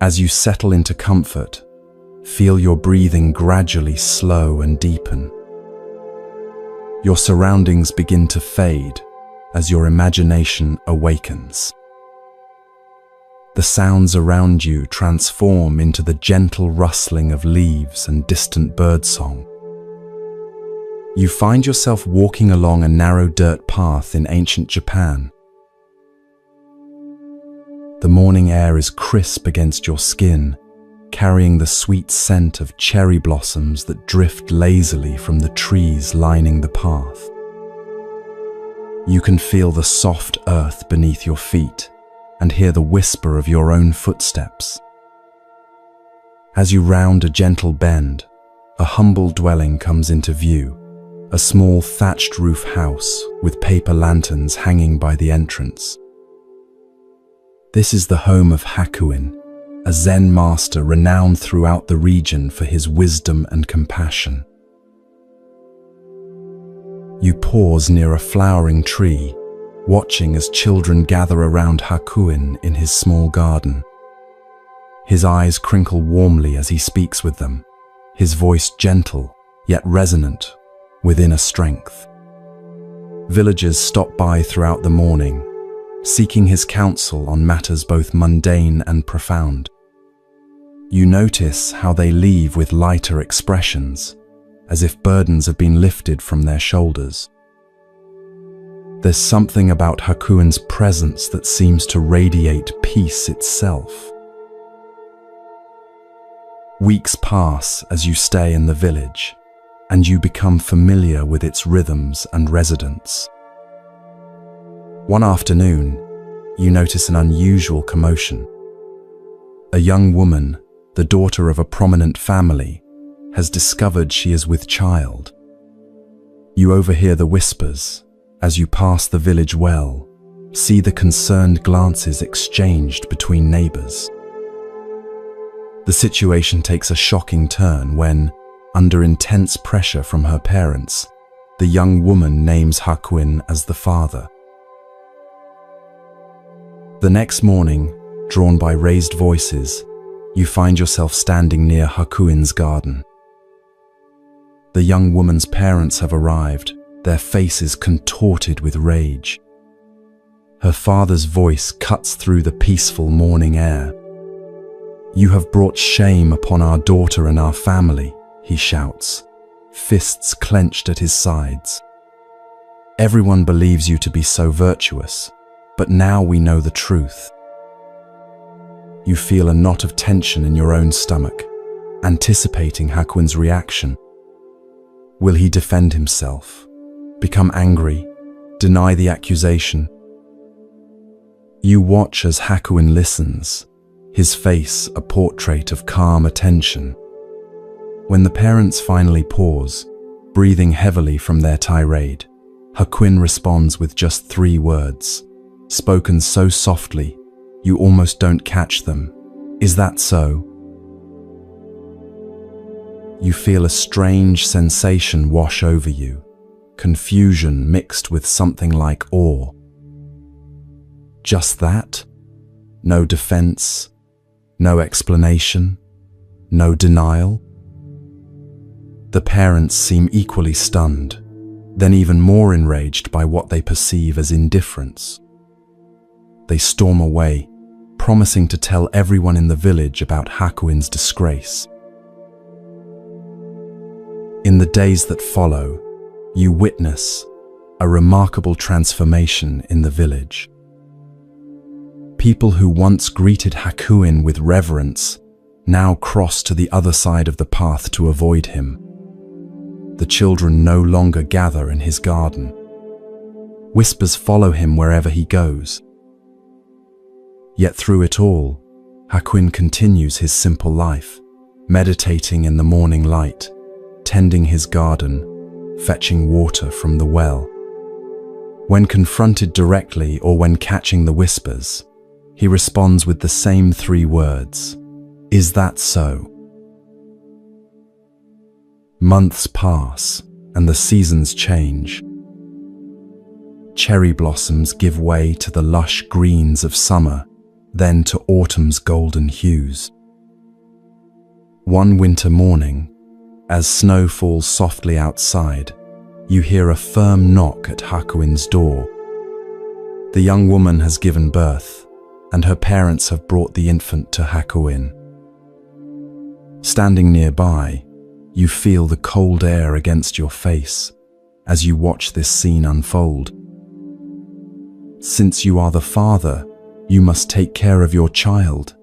As you settle into comfort, feel your breathing gradually slow and deepen. Your surroundings begin to fade as your imagination awakens. The sounds around you transform into the gentle rustling of leaves and distant birdsong. You find yourself walking along a narrow dirt path in ancient Japan. The morning air is crisp against your skin, carrying the sweet scent of cherry blossoms that drift lazily from the trees lining the path. You can feel the soft earth beneath your feet and hear the whisper of your own footsteps. As you round a gentle bend, a humble dwelling comes into view, a small thatched roof house with paper lanterns hanging by the entrance. This is the home of Hakuin, a Zen master renowned throughout the region for his wisdom and compassion. You pause near a flowering tree, watching as children gather around Hakuin in his small garden. His eyes crinkle warmly as he speaks with them, his voice gentle yet resonant with inner strength. Villagers stop by throughout the morning, seeking his counsel on matters both mundane and profound. You notice how they leave with lighter expressions, as if burdens have been lifted from their shoulders. There's something about Hakuin's presence that seems to radiate peace itself. Weeks pass as you stay in the village, and you become familiar with its rhythms and residents. One afternoon, you notice an unusual commotion. A young woman, the daughter of a prominent family, has discovered she is with child. You overhear the whispers as you pass the village well, see the concerned glances exchanged between neighbors. The situation takes a shocking turn when, under intense pressure from her parents, the young woman names Hakuin as the father. The next morning, drawn by raised voices, you find yourself standing near Hakuin's garden. The young woman's parents have arrived, their faces contorted with rage. Her father's voice cuts through the peaceful morning air. "You have brought shame upon our daughter and our family," he shouts, fists clenched at his sides. "Everyone believes you to be so virtuous, but now we know the truth." You feel a knot of tension in your own stomach, anticipating Hakuin's reaction. Will he defend himself, become angry, deny the accusation? You watch as Hakuin listens, his face a portrait of calm attention. When the parents finally pause, breathing heavily from their tirade, Hakuin responds with just 3 words, spoken so softly you almost don't catch them. "Is that so?" You feel a strange sensation wash over you, confusion mixed with something like awe. Just that? No defense, no explanation, no denial? The parents seem equally stunned, then even more enraged by what they perceive as indifference. They storm away, promising to tell everyone in the village about Hakuin's disgrace. In the days that follow, you witness a remarkable transformation in the village. People who once greeted Hakuin with reverence now cross to the other side of the path to avoid him. The children no longer gather in his garden. Whispers follow him wherever he goes. Yet through it all, Hakuin continues his simple life, meditating in the morning light, tending his garden, fetching water from the well. When confronted directly or when catching the whispers, he responds with the same 3 words, "Is that so?" Months pass and the seasons change. Cherry blossoms give way to the lush greens of summer, then to autumn's golden hues. One winter morning, as snow falls softly outside, you hear a firm knock at Hakuin's door. The young woman has given birth, and her parents have brought the infant to Hakuin. Standing nearby, you feel the cold air against your face as you watch this scene unfold. Since you are the father, you must take care of your child,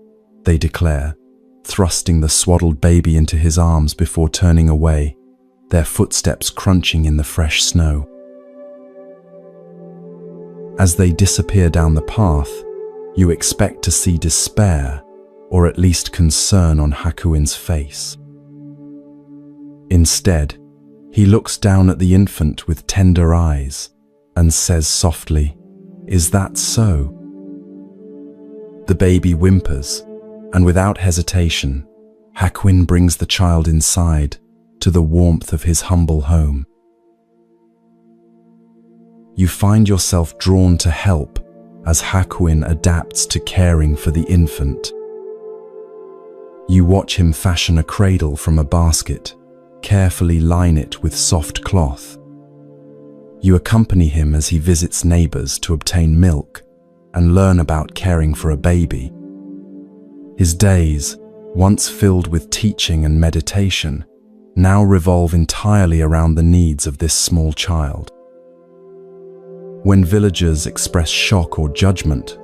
they declare, thrusting the swaddled baby into his arms before turning away, their footsteps crunching in the fresh snow. As they disappear down the path, you expect to see despair, or at least concern on Hakuin's face. Instead, he looks down at the infant with tender eyes and says softly, "Is that so?" The baby whimpers, and without hesitation, Hakuin brings the child inside to the warmth of his humble home. You find yourself drawn to help as Hakuin adapts to caring for the infant. You watch him fashion a cradle from a basket, carefully line it with soft cloth. You accompany him as he visits neighbors to obtain milk and learn about caring for a baby. His days, once filled with teaching and meditation, now revolve entirely around the needs of this small child. When villagers express shock or judgment,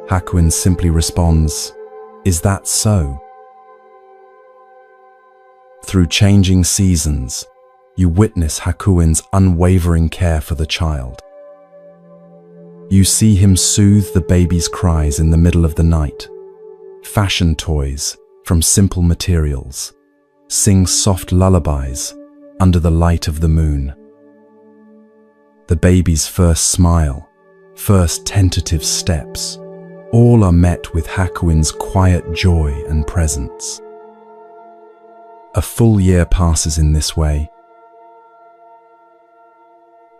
Hakuin simply responds, "Is that so?" Through changing seasons, you witness Hakuin's unwavering care for the child. You see him soothe the baby's cries in the middle of the night, fashion toys from simple materials, sing soft lullabies under the light of the moon. The baby's first smile, first tentative steps, all are met with Hakuin's quiet joy and presence. A full year passes in this way.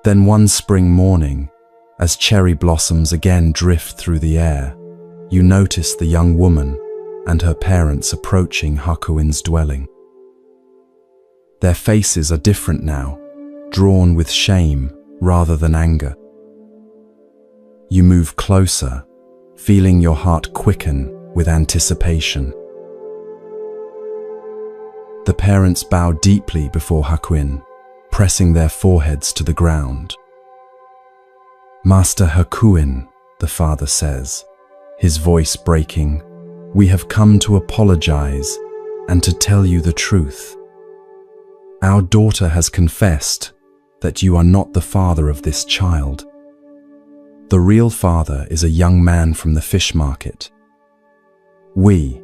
Then one spring morning, as cherry blossoms again drift through the air, you notice the young woman and her parents approaching Hakuin's dwelling. Their faces are different now, drawn with shame rather than anger. You move closer, feeling your heart quicken with anticipation. The parents bow deeply before Hakuin, pressing their foreheads to the ground. "Master Hakuin," the father says, his voice breaking, "we have come to apologize and to tell you the truth. Our daughter has confessed that you are not the father of this child. The real father is a young man from the fish market. We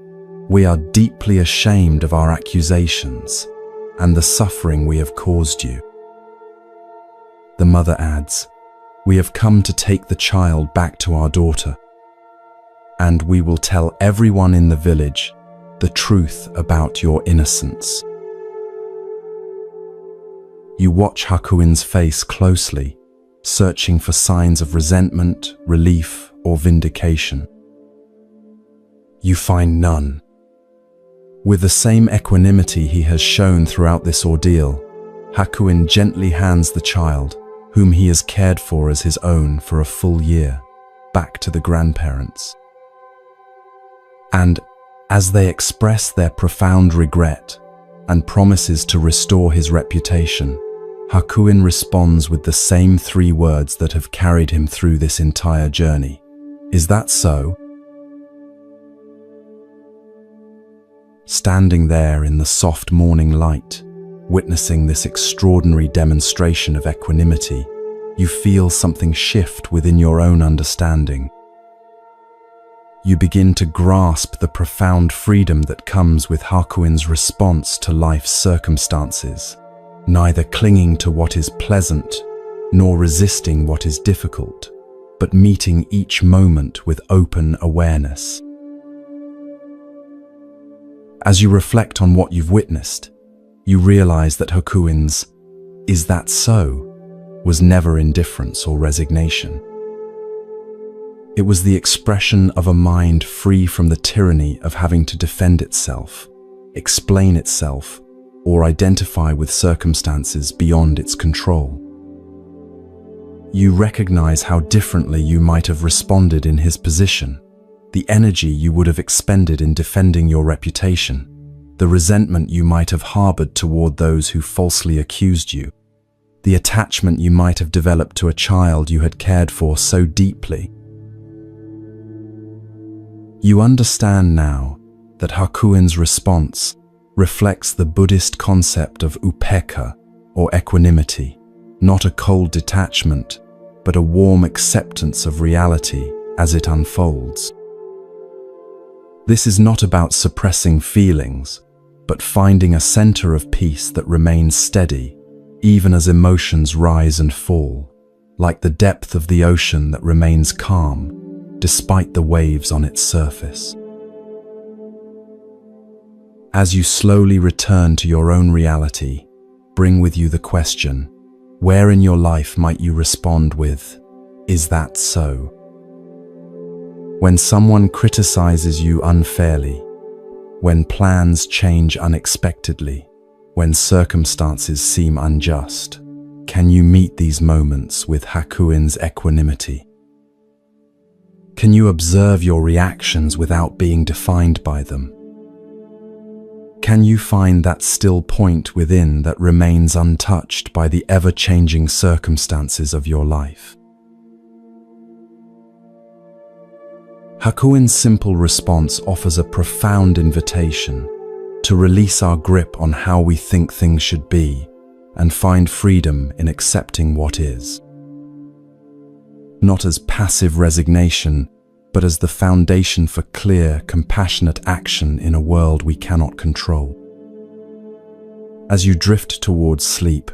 are deeply ashamed of our accusations and the suffering we have caused you." The mother adds, "We have come to take the child back to our daughter, and we will tell everyone in the village the truth about your innocence." You watch Hakuin's face closely, searching for signs of resentment, relief, or vindication. You find none. With the same equanimity he has shown throughout this ordeal, Hakuin gently hands the child, whom he has cared for as his own for a full year, back to the grandparents. And as they express their profound regret and promises to restore his reputation, Hakuin responds with the same 3 words that have carried him through this entire journey. "Is that so?" Standing there in the soft morning light, witnessing this extraordinary demonstration of equanimity, you feel something shift within your own understanding. You begin to grasp the profound freedom that comes with Hakuin's response to life's circumstances, neither clinging to what is pleasant nor resisting what is difficult, but meeting each moment with open awareness. As you reflect on what you've witnessed, you realize that Hakuin's "Is that so?" was never indifference or resignation. It was the expression of a mind free from the tyranny of having to defend itself, explain itself, or identify with circumstances beyond its control. You recognize how differently you might have responded in his position, the energy you would have expended in defending your reputation, the resentment you might have harbored toward those who falsely accused you, the attachment you might have developed to a child you had cared for so deeply. You understand now that Hakuin's response reflects the Buddhist concept of upekkha, or equanimity, not a cold detachment, but a warm acceptance of reality as it unfolds. This is not about suppressing feelings, but finding a center of peace that remains steady, even as emotions rise and fall, like the depth of the ocean that remains calm, despite the waves on its surface. As you slowly return to your own reality, bring with you the question, where in your life might you respond with, "Is that so?" When someone criticizes you unfairly, when plans change unexpectedly, when circumstances seem unjust, can you meet these moments with Hakuin's equanimity? Can you observe your reactions without being defined by them? Can you find that still point within that remains untouched by the ever-changing circumstances of your life? Hakuin's simple response offers a profound invitation to release our grip on how we think things should be and find freedom in accepting what is. Not as passive resignation, but as the foundation for clear, compassionate action in a world we cannot control. As you drift towards sleep,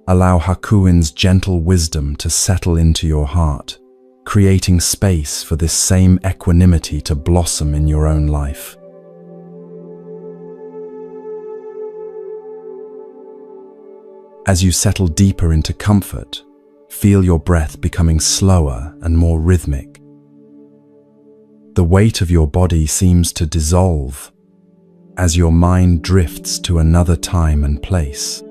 allow Hakuin's gentle wisdom to settle into your heart, creating space for this same equanimity to blossom in your own life. As you settle deeper into comfort, feel your breath becoming slower and more rhythmic. The weight of your body seems to dissolve as your mind drifts to another time and place.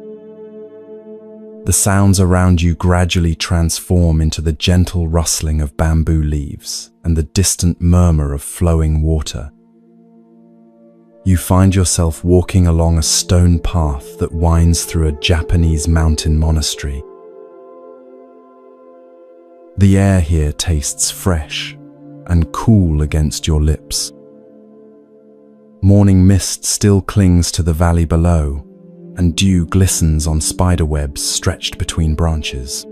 The sounds around you gradually transform into the gentle rustling of bamboo leaves and the distant murmur of flowing water. You find yourself walking along a stone path that winds through a Japanese mountain monastery. The air here tastes fresh and cool against your lips. Morning mist still clings to the valley below, and dew glistens on spiderwebs stretched between branches.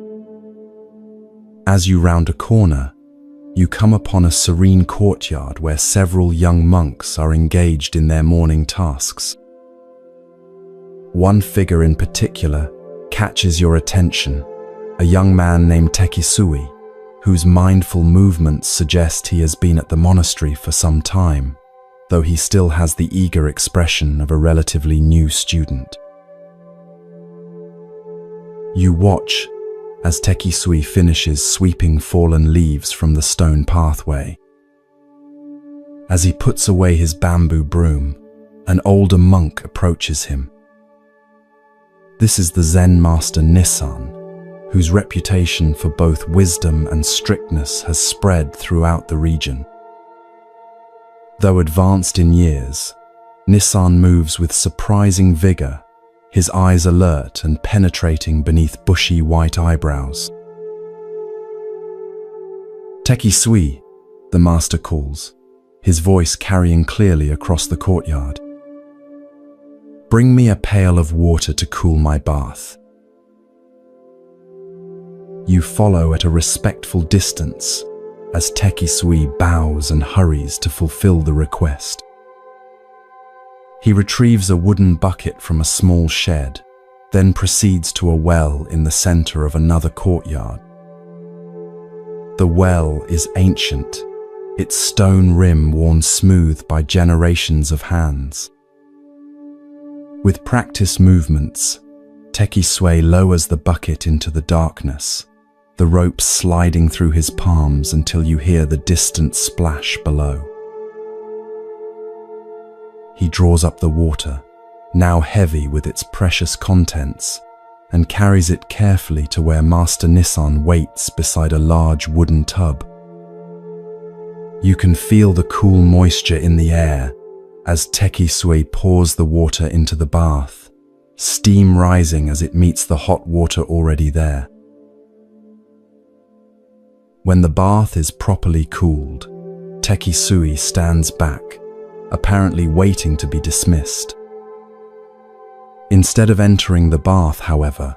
As you round a corner, you come upon a serene courtyard where several young monks are engaged in their morning tasks. One figure in particular catches your attention, a young man named Tekisui, whose mindful movements suggest he has been at the monastery for some time, though he still has the eager expression of a relatively new student. You watch as Tekisui finishes sweeping fallen leaves from the stone pathway. As he puts away his bamboo broom, an older monk approaches him. This is the Zen master Nissan, whose reputation for both wisdom and strictness has spread throughout the region. Though advanced in years, Nissan moves with surprising vigor, his eyes alert and penetrating beneath bushy white eyebrows. "Tekisui," the master calls, his voice carrying clearly across the courtyard. "Bring me a pail of water to cool my bath." You follow at a respectful distance as Tekisui bows and hurries to fulfill the request. He retrieves a wooden bucket from a small shed, then proceeds to a well in the center of another courtyard. The well is ancient, its stone rim worn smooth by generations of hands. With practiced movements, Tekisui lowers the bucket into the darkness, the rope sliding through his palms until you hear the distant splash below. He draws up the water, now heavy with its precious contents, and carries it carefully to where Master Nissan waits beside a large wooden tub. You can feel the cool moisture in the air as Tekisui pours the water into the bath, steam rising as it meets the hot water already there. When the bath is properly cooled, Tekisui stands back, apparently waiting to be dismissed. Instead of entering the bath, however,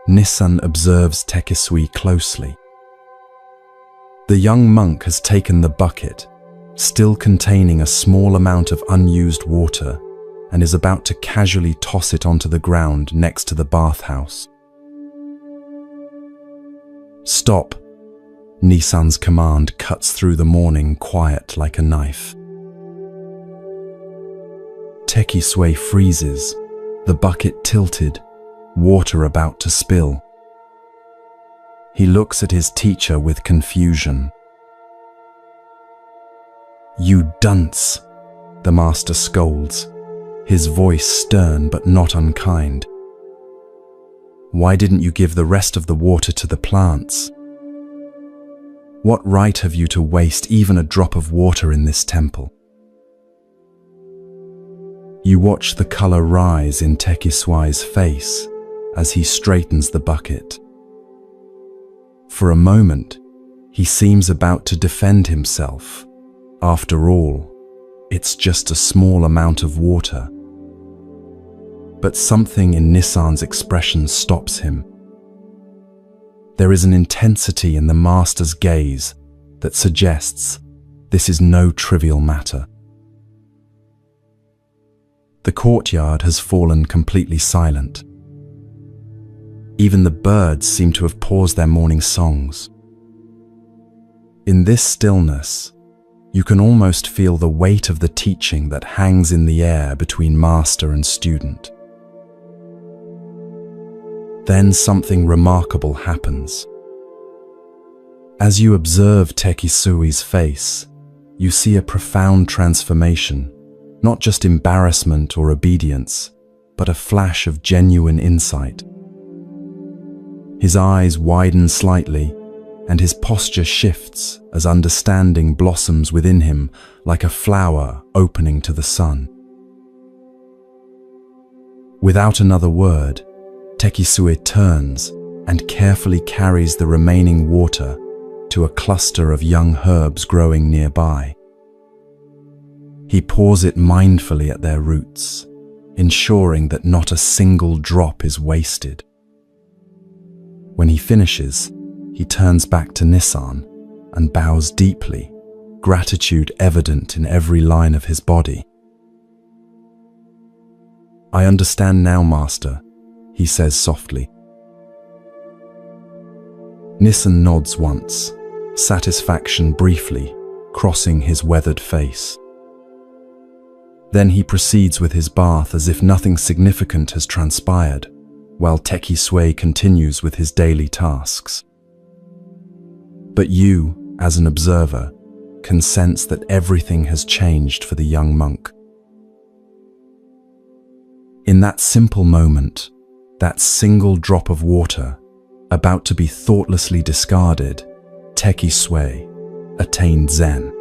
Nissan observes Tekisui closely. The young monk has taken the bucket, still containing a small amount of unused water, and is about to casually toss it onto the ground next to the bathhouse. "Stop!" Nissan's command cuts through the morning quiet like a knife. Tekisui freezes, the bucket tilted, water about to spill. He looks at his teacher with confusion. "You dunce!" the master scolds, his voice stern but not unkind. "Why didn't you give the rest of the water to the plants? What right have you to waste even a drop of water in this temple?" You watch the color rise in Tekisui's face as he straightens the bucket. For a moment, he seems about to defend himself. After all, it's just a small amount of water. But something in Nissan's expression stops him. There is an intensity in the master's gaze that suggests this is no trivial matter. The courtyard has fallen completely silent. Even the birds seem to have paused their morning songs. In this stillness, you can almost feel the weight of the teaching that hangs in the air between master and student. Then something remarkable happens. As you observe Tekisui's face, you see a profound transformation, not just embarrassment or obedience, but a flash of genuine insight. His eyes widen slightly, and his posture shifts as understanding blossoms within him like a flower opening to the sun. Without another word, Tekisui turns and carefully carries the remaining water to a cluster of young herbs growing nearby. He pours it mindfully at their roots, ensuring that not a single drop is wasted. When he finishes, he turns back to Nissan and bows deeply, gratitude evident in every line of his body. "I understand now, Master," he says softly. Nissan nods once, satisfaction briefly crossing his weathered face. Then he proceeds with his bath as if nothing significant has transpired, while Tekisui continues with his daily tasks. But you, as an observer, can sense that everything has changed for the young monk. In that simple moment, that single drop of water, about to be thoughtlessly discarded, Tekisui attained Zen.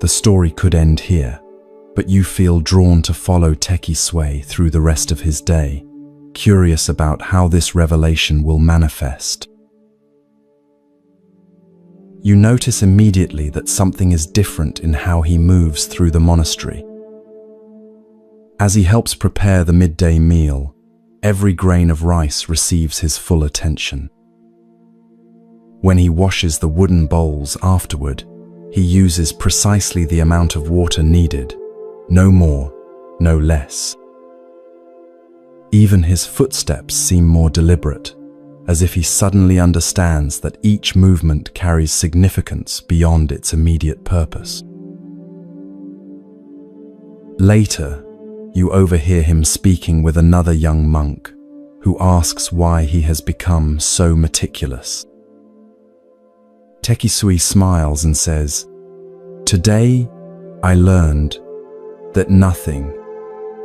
The story could end here, but you feel drawn to follow Tekisui through the rest of his day, curious about how this revelation will manifest. You notice immediately that something is different in how he moves through the monastery. As he helps prepare the midday meal, every grain of rice receives his full attention. When he washes the wooden bowls afterward, he uses precisely the amount of water needed, no more, no less. Even his footsteps seem more deliberate, as if he suddenly understands that each movement carries significance beyond its immediate purpose. Later, you overhear him speaking with another young monk, who asks why he has become so meticulous. Tekisui smiles and says, "Today, I learned that nothing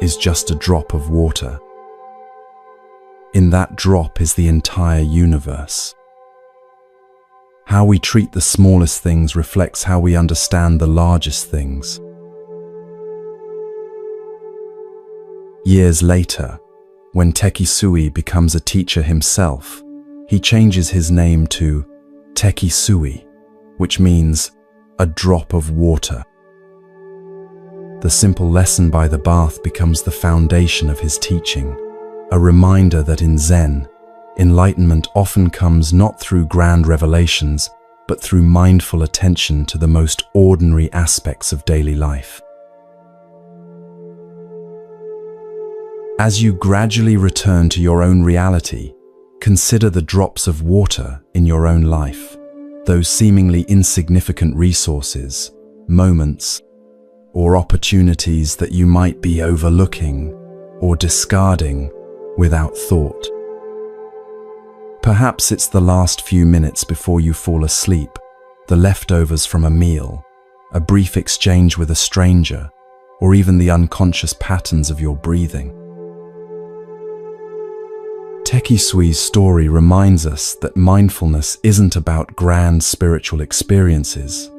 is just a drop of water. In that drop is the entire universe." How we treat the smallest things reflects how we understand the largest things. Years later, when Tekisui becomes a teacher himself, he changes his name to Tekisui, which means a drop of water. The simple lesson by the bath becomes the foundation of his teaching, a reminder that in Zen, enlightenment often comes not through grand revelations, but through mindful attention to the most ordinary aspects of daily life. As you gradually return to your own reality, consider the drops of water in your own life, those seemingly insignificant resources, moments, or opportunities that you might be overlooking or discarding without thought. Perhaps it's the last few minutes before you fall asleep, the leftovers from a meal, a brief exchange with a stranger, or even the unconscious patterns of your breathing. Tekisui's story reminds us that mindfulness isn't about grand spiritual experiences,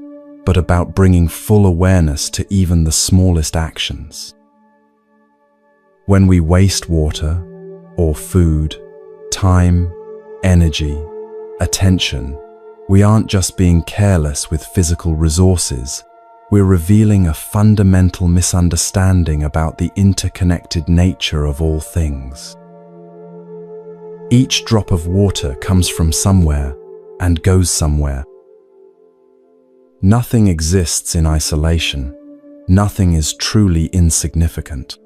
but about bringing full awareness to even the smallest actions. When we waste water, or food, time, energy, attention, we aren't just being careless with physical resources, we're revealing a fundamental misunderstanding about the interconnected nature of all things. Each drop of water comes from somewhere and goes somewhere. Nothing exists in isolation. Nothing is truly insignificant.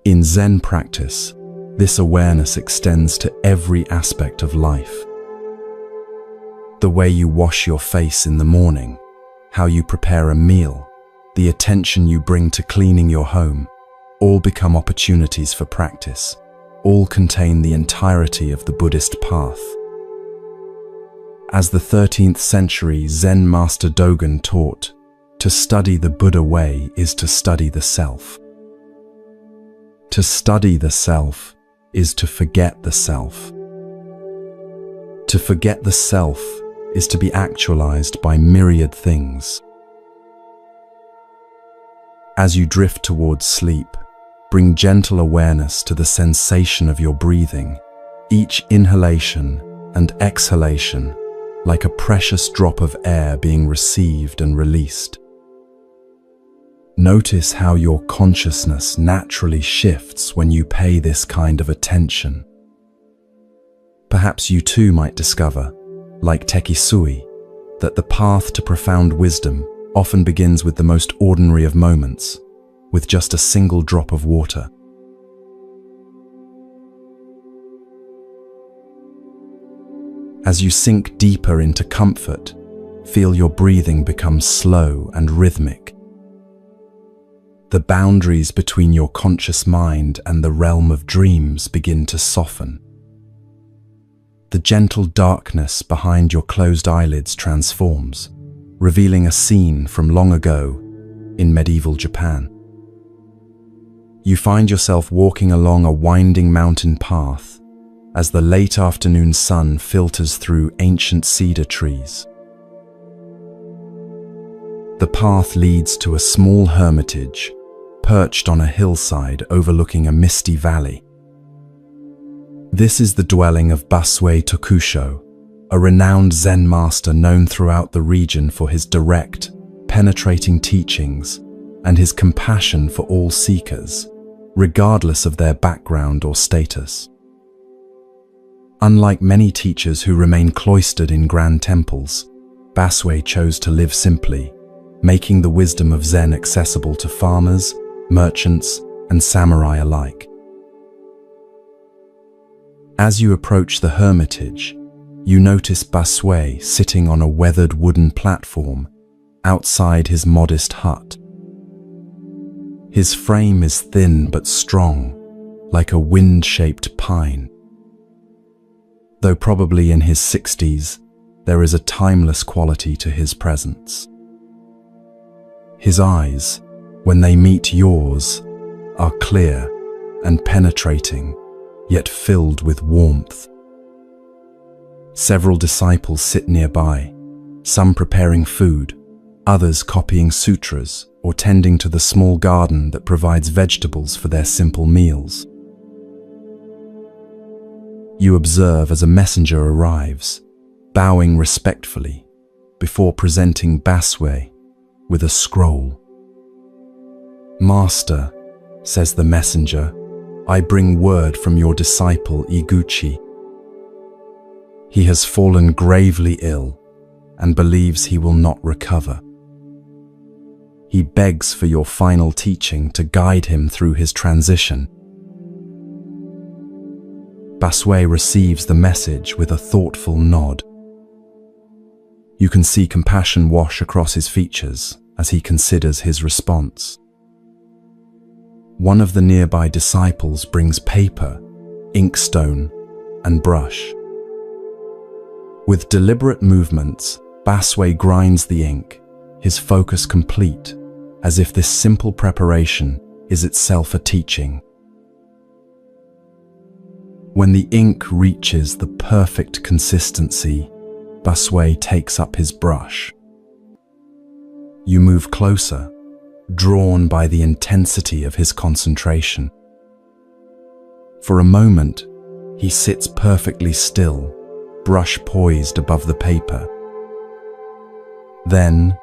In Zen practice, this awareness extends to every aspect of life. The way you wash your face in the morning, how you prepare a meal, the attention you bring to cleaning your home, all become opportunities for practice. All contain the entirety of the Buddhist path. As the 13th century Zen master Dogen taught, to study the Buddha way is to study the self. To study the self is to forget the self. To forget the self is to be actualized by myriad things. As you drift towards sleep, bring gentle awareness to the sensation of your breathing, each inhalation and exhalation like a precious drop of air being received and released. Notice how your consciousness naturally shifts when you pay this kind of attention. Perhaps you too might discover, like Tekisui, that the path to profound wisdom often begins with the most ordinary of moments, with just a single drop of water. As you sink deeper into comfort, feel your breathing become slow and rhythmic. The boundaries between your conscious mind and the realm of dreams begin to soften. The gentle darkness behind your closed eyelids transforms, revealing a scene from long ago in medieval Japan. You find yourself walking along a winding mountain path as the late afternoon sun filters through ancient cedar trees. The path leads to a small hermitage perched on a hillside overlooking a misty valley. This is the dwelling of Basue Tokusho, a renowned Zen master known throughout the region for his direct, penetrating teachings and his compassion for all seekers, regardless of their background or status. Unlike many teachers who remain cloistered in grand temples, Basue chose to live simply, making the wisdom of Zen accessible to farmers, merchants, and samurai alike. As you approach the hermitage, you notice Basue sitting on a weathered wooden platform outside his modest hut. His frame is thin but strong, like a wind-shaped pine. Though probably in his 60s, there is a timeless quality to his presence. His eyes, when they meet yours, are clear and penetrating, yet filled with warmth. Several disciples sit nearby, some preparing food, others copying sutras or tending to the small garden that provides vegetables for their simple meals. You observe as a messenger arrives, bowing respectfully, before presenting Baswe with a scroll. "Master," says the messenger, "I bring word from your disciple Iguchi. He has fallen gravely ill and believes he will not recover. He begs for your final teaching to guide him through his transition." Baswe receives the message with a thoughtful nod. You can see compassion wash across his features as he considers his response. One of the nearby disciples brings paper, inkstone, and brush. With deliberate movements, Baswe grinds the ink, his focus complete, as if this simple preparation is itself a teaching. When the ink reaches the perfect consistency, Baswe takes up his brush. You move closer, drawn by the intensity of his concentration. For a moment, he sits perfectly still, brush poised above the paper. Then,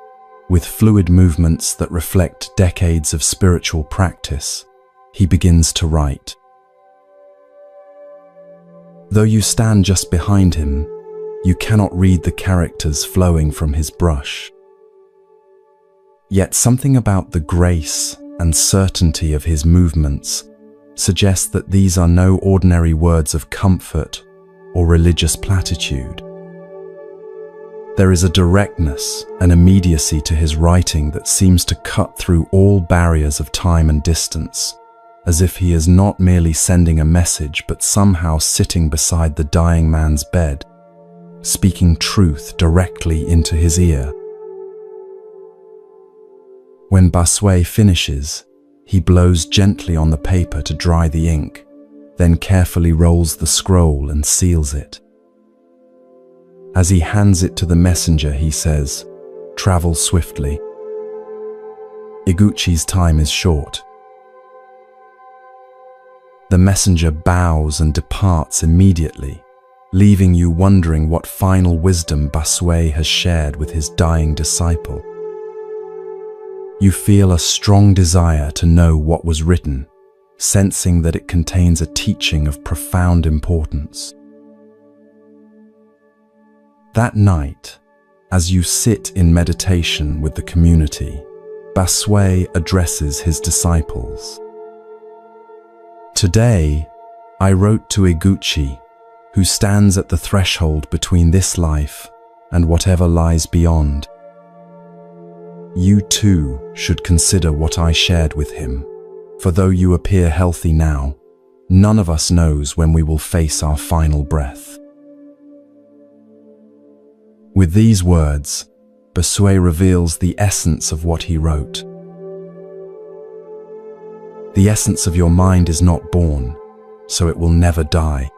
with fluid movements that reflect decades of spiritual practice, he begins to write. Though you stand just behind him, you cannot read the characters flowing from his brush. Yet something about the grace and certainty of his movements suggests that these are no ordinary words of comfort or religious platitude. There is a directness and immediacy to his writing that seems to cut through all barriers of time and distance, as if he is not merely sending a message but somehow sitting beside the dying man's bed, speaking truth directly into his ear. When Baswe finishes, he blows gently on the paper to dry the ink, then carefully rolls the scroll and seals it. As he hands it to the messenger, he says, "Travel swiftly. Iguchi's time is short." The messenger bows and departs immediately, leaving you wondering what final wisdom Baswe has shared with his dying disciple. You feel a strong desire to know what was written, sensing that it contains a teaching of profound importance. That night, as you sit in meditation with the community, Baswe addresses his disciples. "Today, I wrote to Iguchi, who stands at the threshold between this life and whatever lies beyond. You too should consider what I shared with him, for though you appear healthy now, none of us knows when we will face our final breath." With these words, Baswe reveals the essence of what he wrote. The essence of your mind is not born, so it will never die.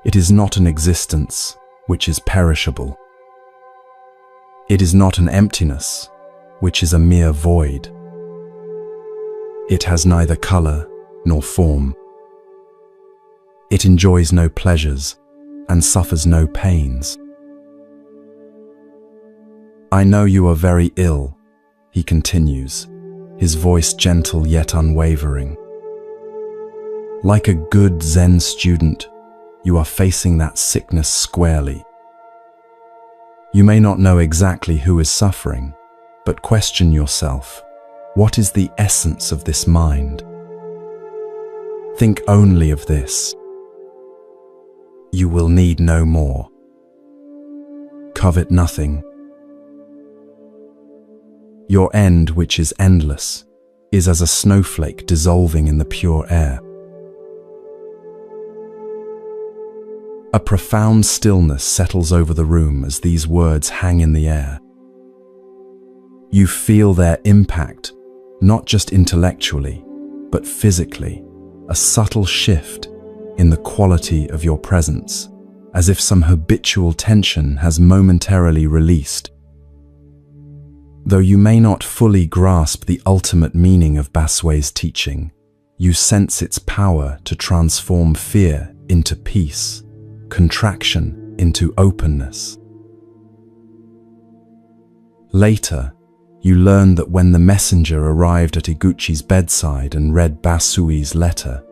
It is not an existence which is perishable. It is not an emptiness, which is a mere void. It has neither color nor form. It enjoys no pleasures and suffers no pains. "I know you are very ill," he continues, his voice gentle yet unwavering. "Like a good Zen student, you are facing that sickness squarely. You may not know exactly who is suffering, but question yourself, what is the essence of this mind? Think only of this. You will need no more. Covet nothing. Your end, which is endless, is as a snowflake dissolving in the pure air. A profound stillness settles over the room as these words hang in the air. You feel their impact, not just intellectually, but physically, a subtle shift in the quality of your presence, as if some habitual tension has momentarily released. Though you may not fully grasp the ultimate meaning of Baswe's teaching, you sense its power to transform fear into peace, contraction into openness. Later, you learn that when the messenger arrived at Iguchi's bedside and read Basui's letter,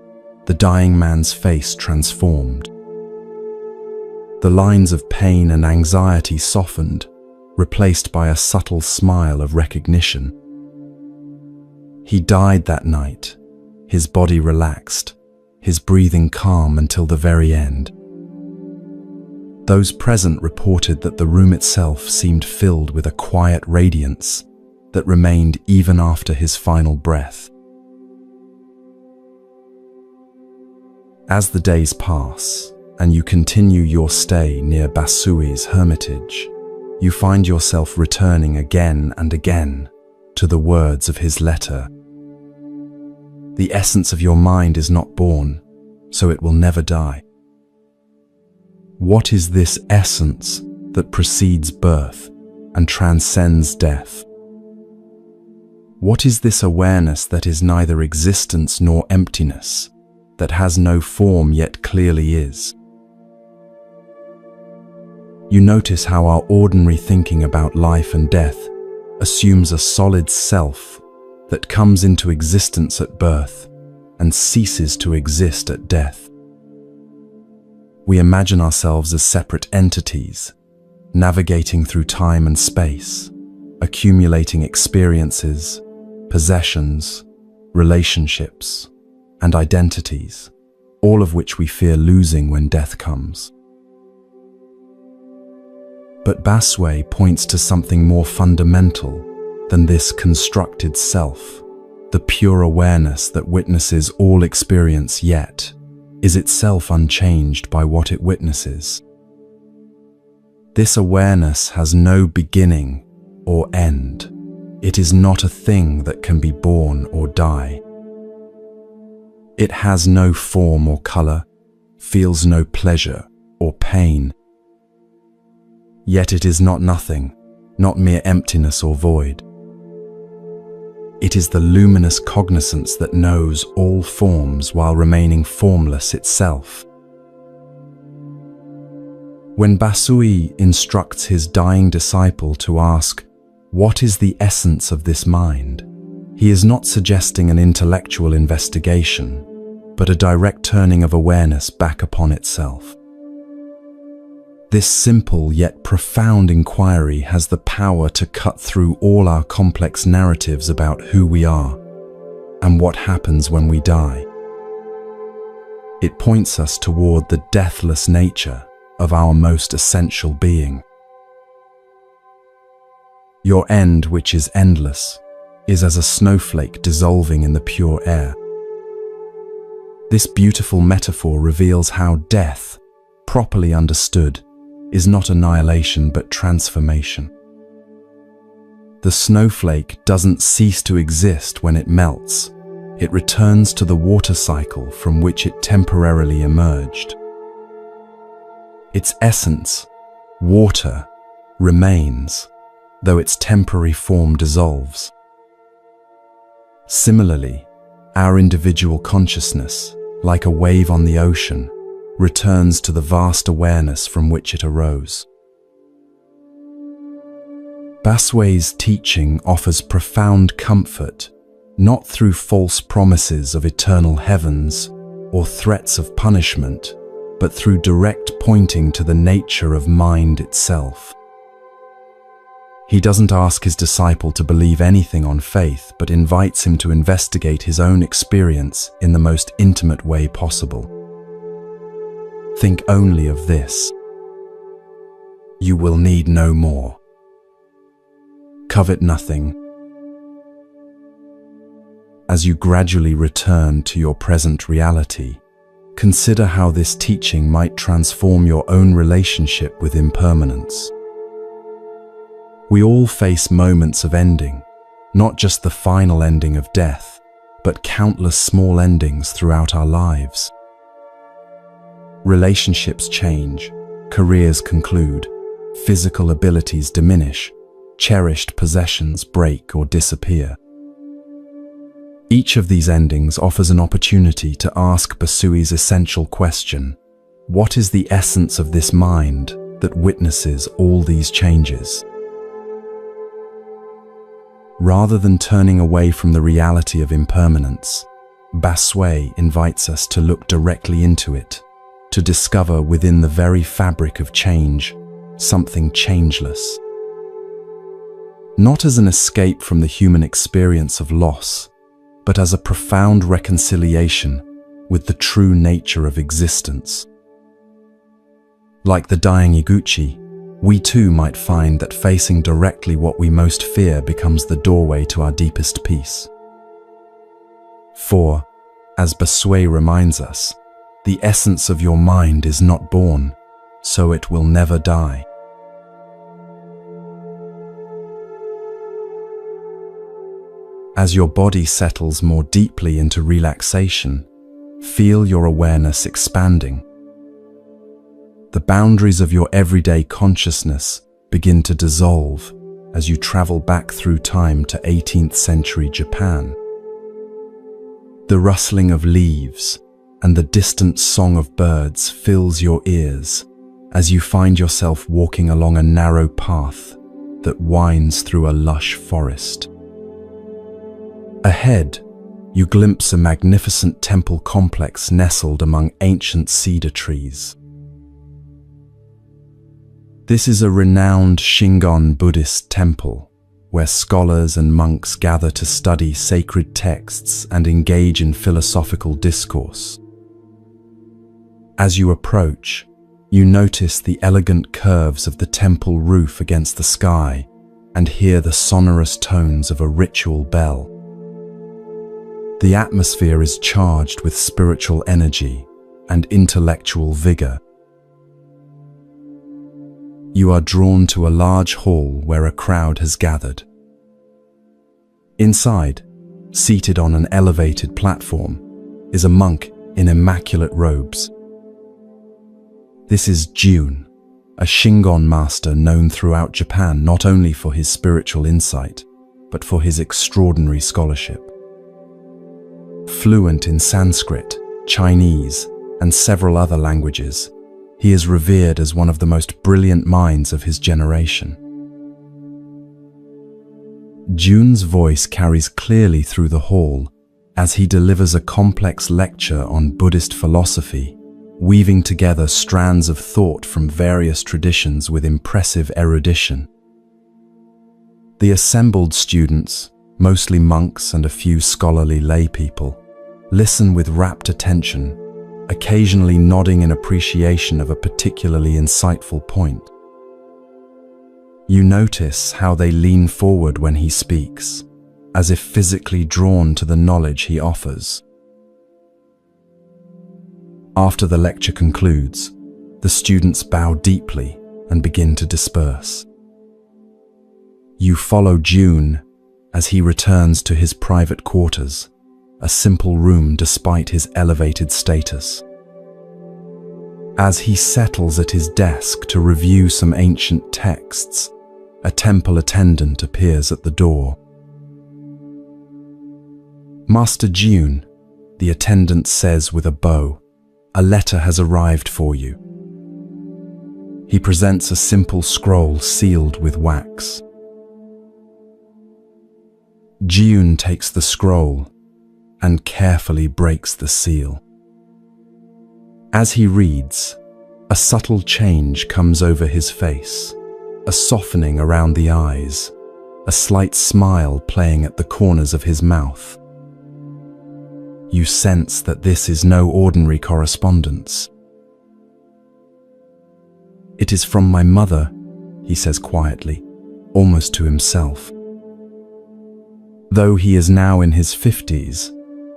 the dying man's face transformed. The lines of pain and anxiety softened, replaced by a subtle smile of recognition. He died that night, his body relaxed, his breathing calm until the very end. Those present reported that the room itself seemed filled with a quiet radiance that remained even after his final breath. As the days pass and you continue your stay near Basui's hermitage, you find yourself returning again and again to the words of his letter. The essence of your mind is not born, so it will never die. What is this essence that precedes birth and transcends death? What is this awareness that is neither existence nor emptiness, that has no form yet clearly is? You notice how our ordinary thinking about life and death assumes a solid self that comes into existence at birth and ceases to exist at death. We imagine ourselves as separate entities, navigating through time and space, accumulating experiences, possessions, relationships, and identities, all of which we fear losing when death comes. But Baswe points to something more fundamental than this constructed self. The pure awareness that witnesses all experience yet is itself unchanged by what it witnesses. This awareness has no beginning or end. It is not a thing that can be born or die. It has no form or color, feels no pleasure or pain. Yet it is not nothing, not mere emptiness or void. It is the luminous cognizance that knows all forms while remaining formless itself. When Basui instructs his dying disciple to ask, "What is the essence of this mind?" he is not suggesting an intellectual investigation, but a direct turning of awareness back upon itself. This simple yet profound inquiry has the power to cut through all our complex narratives about who we are and what happens when we die. It points us toward the deathless nature of our most essential being. Your end, which is endless, is as a snowflake dissolving in the pure air. This beautiful metaphor reveals how death, properly understood, is not annihilation but transformation. The snowflake doesn't cease to exist when it melts. It returns to the water cycle from which it temporarily emerged. Its essence, water, remains, though its temporary form dissolves. Similarly, our individual consciousness, like a wave on the ocean, returns to the vast awareness from which it arose. Baswe's teaching offers profound comfort, not through false promises of eternal heavens or threats of punishment, but through direct pointing to the nature of mind itself. He doesn't ask his disciple to believe anything on faith, but invites him to investigate his own experience in the most intimate way possible. Think only of this. You will need no more. Covet nothing. As you gradually return to your present reality, consider how this teaching might transform your own relationship with impermanence. We all face moments of ending, not just the final ending of death, but countless small endings throughout our lives. Relationships change, careers conclude, physical abilities diminish, cherished possessions break or disappear. Each of these endings offers an opportunity to ask Basui's essential question: what is the essence of this mind that witnesses all these changes? Rather than turning away from the reality of impermanence, Basui invites us to look directly into it, to discover within the very fabric of change something changeless. Not as an escape from the human experience of loss, but as a profound reconciliation with the true nature of existence. Like the dying Iguchi, we too might find that facing directly what we most fear becomes the doorway to our deepest peace. For, as Basui reminds us, the essence of your mind is not born, so it will never die. As your body settles more deeply into relaxation, feel your awareness expanding. The boundaries of your everyday consciousness begin to dissolve as you travel back through time to 18th century Japan. The rustling of leaves and the distant song of birds fills your ears as you find yourself walking along a narrow path that winds through a lush forest. Ahead, you glimpse a magnificent temple complex nestled among ancient cedar trees. This is a renowned Shingon Buddhist temple, where scholars and monks gather to study sacred texts and engage in philosophical discourse. As you approach, you notice the elegant curves of the temple roof against the sky and hear the sonorous tones of a ritual bell. The atmosphere is charged with spiritual energy and intellectual vigor. You are drawn to a large hall where a crowd has gathered. Inside, seated on an elevated platform, is a monk in immaculate robes. This is Jun, a Shingon master known throughout Japan not only for his spiritual insight, but for his extraordinary scholarship. Fluent in Sanskrit, Chinese, and several other languages, he is revered as one of the most brilliant minds of his generation. Jun's voice carries clearly through the hall as he delivers a complex lecture on Buddhist philosophy, weaving together strands of thought from various traditions with impressive erudition. The assembled students, mostly monks and a few scholarly lay people, listen with rapt attention, occasionally nodding in appreciation of a particularly insightful point. You notice how they lean forward when he speaks, as if physically drawn to the knowledge he offers. After the lecture concludes, the students bow deeply and begin to disperse. You follow Jun as he returns to his private quarters, a simple room despite his elevated status. As he settles at his desk to review some ancient texts, a temple attendant appears at the door. "Master Jun," the attendant says with a bow, "a letter has arrived for you." He presents a simple scroll sealed with wax. Jun takes the scroll and carefully breaks the seal. As he reads, a subtle change comes over his face, a softening around the eyes, a slight smile playing at the corners of his mouth. You sense that this is no ordinary correspondence. "It is from my mother," he says quietly, almost to himself. Though he is now in his 50s,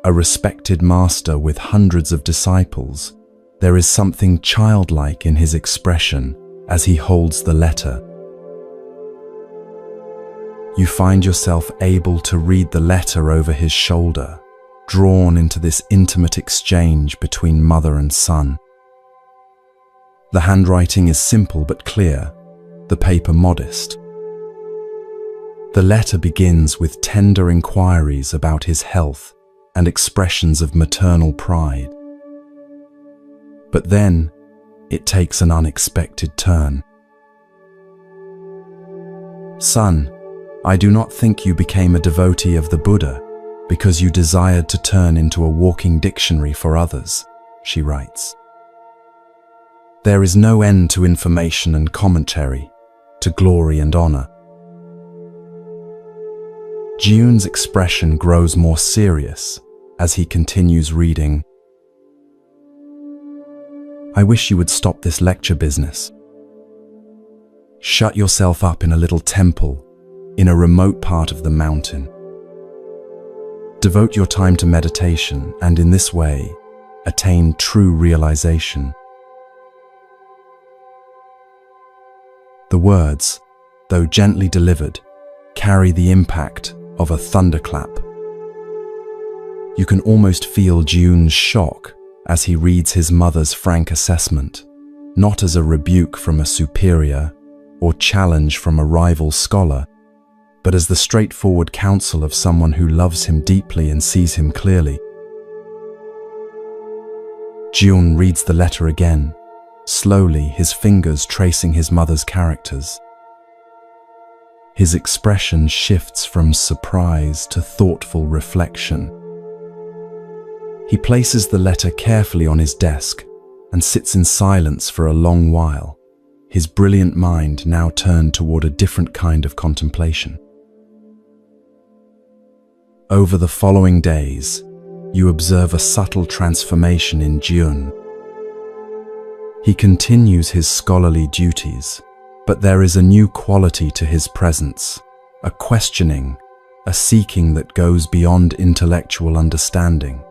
a respected master with hundreds of disciples, there is something childlike in his expression as he holds the letter. You find yourself able to read the letter over his shoulder, drawn into this intimate exchange between mother and son. The handwriting is simple but clear, the paper modest. The letter begins with tender inquiries about his health and expressions of maternal pride. But then, it takes an unexpected turn. Son, I do not think you became a devotee of the Buddha because you desired to turn into a walking dictionary for others, she writes. There is no end to information and commentary, to glory and honor. Jiun's expression grows more serious as he continues reading. I wish you would stop this lecture business. Shut yourself up in a little temple in a remote part of the mountain. Devote your time to meditation and in this way attain true realization. The words, though gently delivered, carry the impact of a thunderclap. You can almost feel Jiun's shock as he reads his mother's frank assessment, not as a rebuke from a superior or challenge from a rival scholar, but as the straightforward counsel of someone who loves him deeply and sees him clearly. Jiun reads the letter again, slowly, his fingers tracing his mother's characters. His expression shifts from surprise to thoughtful reflection. He places the letter carefully on his desk and sits in silence for a long while, his brilliant mind now turned toward a different kind of contemplation. Over the following days, you observe a subtle transformation in Jiun. He continues his scholarly duties, but there is a new quality to his presence, a questioning, a seeking that goes beyond intellectual understanding.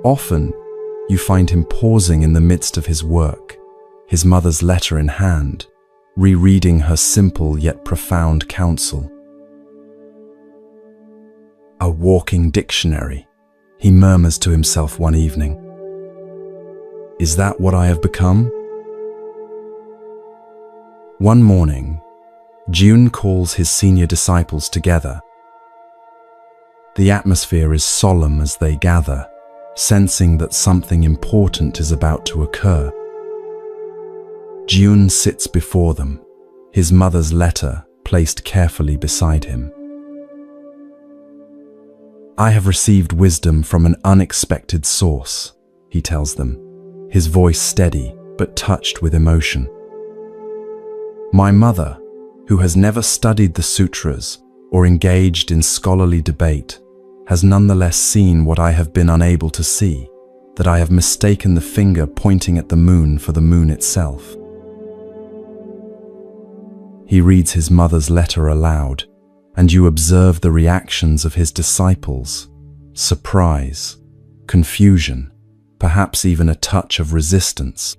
Often, you find him pausing in the midst of his work, his mother's letter in hand, rereading her simple yet profound counsel. A walking dictionary, he murmurs to himself one evening. Is that what I have become? One morning, Jiun calls his senior disciples together. The atmosphere is solemn as they gather, sensing that something important is about to occur. Jiun sits before them, his mother's letter placed carefully beside him. I have received wisdom from an unexpected source, he tells them, his voice steady but touched with emotion. My mother, who has never studied the sutras or engaged in scholarly debate, has nonetheless seen what I have been unable to see, that I have mistaken the finger pointing at the moon for the moon itself. He reads his mother's letter aloud, and you observe the reactions of his disciples: surprise, confusion, perhaps even a touch of resistance.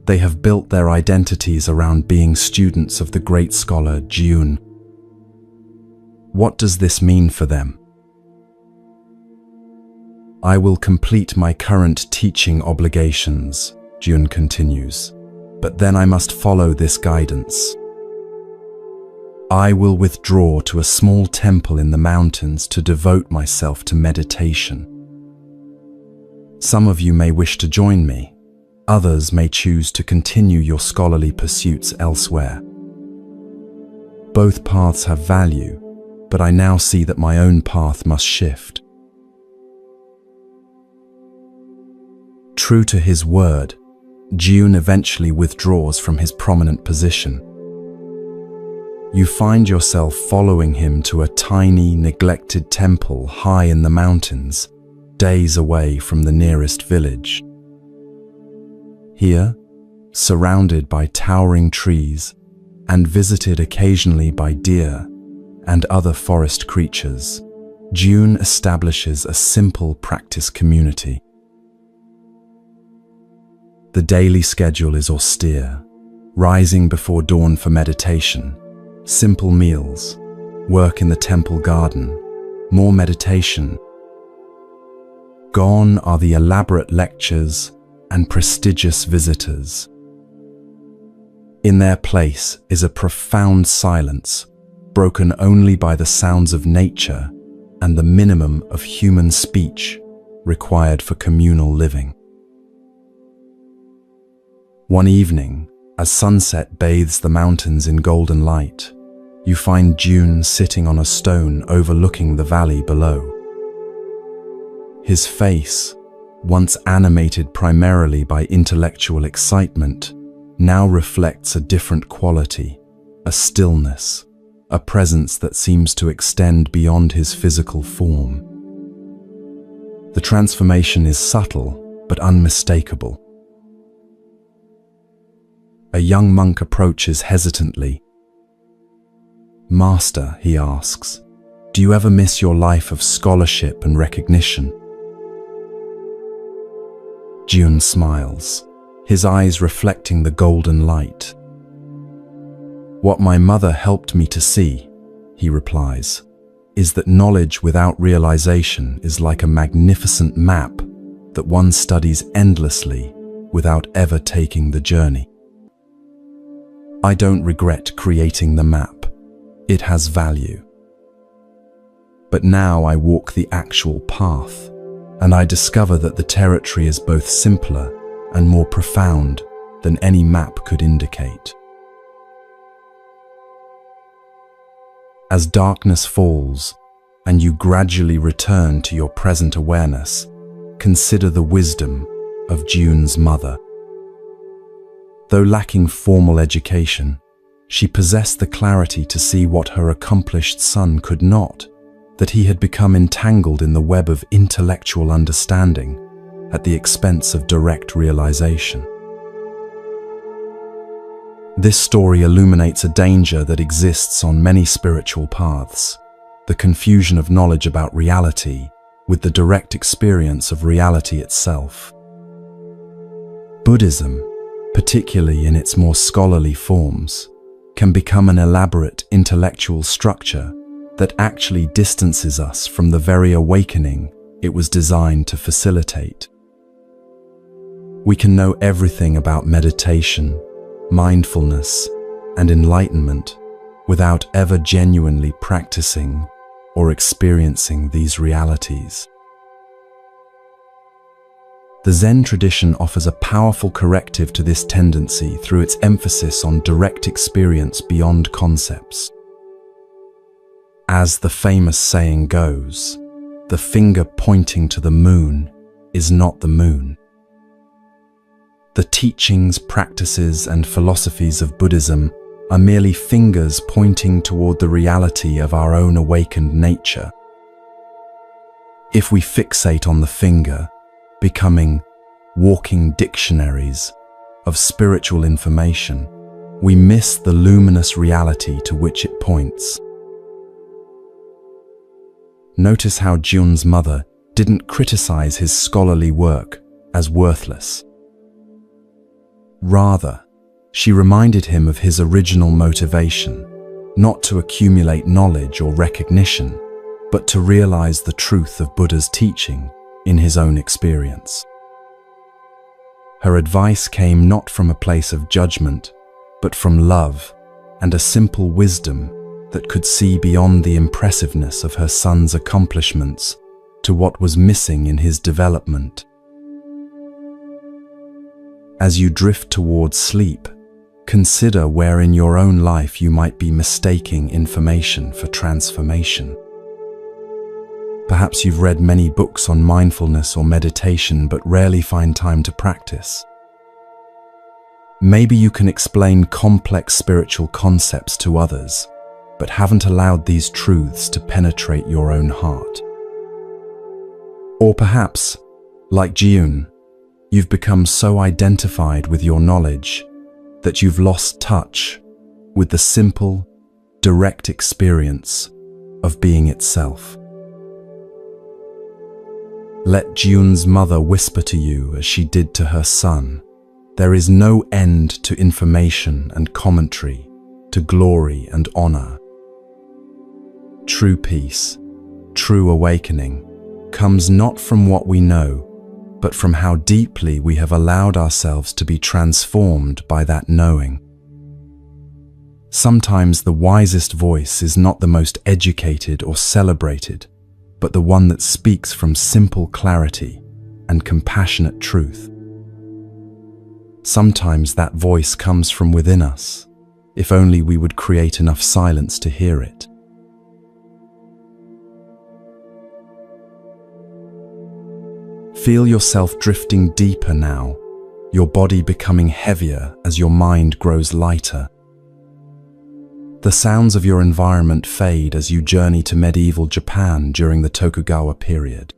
They have built their identities around being students of the great scholar Jiun. What does this mean for them? I will complete my current teaching obligations, Jiun continues, but then I must follow this guidance. I will withdraw to a small temple in the mountains to devote myself to meditation. Some of you may wish to join me. Others may choose to continue your scholarly pursuits elsewhere. Both paths have value, but I now see that my own path must shift. True to his word, Jiun eventually withdraws from his prominent position. You find yourself following him to a tiny, neglected temple high in the mountains, days away from the nearest village. Here, surrounded by towering trees and visited occasionally by deer, and other forest creatures, June establishes a simple practice community. The daily schedule is austere, rising before dawn for meditation, simple meals, work in the temple garden, more meditation. Gone are the elaborate lectures and prestigious visitors. In their place is a profound silence, broken only by the sounds of nature and the minimum of human speech required for communal living. One evening, as sunset bathes the mountains in golden light, you find June sitting on a stone overlooking the valley below. His face, once animated primarily by intellectual excitement, now reflects a different quality, a stillness, a presence that seems to extend beyond his physical form. The transformation is subtle but unmistakable. A young monk approaches hesitantly. "Master," he asks, "do you ever miss your life of scholarship and recognition?" June smiles, his eyes reflecting the golden light. "What my mother helped me to see," he replies, "is that knowledge without realization is like a magnificent map that one studies endlessly without ever taking the journey. I don't regret creating the map. It has value. But now I walk the actual path, and I discover that the territory is both simpler and more profound than any map could indicate." As darkness falls and you gradually return to your present awareness, consider the wisdom of June's mother. Though lacking formal education, she possessed the clarity to see what her accomplished son could not, that he had become entangled in the web of intellectual understanding at the expense of direct realization. This story illuminates a danger that exists on many spiritual paths, the confusion of knowledge about reality with the direct experience of reality itself. Buddhism, particularly in its more scholarly forms, can become an elaborate intellectual structure that actually distances us from the very awakening it was designed to facilitate. We can know everything about meditation, mindfulness, and enlightenment without ever genuinely practicing or experiencing these realities. The Zen tradition offers a powerful corrective to this tendency through its emphasis on direct experience beyond concepts. As the famous saying goes, the finger pointing to the moon is not the moon. The teachings, practices, and philosophies of Buddhism are merely fingers pointing toward the reality of our own awakened nature. If we fixate on the finger, becoming walking dictionaries of spiritual information, we miss the luminous reality to which it points. Notice how June's mother didn't criticize his scholarly work as worthless. Rather, she reminded him of his original motivation, not to accumulate knowledge or recognition, but to realize the truth of Buddha's teaching in his own experience. Her advice came not from a place of judgment, but from love and a simple wisdom that could see beyond the impressiveness of her son's accomplishments to what was missing in his development. As you drift towards sleep, consider where in your own life you might be mistaking information for transformation. Perhaps you've read many books on mindfulness or meditation but rarely find time to practice. Maybe you can explain complex spiritual concepts to others, but haven't allowed these truths to penetrate your own heart. Or perhaps, like June, you've become so identified with your knowledge that you've lost touch with the simple, direct experience of being itself. Let Jun's mother whisper to you, as she did to her son, there is no end to information and commentary, to glory and honor. True peace, true awakening, comes not from what we know, but from how deeply we have allowed ourselves to be transformed by that knowing. Sometimes the wisest voice is not the most educated or celebrated, but the one that speaks from simple clarity and compassionate truth. Sometimes that voice comes from within us, if only we would create enough silence to hear it. Feel yourself drifting deeper now, your body becoming heavier as your mind grows lighter. The sounds of your environment fade as you journey to medieval Japan during the Tokugawa period.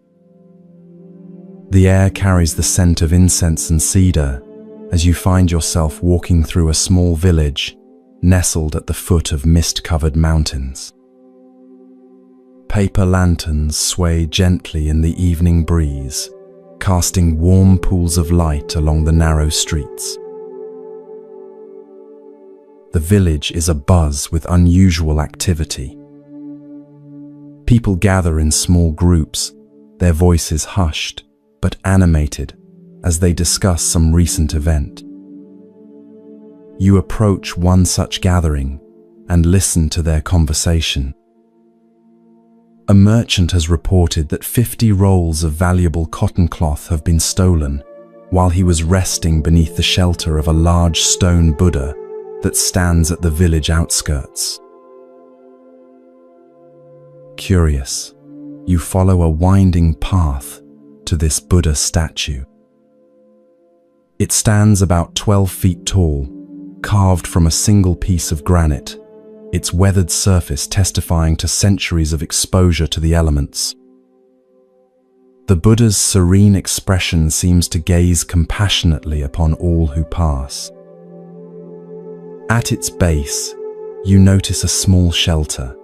The air carries the scent of incense and cedar as you find yourself walking through a small village nestled at the foot of mist-covered mountains. Paper lanterns sway gently in the evening breeze, casting warm pools of light along the narrow streets. The village is abuzz with unusual activity. People gather in small groups, their voices hushed but animated as they discuss some recent event. You approach one such gathering and listen to their conversation. A merchant has reported that 50 rolls of valuable cotton cloth have been stolen while he was resting beneath the shelter of a large stone Buddha that stands at the village outskirts. Curious, you follow a winding path to this Buddha statue. It stands about 12 feet tall, carved from a single piece of granite, its weathered surface testifying to centuries of exposure to the elements. The Buddha's serene expression seems to gaze compassionately upon all who pass. At its base, you notice a small shelter,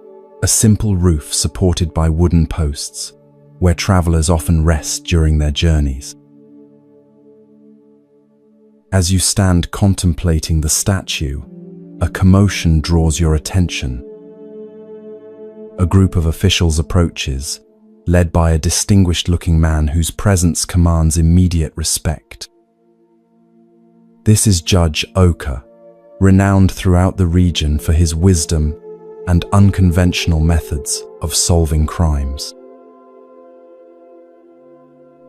a simple roof supported by wooden posts, where travelers often rest during their journeys. As you stand contemplating the statue, a commotion draws your attention. A group of officials approaches, led by a distinguished-looking man whose presence commands immediate respect. This is Judge Oka, renowned throughout the region for his wisdom and unconventional methods of solving crimes.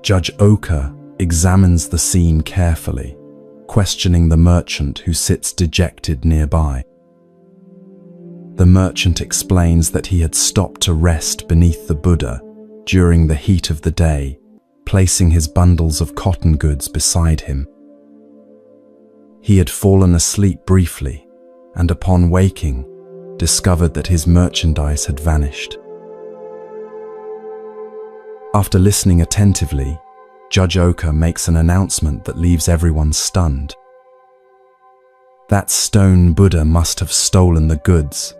Judge Oka examines the scene carefully, questioning the merchant who sits dejected nearby. The merchant explains that he had stopped to rest beneath the Buddha during the heat of the day, placing his bundles of cotton goods beside him. He had fallen asleep briefly, and upon waking, discovered that his merchandise had vanished. After listening attentively, Judge Oka makes an announcement that leaves everyone stunned. That stone Buddha must have stolen the goods,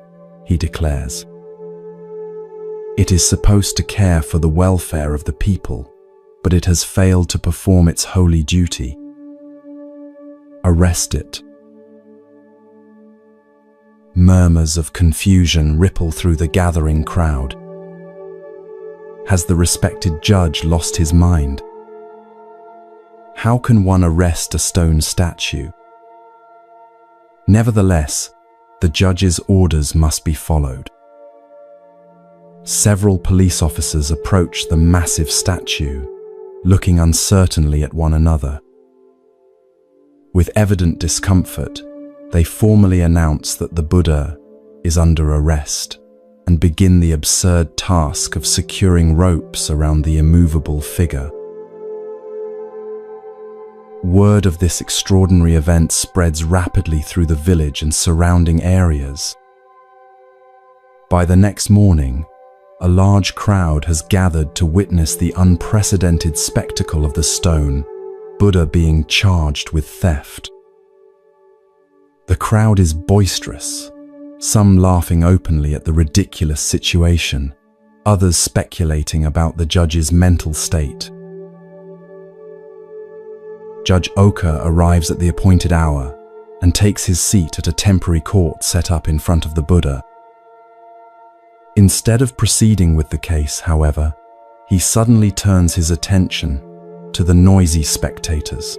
he declares. It is supposed to care for the welfare of the people, but it has failed to perform its holy duty. Arrest it. Murmurs of confusion ripple through the gathering crowd. Has the respected judge lost his mind? How can one arrest a stone statue? Nevertheless, the judge's orders must be followed. Several police officers approach the massive statue, looking uncertainly at one another. With evident discomfort, they formally announce that the Buddha is under arrest and begin the absurd task of securing ropes around the immovable figure. Word of this extraordinary event spreads rapidly through the village and surrounding areas. By the next morning, a large crowd has gathered to witness the unprecedented spectacle of the stone Buddha being charged with theft. The crowd is boisterous, some laughing openly at the ridiculous situation, others speculating about the judge's mental state. Judge Oka arrives at the appointed hour and takes his seat at a temporary court set up in front of the Buddha. Instead of proceeding with the case, however, he suddenly turns his attention to the noisy spectators.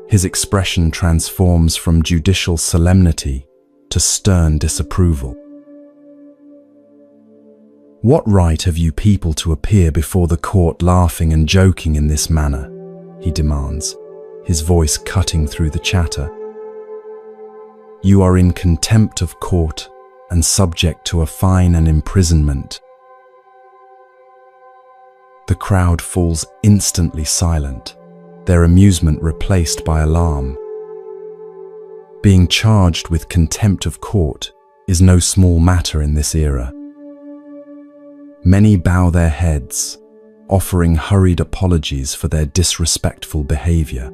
His expression transforms from judicial solemnity to stern disapproval. "What right have you people to appear before the court laughing and joking in this manner?" he demands, his voice cutting through the chatter. "You are in contempt of court and subject to a fine and imprisonment." The crowd falls instantly silent, their amusement replaced by alarm. Being charged with contempt of court is no small matter in this era. Many bow their heads, offering hurried apologies for their disrespectful behavior.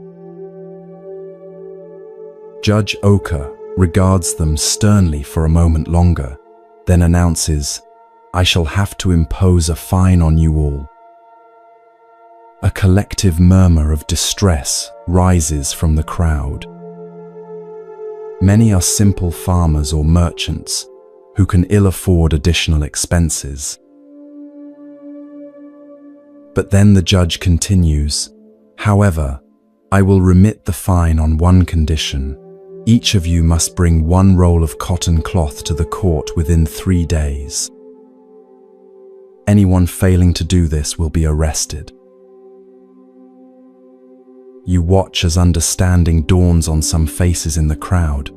Judge Oka regards them sternly for a moment longer, then announces, "I shall have to impose a fine on you all." A collective murmur of distress rises from the crowd. Many are simple farmers or merchants who can ill afford additional expenses. But then the judge continues, "However, I will remit the fine on one condition. Each of you must bring one roll of cotton cloth to the court within 3 days. Anyone failing to do this will be arrested." You watch as understanding dawns on some faces in the crowd.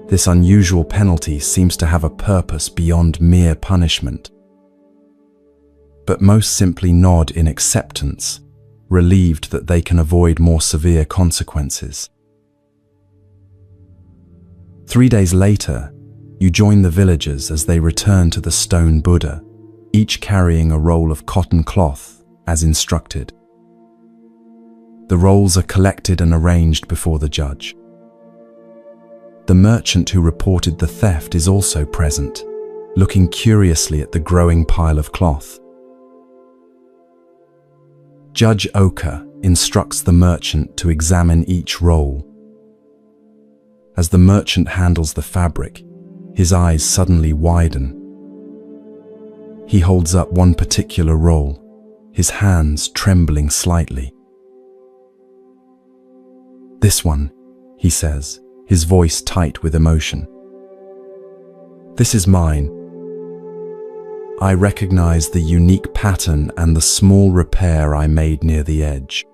This unusual penalty seems to have a purpose beyond mere punishment. But most simply nod in acceptance, relieved that they can avoid more severe consequences. 3 days later, you join the villagers as they return to the stone Buddha, each carrying a roll of cotton cloth as instructed. The rolls are collected and arranged before the judge. The merchant who reported the theft is also present, looking curiously at the growing pile of cloth. Judge Oka instructs the merchant to examine each roll. As the merchant handles the fabric, his eyes suddenly widen. He holds up one particular roll, his hands trembling slightly. "This one," he says, his voice tight with emotion. "This is mine. I recognize the unique pattern and the small repair I made near the edge."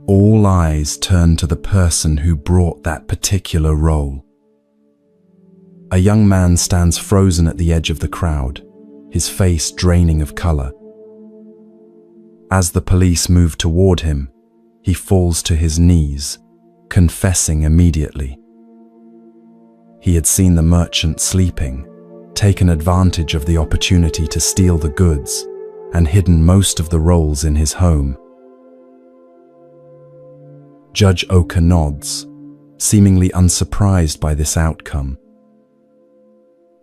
All eyes turn to the person who brought that particular roll. A young man stands frozen at the edge of the crowd, his face draining of color. As the police move toward him, he falls to his knees, confessing immediately. He had seen the merchant sleeping, taken advantage of the opportunity to steal the goods, and hidden most of the rolls in his home. Judge Oka nods, seemingly unsurprised by this outcome.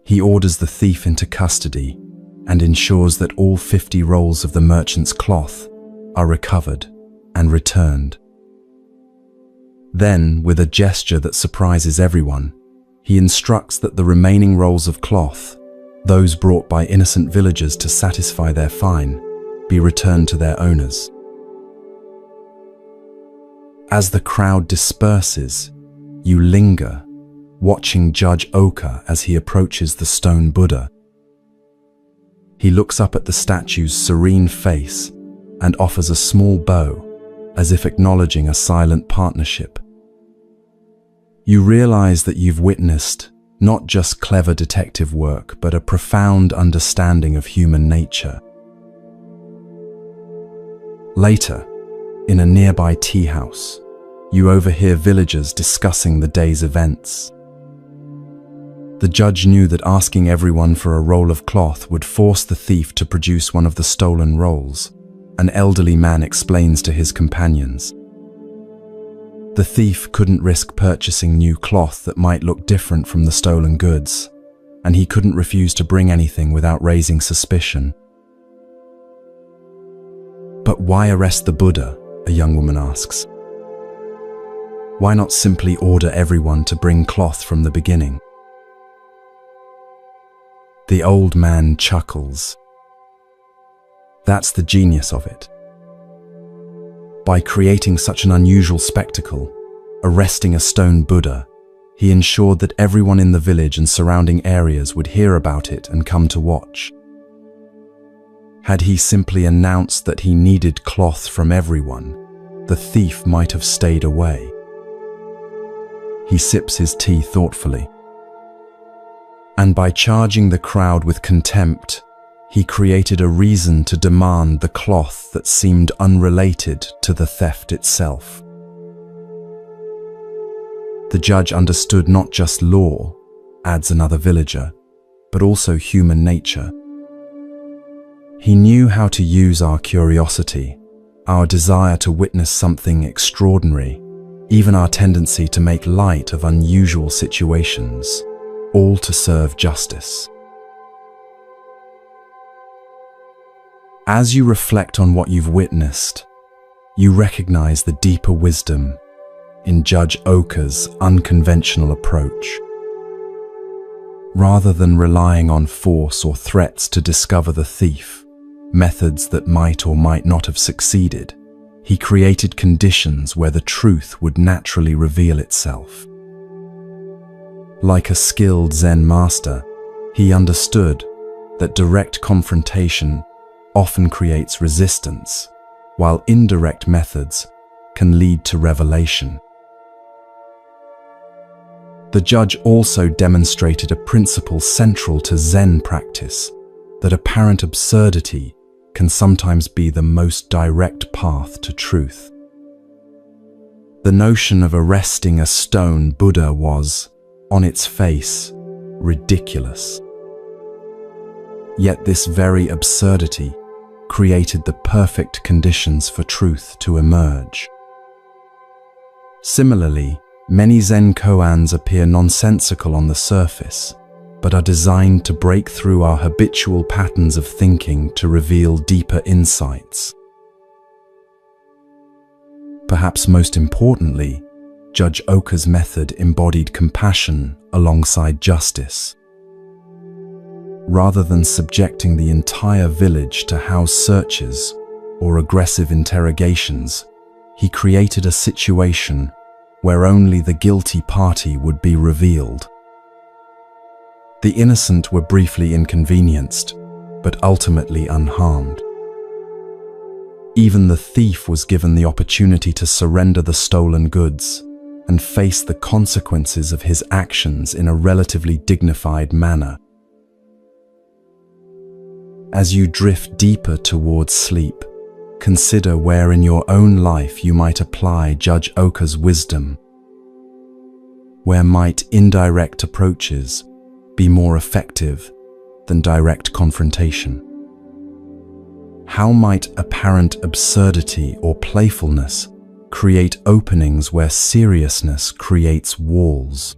He orders the thief into custody and ensures that all 50 rolls of the merchant's cloth are recovered and returned. Then, with a gesture that surprises everyone, he instructs that the remaining rolls of cloth, those brought by innocent villagers to satisfy their fine, be returned to their owners. As the crowd disperses, you linger, watching Judge Oka as he approaches the stone Buddha. He looks up at the statue's serene face and offers a small bow, as if acknowledging a silent partnership. You realize that you've witnessed not just clever detective work, but a profound understanding of human nature. Later, in a nearby tea house, you overhear villagers discussing the day's events. The judge knew that asking everyone for a roll of cloth would force the thief to produce one of the stolen rolls. An elderly man explains to his companions. The thief couldn't risk purchasing new cloth that might look different from the stolen goods, and he couldn't refuse to bring anything without raising suspicion. But why arrest the Buddha? A young woman asks. Why not simply order everyone to bring cloth from the beginning? The old man chuckles. That's the genius of it. By creating such an unusual spectacle, arresting a stone Buddha, he ensured that everyone in the village and surrounding areas would hear about it and come to watch. Had he simply announced that he needed cloth from everyone, the thief might have stayed away. He sips his tea thoughtfully. And by charging the crowd with contempt, he created a reason to demand the cloth that seemed unrelated to the theft itself. The judge understood not just law, adds another villager, but also human nature. He knew how to use our curiosity, our desire to witness something extraordinary, even our tendency to make light of unusual situations, all to serve justice. As you reflect on what you've witnessed, you recognize the deeper wisdom in Judge Oka's unconventional approach. Rather than relying on force or threats to discover the thief, methods that might or might not have succeeded, he created conditions where the truth would naturally reveal itself. Like a skilled Zen master, he understood that direct confrontation often creates resistance, while indirect methods can lead to revelation. The judge also demonstrated a principle central to Zen practice, that apparent absurdity can sometimes be the most direct path to truth. The notion of arresting a stone Buddha was, on its face, ridiculous. Yet this very absurdity created the perfect conditions for truth to emerge. Similarly, many Zen koans appear nonsensical on the surface, but are designed to break through our habitual patterns of thinking to reveal deeper insights. Perhaps most importantly, Judge Oka's method embodied compassion alongside justice. Rather than subjecting the entire village to house searches or aggressive interrogations, he created a situation where only the guilty party would be revealed. The innocent were briefly inconvenienced, but ultimately unharmed. Even the thief was given the opportunity to surrender the stolen goods and face the consequences of his actions in a relatively dignified manner. As you drift deeper towards sleep, consider where in your own life you might apply Judge Oka's wisdom. Where might indirect approaches be more effective than direct confrontation? How might apparent absurdity or playfulness create openings where seriousness creates walls?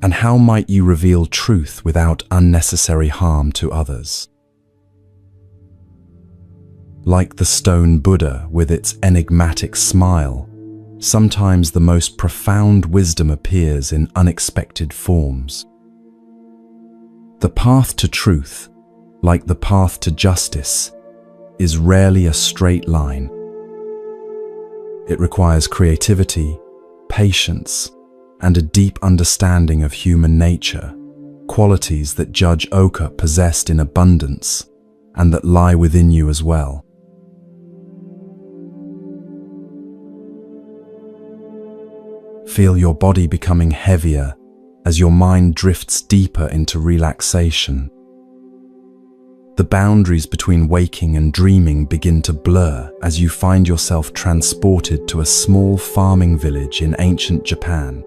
And how might you reveal truth without unnecessary harm to others? Like the stone Buddha with its enigmatic smile, sometimes the most profound wisdom appears in unexpected forms. The path to truth, like the path to justice, is rarely a straight line. It requires creativity, patience, and a deep understanding of human nature, qualities that Judge Oka possessed in abundance and that lie within you as well. Feel your body becoming heavier as your mind drifts deeper into relaxation. The boundaries between waking and dreaming begin to blur as you find yourself transported to a small farming village in ancient Japan.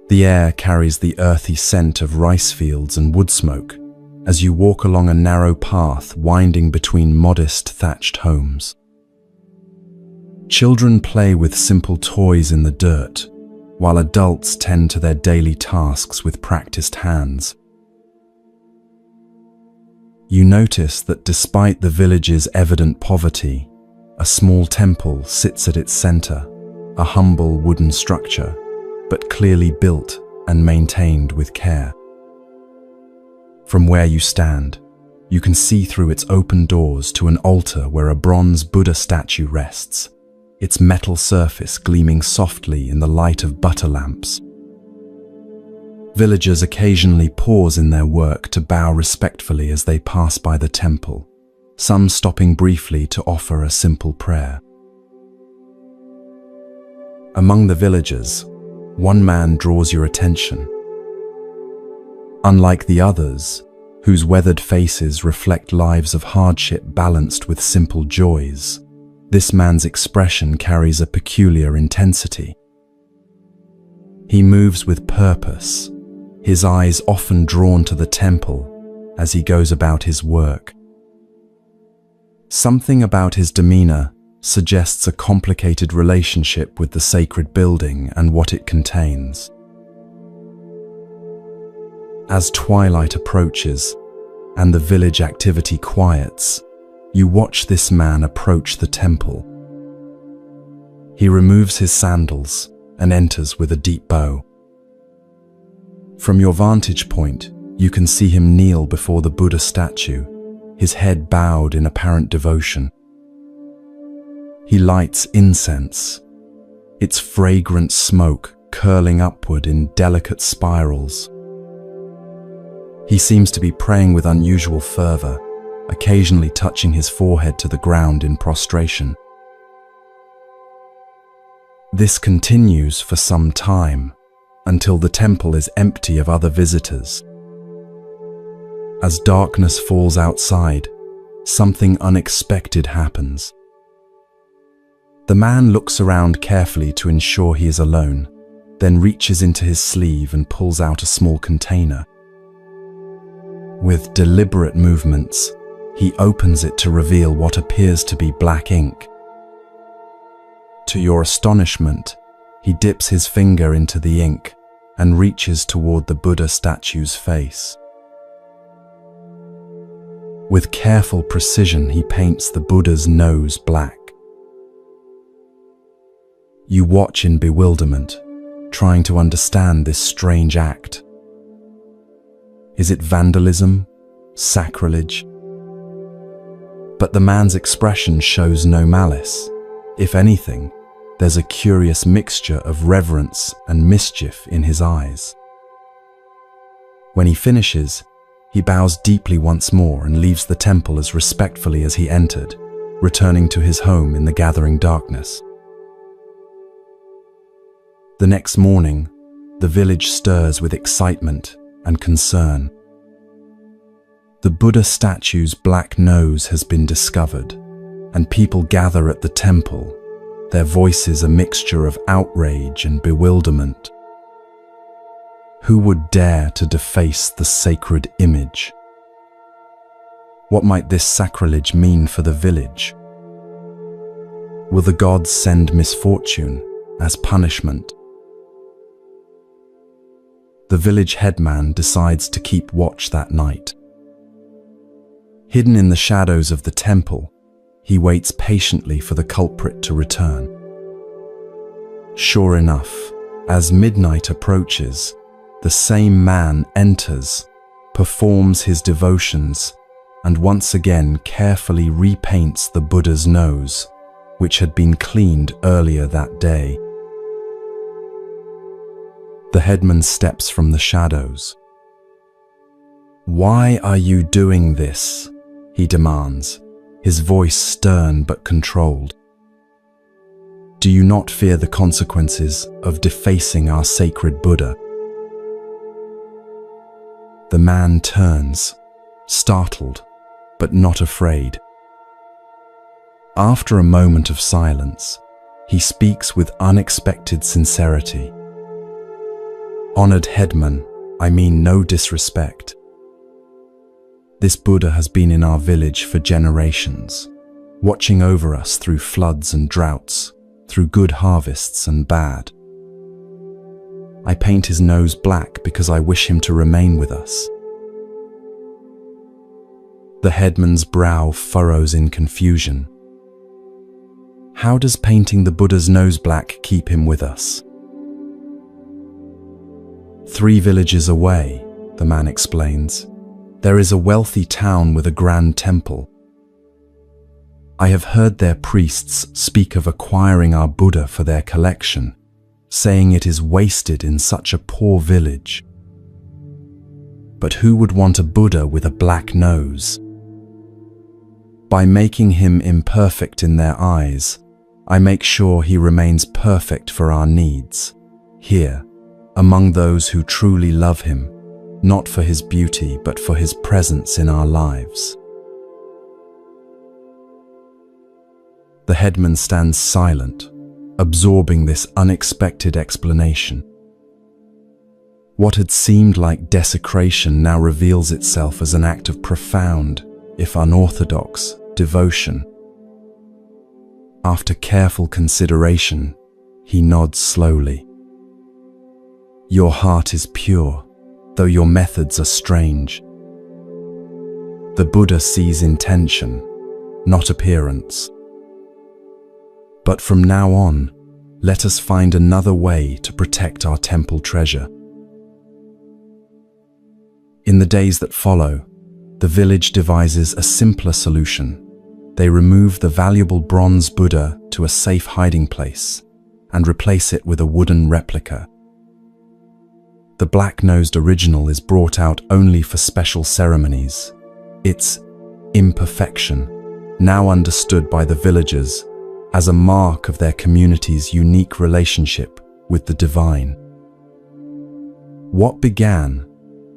The air carries the earthy scent of rice fields and wood smoke as you walk along a narrow path winding between modest thatched homes. Children play with simple toys in the dirt, while adults tend to their daily tasks with practiced hands. You notice that despite the village's evident poverty, a small temple sits at its center, a humble wooden structure, but clearly built and maintained with care. From where you stand, you can see through its open doors to an altar where a bronze Buddha statue rests, its metal surface gleaming softly in the light of butter lamps. Villagers occasionally pause in their work to bow respectfully as they pass by the temple, some stopping briefly to offer a simple prayer. Among the villagers, one man draws your attention. Unlike the others, whose weathered faces reflect lives of hardship balanced with simple joys, this man's expression carries a peculiar intensity. He moves with purpose, his eyes often drawn to the temple as he goes about his work. Something about his demeanor suggests a complicated relationship with the sacred building and what it contains. As twilight approaches and the village activity quiets, you watch this man approach the temple. He removes his sandals and enters with a deep bow. From your vantage point, you can see him kneel before the Buddha statue, his head bowed in apparent devotion. He lights incense, its fragrant smoke curling upward in delicate spirals. He seems to be praying with unusual fervor, occasionally touching his forehead to the ground in prostration. This continues for some time, until the temple is empty of other visitors. As darkness falls outside, something unexpected happens. The man looks around carefully to ensure he is alone, then reaches into his sleeve and pulls out a small container. With deliberate movements, he opens it to reveal what appears to be black ink. To your astonishment, he dips his finger into the ink and reaches toward the Buddha statue's face. With careful precision, he paints the Buddha's nose black. You watch in bewilderment, trying to understand this strange act. Is it vandalism? Sacrilege? But the man's expression shows no malice. If anything, there's a curious mixture of reverence and mischief in his eyes. When he finishes, he bows deeply once more and leaves the temple as respectfully as he entered, returning to his home in the gathering darkness. The next morning, the village stirs with excitement and concern. The Buddha statue's black nose has been discovered, and people gather at the temple, their voices a mixture of outrage and bewilderment. Who would dare to deface the sacred image? What might this sacrilege mean for the village? Will the gods send misfortune as punishment? The village headman decides to keep watch that night. Hidden in the shadows of the temple, he waits patiently for the culprit to return. Sure enough, as midnight approaches, the same man enters, performs his devotions, and once again carefully repaints the Buddha's nose, which had been cleaned earlier that day. The headman steps from the shadows. "Why are you doing this?" he demands, his voice stern but controlled. "Do you not fear the consequences of defacing our sacred Buddha?" The man turns, startled, but not afraid. After a moment of silence, he speaks with unexpected sincerity. "Honored headman, I mean no disrespect. This Buddha has been in our village for generations, watching over us through floods and droughts, through good harvests and bad. I paint his nose black because I wish him to remain with us. The headman's brow furrows in confusion. How does painting the Buddha's nose black keep him with us? 3 villages away, the man explains, there is a wealthy town with a grand temple. I have heard their priests speak of acquiring our Buddha for their collection, saying it is wasted in such a poor village. But who would want a Buddha with a black nose? By making him imperfect in their eyes, I make sure he remains perfect for our needs, here, among those who truly love him, not for his beauty but for his presence in our lives. The headman stands silent, absorbing this unexpected explanation. What had seemed like desecration now reveals itself as an act of profound, if unorthodox, devotion. After careful consideration, he nods slowly. Your heart is pure, though your methods are strange. The Buddha sees intention, not appearance. But from now on, let us find another way to protect our temple treasure. In the days that follow, the village devises a simpler solution. They remove the valuable bronze Buddha to a safe hiding place and replace it with a wooden replica. The black-nosed original is brought out only for special ceremonies. Its imperfection, now understood by the villagers as a mark of their community's unique relationship with the divine. What began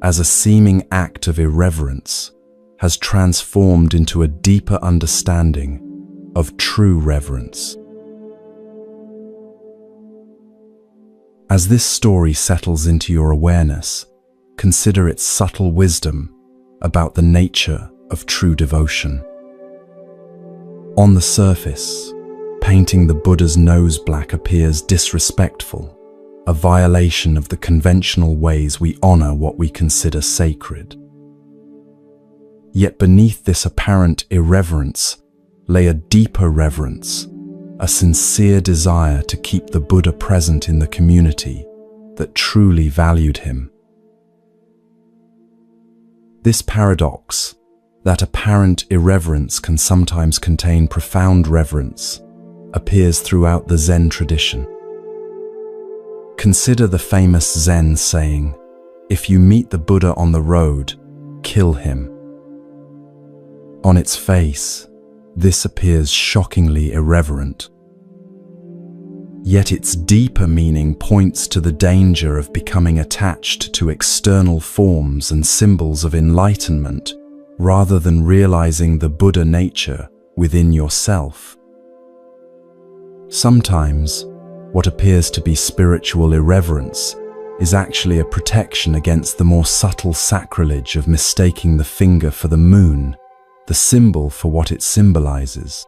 as a seeming act of irreverence has transformed into a deeper understanding of true reverence. As this story settles into your awareness, consider its subtle wisdom about the nature of true devotion. On the surface, painting the Buddha's nose black appears disrespectful, a violation of the conventional ways we honor what we consider sacred. Yet beneath this apparent irreverence lay a deeper reverence, a sincere desire to keep the Buddha present in the community that truly valued him. This paradox, that apparent irreverence can sometimes contain profound reverence, appears throughout the Zen tradition. Consider the famous Zen saying, "If you meet the Buddha on the road, kill him." On its face, this appears shockingly irreverent. Yet its deeper meaning points to the danger of becoming attached to external forms and symbols of enlightenment rather than realizing the Buddha nature within yourself. Sometimes, what appears to be spiritual irreverence is actually a protection against the more subtle sacrilege of mistaking the finger for the moon, the symbol for what it symbolizes.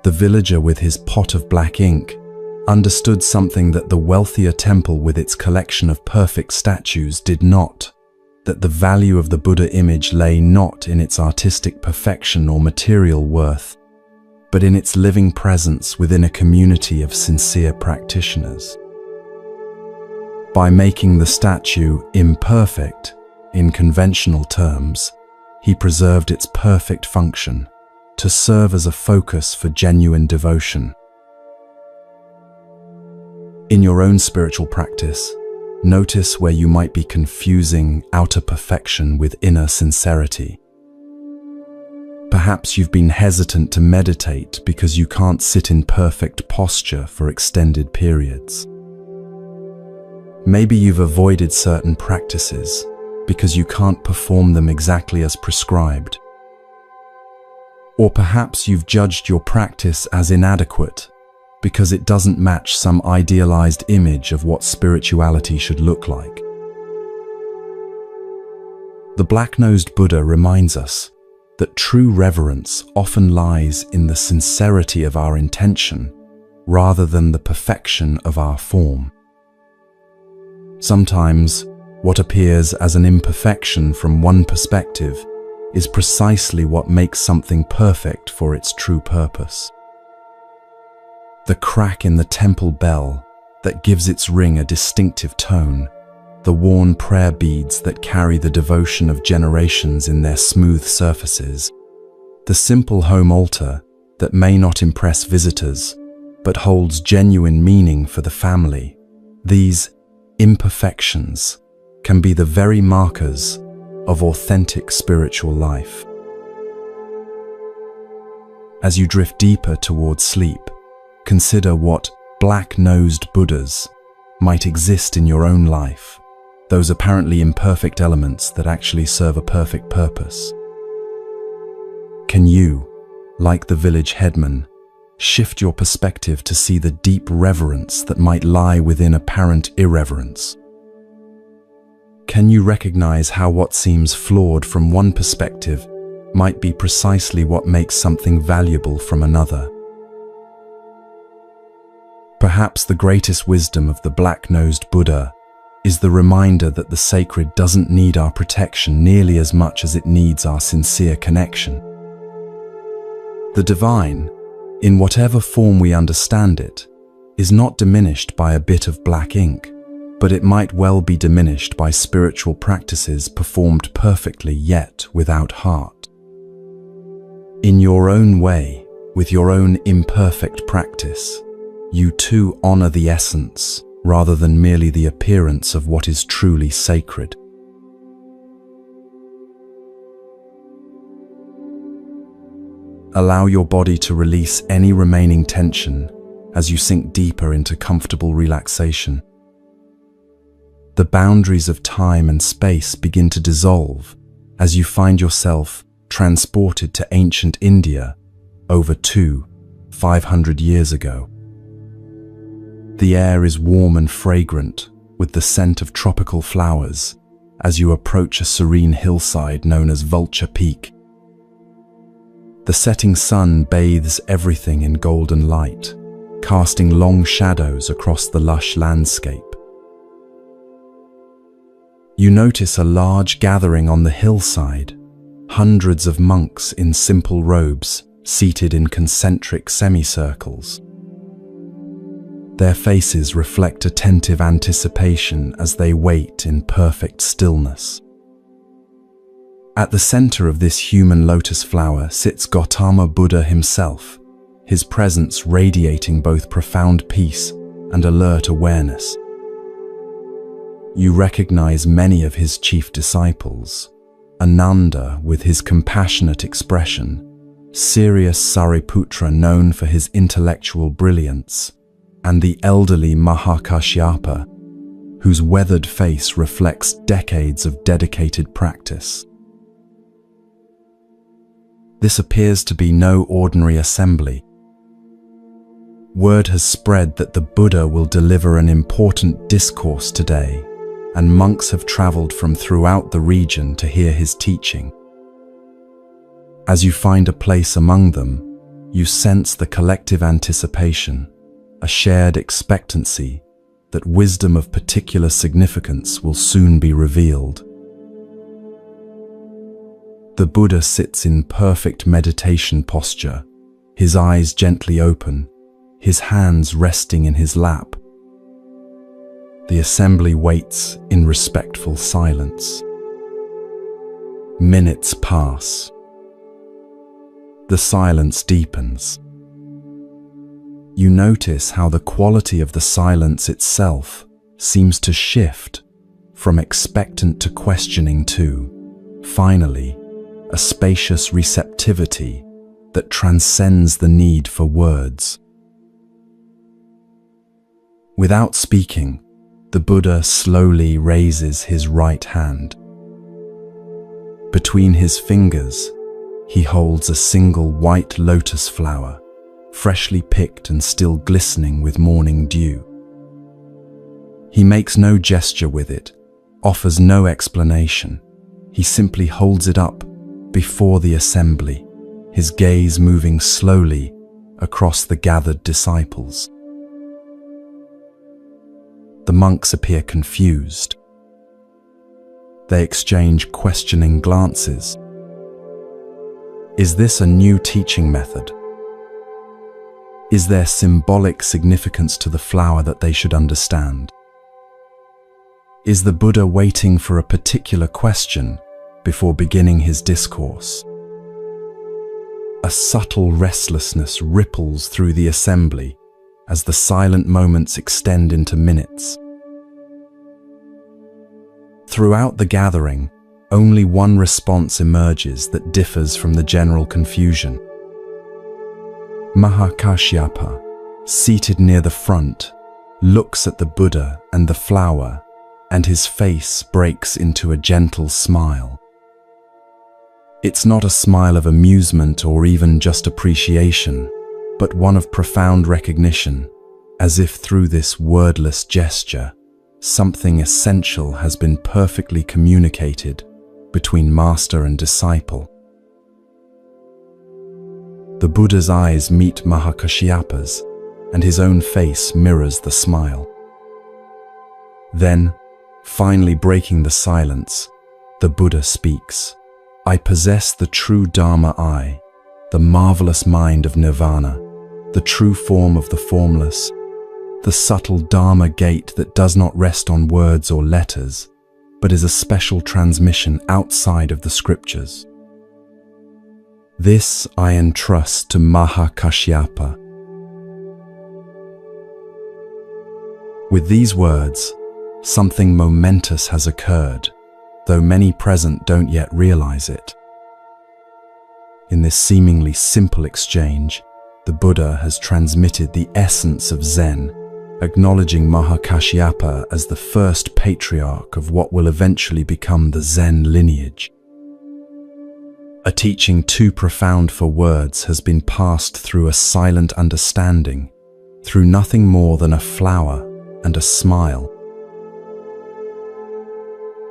The villager with his pot of black ink understood something that the wealthier temple with its collection of perfect statues did not, that the value of the Buddha image lay not in its artistic perfection or material worth, but in its living presence within a community of sincere practitioners. By making the statue imperfect, in conventional terms, he preserved its perfect function, to serve as a focus for genuine devotion. In your own spiritual practice, notice where you might be confusing outer perfection with inner sincerity. Perhaps you've been hesitant to meditate because you can't sit in perfect posture for extended periods. Maybe you've avoided certain practices because you can't perform them exactly as prescribed. Or perhaps you've judged your practice as inadequate because it doesn't match some idealized image of what spirituality should look like. The black-nosed Buddha reminds us that true reverence often lies in the sincerity of our intention rather than the perfection of our form. Sometimes, what appears as an imperfection from one perspective is precisely what makes something perfect for its true purpose. The crack in the temple bell that gives its ring a distinctive tone, the worn prayer beads that carry the devotion of generations in their smooth surfaces, the simple home altar that may not impress visitors but holds genuine meaning for the family. These imperfections can be the very markers of authentic spiritual life. As you drift deeper towards sleep, consider what black-nosed Buddhas might exist in your own life, those apparently imperfect elements that actually serve a perfect purpose. Can you, like the village headman, shift your perspective to see the deep reverence that might lie within apparent irreverence? Can you recognize how what seems flawed from one perspective might be precisely what makes something valuable from another? Perhaps the greatest wisdom of the black-nosed Buddha is the reminder that the sacred doesn't need our protection nearly as much as it needs our sincere connection. The divine, in whatever form we understand it, is not diminished by a bit of black ink, but it might well be diminished by spiritual practices performed perfectly yet without heart. In your own way, with your own imperfect practice, you too honor the essence rather than merely the appearance of what is truly sacred. Allow your body to release any remaining tension as you sink deeper into comfortable relaxation. The boundaries of time and space begin to dissolve as you find yourself transported to ancient India over 500 years ago. The air is warm and fragrant with the scent of tropical flowers as you approach a serene hillside known as Vulture Peak. The setting sun bathes everything in golden light, casting long shadows across the lush landscape. You notice a large gathering on the hillside, hundreds of monks in simple robes seated in concentric semicircles. Their faces reflect attentive anticipation as they wait in perfect stillness. At the center of this human lotus flower sits Gautama Buddha himself, his presence radiating both profound peace and alert awareness. You recognize many of his chief disciples: Ananda with his compassionate expression, serious Sariputra known for his intellectual brilliance, and the elderly Mahakashyapa, whose weathered face reflects decades of dedicated practice. This appears to be no ordinary assembly. Word has spread that the Buddha will deliver an important discourse today, and monks have traveled from throughout the region to hear his teaching. As you find a place among them, you sense the collective anticipation, a shared expectancy that wisdom of particular significance will soon be revealed. The Buddha sits in perfect meditation posture, his eyes gently open, his hands resting in his lap. The assembly waits in respectful silence. Minutes pass. The silence deepens. You notice how the quality of the silence itself seems to shift from expectant to questioning to, finally, a spacious receptivity that transcends the need for words. Without speaking, the Buddha slowly raises his right hand. Between his fingers, he holds a single white lotus flower, freshly picked and still glistening with morning dew. He makes no gesture with it, offers no explanation. He simply holds it up, before the assembly, his gaze moving slowly across the gathered disciples. The monks appear confused. They exchange questioning glances. Is this a new teaching method? Is there symbolic significance to the flower that they should understand? Is the Buddha waiting for a particular question before beginning his discourse? A subtle restlessness ripples through the assembly as the silent moments extend into minutes. Throughout the gathering, only one response emerges that differs from the general confusion. Mahakashyapa, seated near the front, looks at the Buddha and the flower, and his face breaks into a gentle smile. It's not a smile of amusement or even just appreciation, but one of profound recognition, as if through this wordless gesture, something essential has been perfectly communicated between master and disciple. The Buddha's eyes meet Mahakashyapa's, and his own face mirrors the smile. Then, finally breaking the silence, the Buddha speaks. I possess the true Dharma I, the marvelous mind of nirvana, the true form of the formless, the subtle Dharma gate that does not rest on words or letters, but is a special transmission outside of the scriptures. This I entrust to Mahakashyapa. With these words, something momentous has occurred, though many present don't yet realize it. In this seemingly simple exchange, the Buddha has transmitted the essence of Zen, acknowledging Mahakashyapa as the first patriarch of what will eventually become the Zen lineage. A teaching too profound for words has been passed through a silent understanding, through nothing more than a flower and a smile.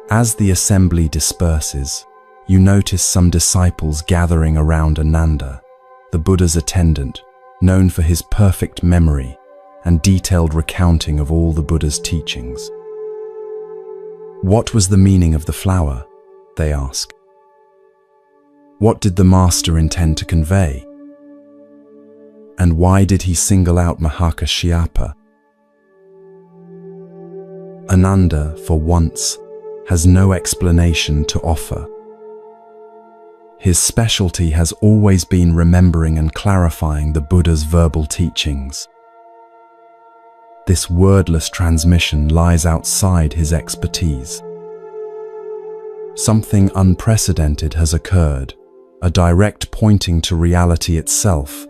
As the assembly disperses, you notice some disciples gathering around Ananda, the Buddha's attendant, known for his perfect memory and detailed recounting of all the Buddha's teachings. What was the meaning of the flower? They ask. What did the master intend to convey? And why did he single out Mahakashyapa? Ananda, for once, has no explanation to offer. His specialty has always been remembering and clarifying the Buddha's verbal teachings. This wordless transmission lies outside his expertise. Something unprecedented has occurred, a direct pointing to reality itself,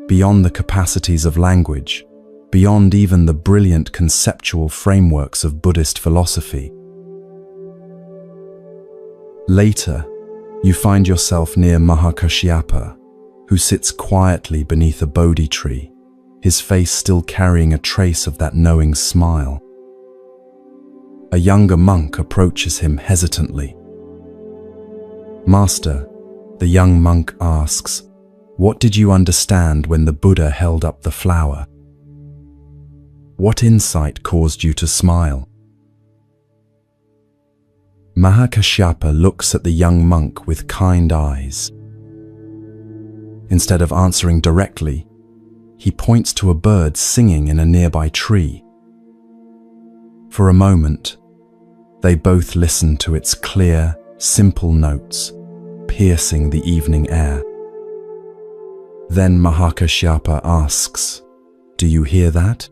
beyond the capacities of language, beyond even the brilliant conceptual frameworks of Buddhist philosophy. Later, you find yourself near Mahakashyapa, who sits quietly beneath a Bodhi tree, his face still carrying a trace of that knowing smile. A younger monk approaches him hesitantly. Master, the young monk asks, what did you understand when the Buddha held up the flower? What insight caused you to smile? Mahakashyapa looks at the young monk with kind eyes. Instead of answering directly, he points to a bird singing in a nearby tree. For a moment, they both listen to its clear, simple notes, piercing the evening air. Then Mahakashyapa asks, "Do you hear that?"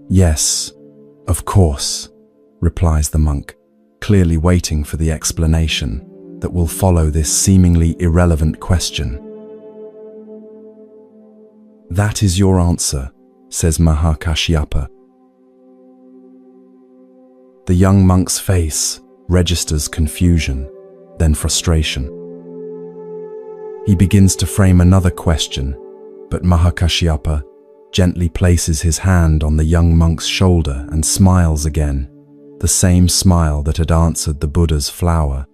"Yes, of course," replies the monk, clearly waiting for the explanation that will follow this seemingly irrelevant question. "That is your answer," says Mahakashyapa. The young monk's face registers confusion, then frustration. He begins to frame another question, but Mahakashyapa gently places his hand on the young monk's shoulder and smiles again, the same smile that had answered the Buddha's flower.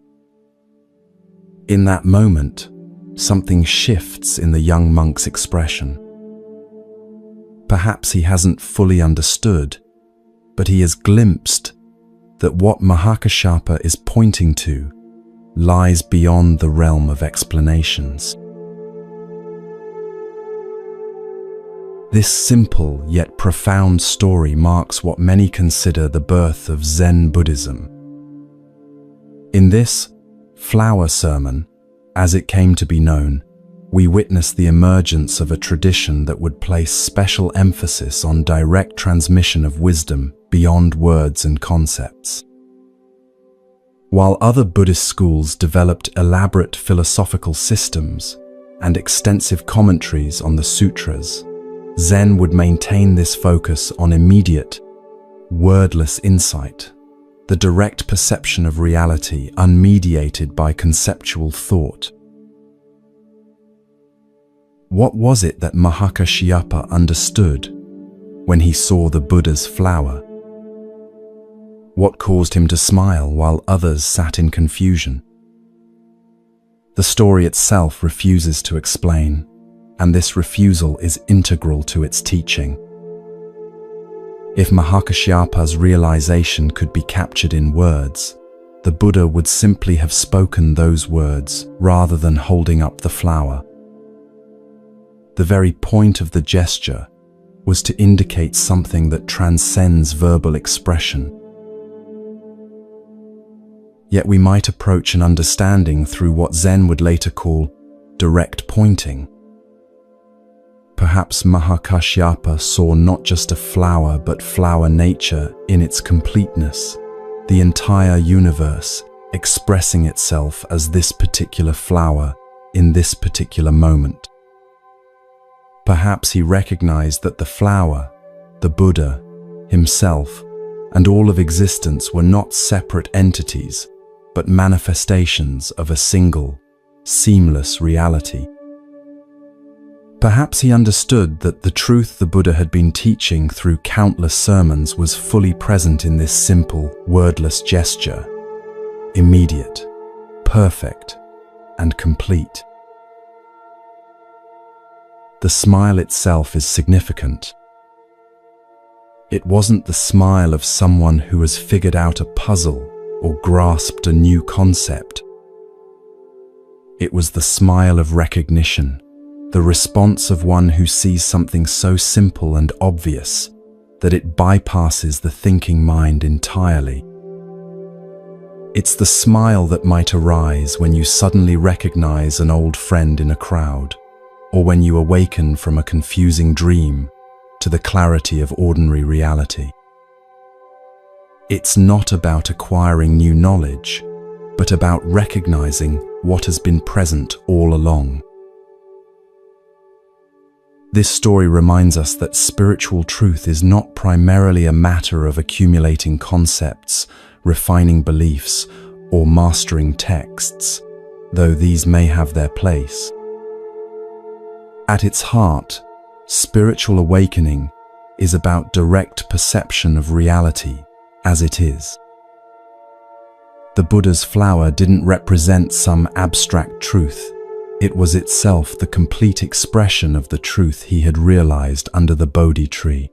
In that moment, something shifts in the young monk's expression. Perhaps he hasn't fully understood, but he has glimpsed that what Mahakashyapa is pointing to lies beyond the realm of explanations. This simple yet profound story marks what many consider the birth of Zen Buddhism. In this flower sermon, as it came to be known, we witness the emergence of a tradition that would place special emphasis on direct transmission of wisdom beyond words and concepts. While other Buddhist schools developed elaborate philosophical systems and extensive commentaries on the sutras, Zen would maintain this focus on immediate, wordless insight, the direct perception of reality unmediated by conceptual thought. What was it that Mahakashyapa understood when he saw the Buddha's flower? What caused him to smile while others sat in confusion? The story itself refuses to explain, and this refusal is integral to its teaching. If Mahakashyapa's realization could be captured in words, the Buddha would simply have spoken those words rather than holding up the flower. The very point of the gesture was to indicate something that transcends verbal expression. Yet we might approach an understanding through what Zen would later call direct pointing. Perhaps Mahakashyapa saw not just a flower but flower nature in its completeness, the entire universe expressing itself as this particular flower in this particular moment. Perhaps he recognized that the flower, the Buddha, himself, and all of existence were not separate entities, but manifestations of a single, seamless reality. Perhaps he understood that the truth the Buddha had been teaching through countless sermons was fully present in this simple, wordless gesture, immediate, perfect, and complete. The smile itself is significant. It wasn't the smile of someone who has figured out a puzzle or grasped a new concept. It was the smile of recognition, the response of one who sees something so simple and obvious that it bypasses the thinking mind entirely. It's the smile that might arise when you suddenly recognize an old friend in a crowd, or when you awaken from a confusing dream to the clarity of ordinary reality. It's not about acquiring new knowledge, but about recognizing what has been present all along. This story reminds us that spiritual truth is not primarily a matter of accumulating concepts, refining beliefs, or mastering texts, though these may have their place. At its heart, spiritual awakening is about direct perception of reality as it is. The Buddha's flower didn't represent some abstract truth. It was itself the complete expression of the truth he had realized under the Bodhi tree.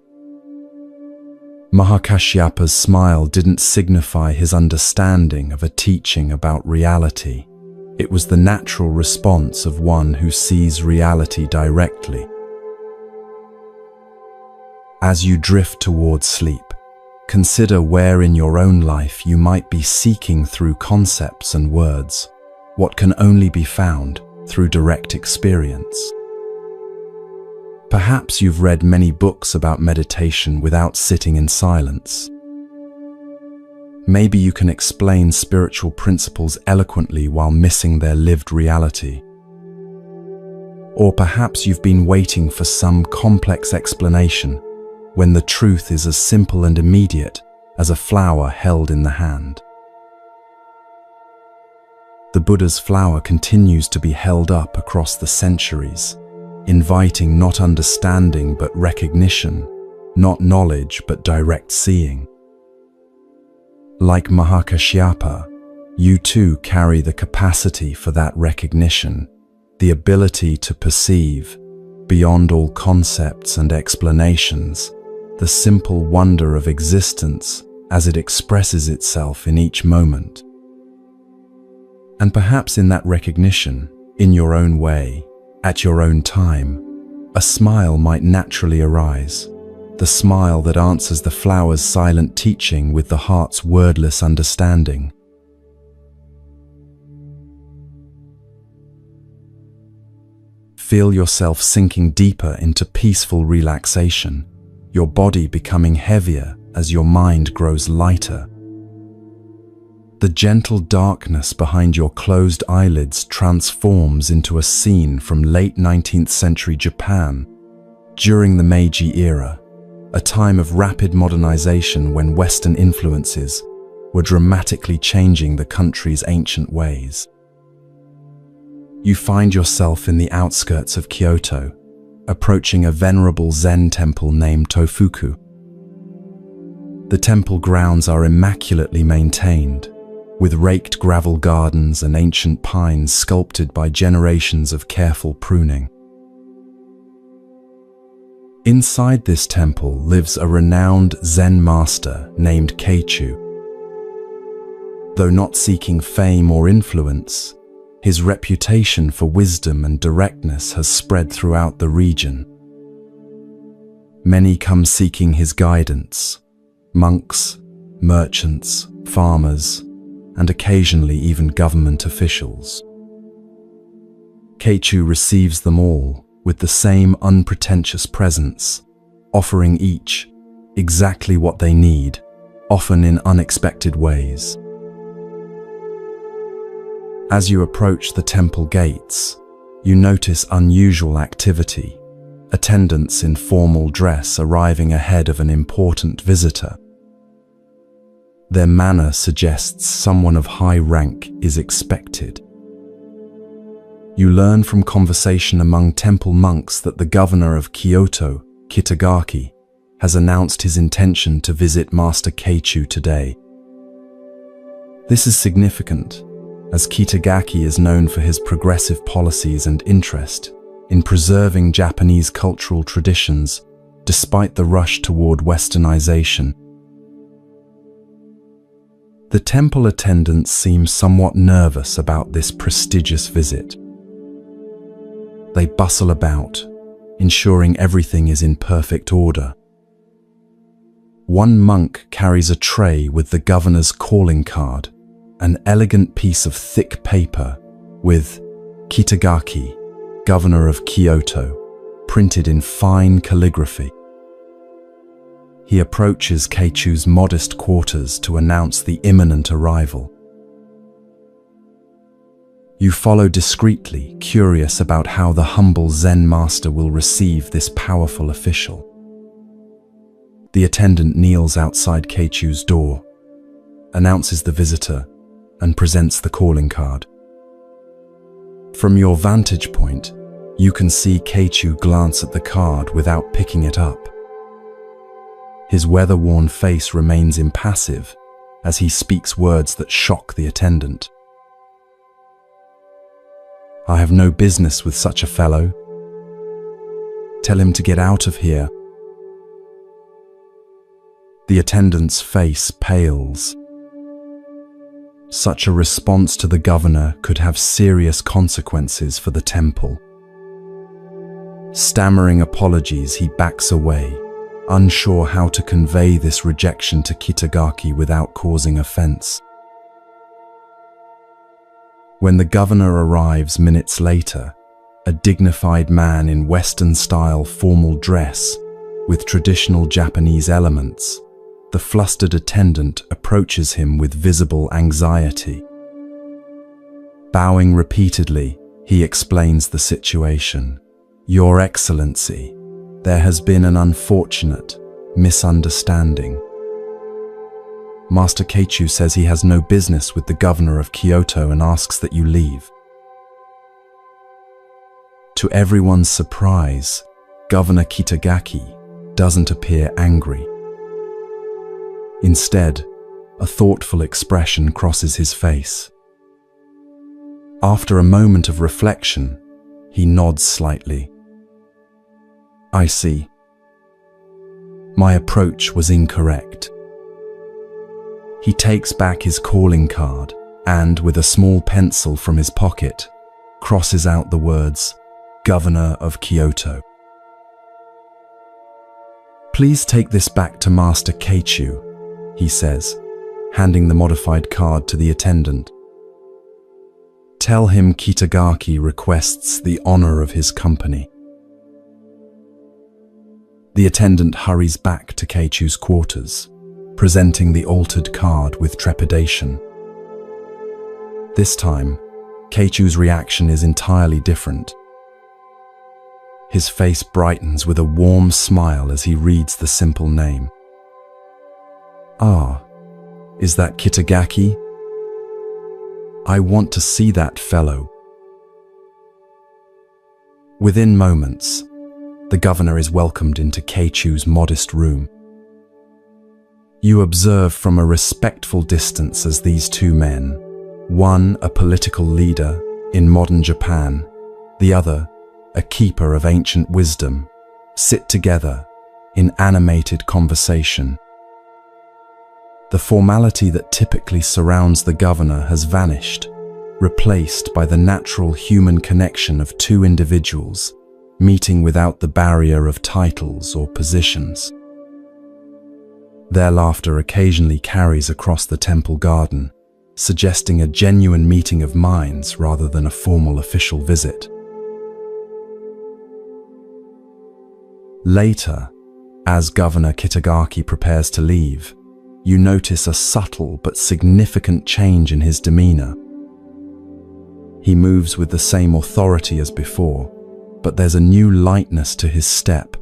Mahakashyapa's smile didn't signify his understanding of a teaching about reality. It was the natural response of one who sees reality directly. As you drift towards sleep, consider where in your own life you might be seeking through concepts and words what can only be found through direct experience. Perhaps you've read many books about meditation without sitting in silence. Maybe you can explain spiritual principles eloquently while missing their lived reality. Or perhaps you've been waiting for some complex explanation when the truth is as simple and immediate as a flower held in the hand. The Buddha's flower continues to be held up across the centuries, inviting not understanding but recognition, not knowledge but direct seeing. Like Mahakashyapa, You too carry the capacity for that recognition, the ability to perceive, beyond all concepts and explanations, the simple wonder of existence as it expresses itself in each moment. And perhaps in that recognition, in your own way, at your own time, a smile might naturally arise, the smile that answers the flower's silent teaching with the heart's wordless understanding. Feel yourself sinking deeper into peaceful relaxation, your body becoming heavier as your mind grows lighter. The gentle darkness behind your closed eyelids transforms into a scene from late 19th century Japan, during the Meiji era, a time of rapid modernization when Western influences were dramatically changing the country's ancient ways. You find yourself in the outskirts of Kyoto, approaching a venerable Zen temple named Tofuku. The temple grounds are immaculately maintained, with raked gravel gardens and ancient pines sculpted by generations of careful pruning. Inside this temple lives a renowned Zen master named Keichu. Though not seeking fame or influence, his reputation for wisdom and directness has spread throughout the region. Many come seeking his guidance: monks, merchants, farmers, and occasionally even government officials. Keichu receives them all with the same unpretentious presence, offering each exactly what they need, often in unexpected ways. As you approach the temple gates, you notice unusual activity, attendants in formal dress arriving ahead of an important visitor. Their manner suggests someone of high rank is expected. You learn from conversation among temple monks that the governor of Kyoto, Kitagaki, has announced his intention to visit Master Keichu today. This is significant, as Kitagaki is known for his progressive policies and interest in preserving Japanese cultural traditions despite the rush toward westernization. The temple attendants seem somewhat nervous about this prestigious visit. They bustle about, ensuring everything is in perfect order. One monk carries a tray with the governor's calling card, an elegant piece of thick paper with Kitagaki, Governor of Kyoto, printed in fine calligraphy. He approaches Keichu's modest quarters to announce the imminent arrival. You follow discreetly, curious about how the humble Zen master will receive this powerful official. The attendant kneels outside Keichu's door, announces the visitor, and presents the calling card. From your vantage point, you can see Keichu glance at the card without picking it up. His weather-worn face remains impassive as he speaks words that shock the attendant. "I have no business with such a fellow. Tell him to get out of here." The attendant's face pales. Such a response to the governor could have serious consequences for the temple. Stammering apologies, he backs away, unsure how to convey this rejection to Kitagaki without causing offense. When the governor arrives minutes later, a dignified man in Western-style formal dress with traditional Japanese elements, the flustered attendant approaches him with visible anxiety. Bowing repeatedly, he explains the situation. "Your Excellency, there has been an unfortunate misunderstanding. Master Keichu says he has no business with the governor of Kyoto and asks that you leave." To everyone's surprise, Governor Kitagaki doesn't appear angry. Instead, a thoughtful expression crosses his face. After a moment of reflection, he nods slightly. I see. My approach was incorrect. He takes back his calling card and, with a small pencil from his pocket, crosses out the words, Governor of Kyoto. Please take this back to Master Keichu, he says, handing the modified card to the attendant. Tell him Kitagaki requests the honor of his company. The attendant hurries back to Keichu's quarters, presenting the altered card with trepidation. This time, Keichu's reaction is entirely different. His face brightens with a warm smile as he reads the simple name. Ah, is that Kitagaki? I want to see that fellow. Within moments, the governor is welcomed into Keichu's modest room. You observe from a respectful distance as these two men, one a political leader in modern Japan, the other a keeper of ancient wisdom, sit together in animated conversation. The formality that typically surrounds the governor has vanished, replaced by the natural human connection of two individuals, meeting without the barrier of titles or positions. Their laughter occasionally carries across the temple garden, suggesting a genuine meeting of minds rather than a formal official visit. Later, as Governor Kitagaki prepares to leave, you notice a subtle but significant change in his demeanor. He moves with the same authority as before, but there's a new lightness to his step,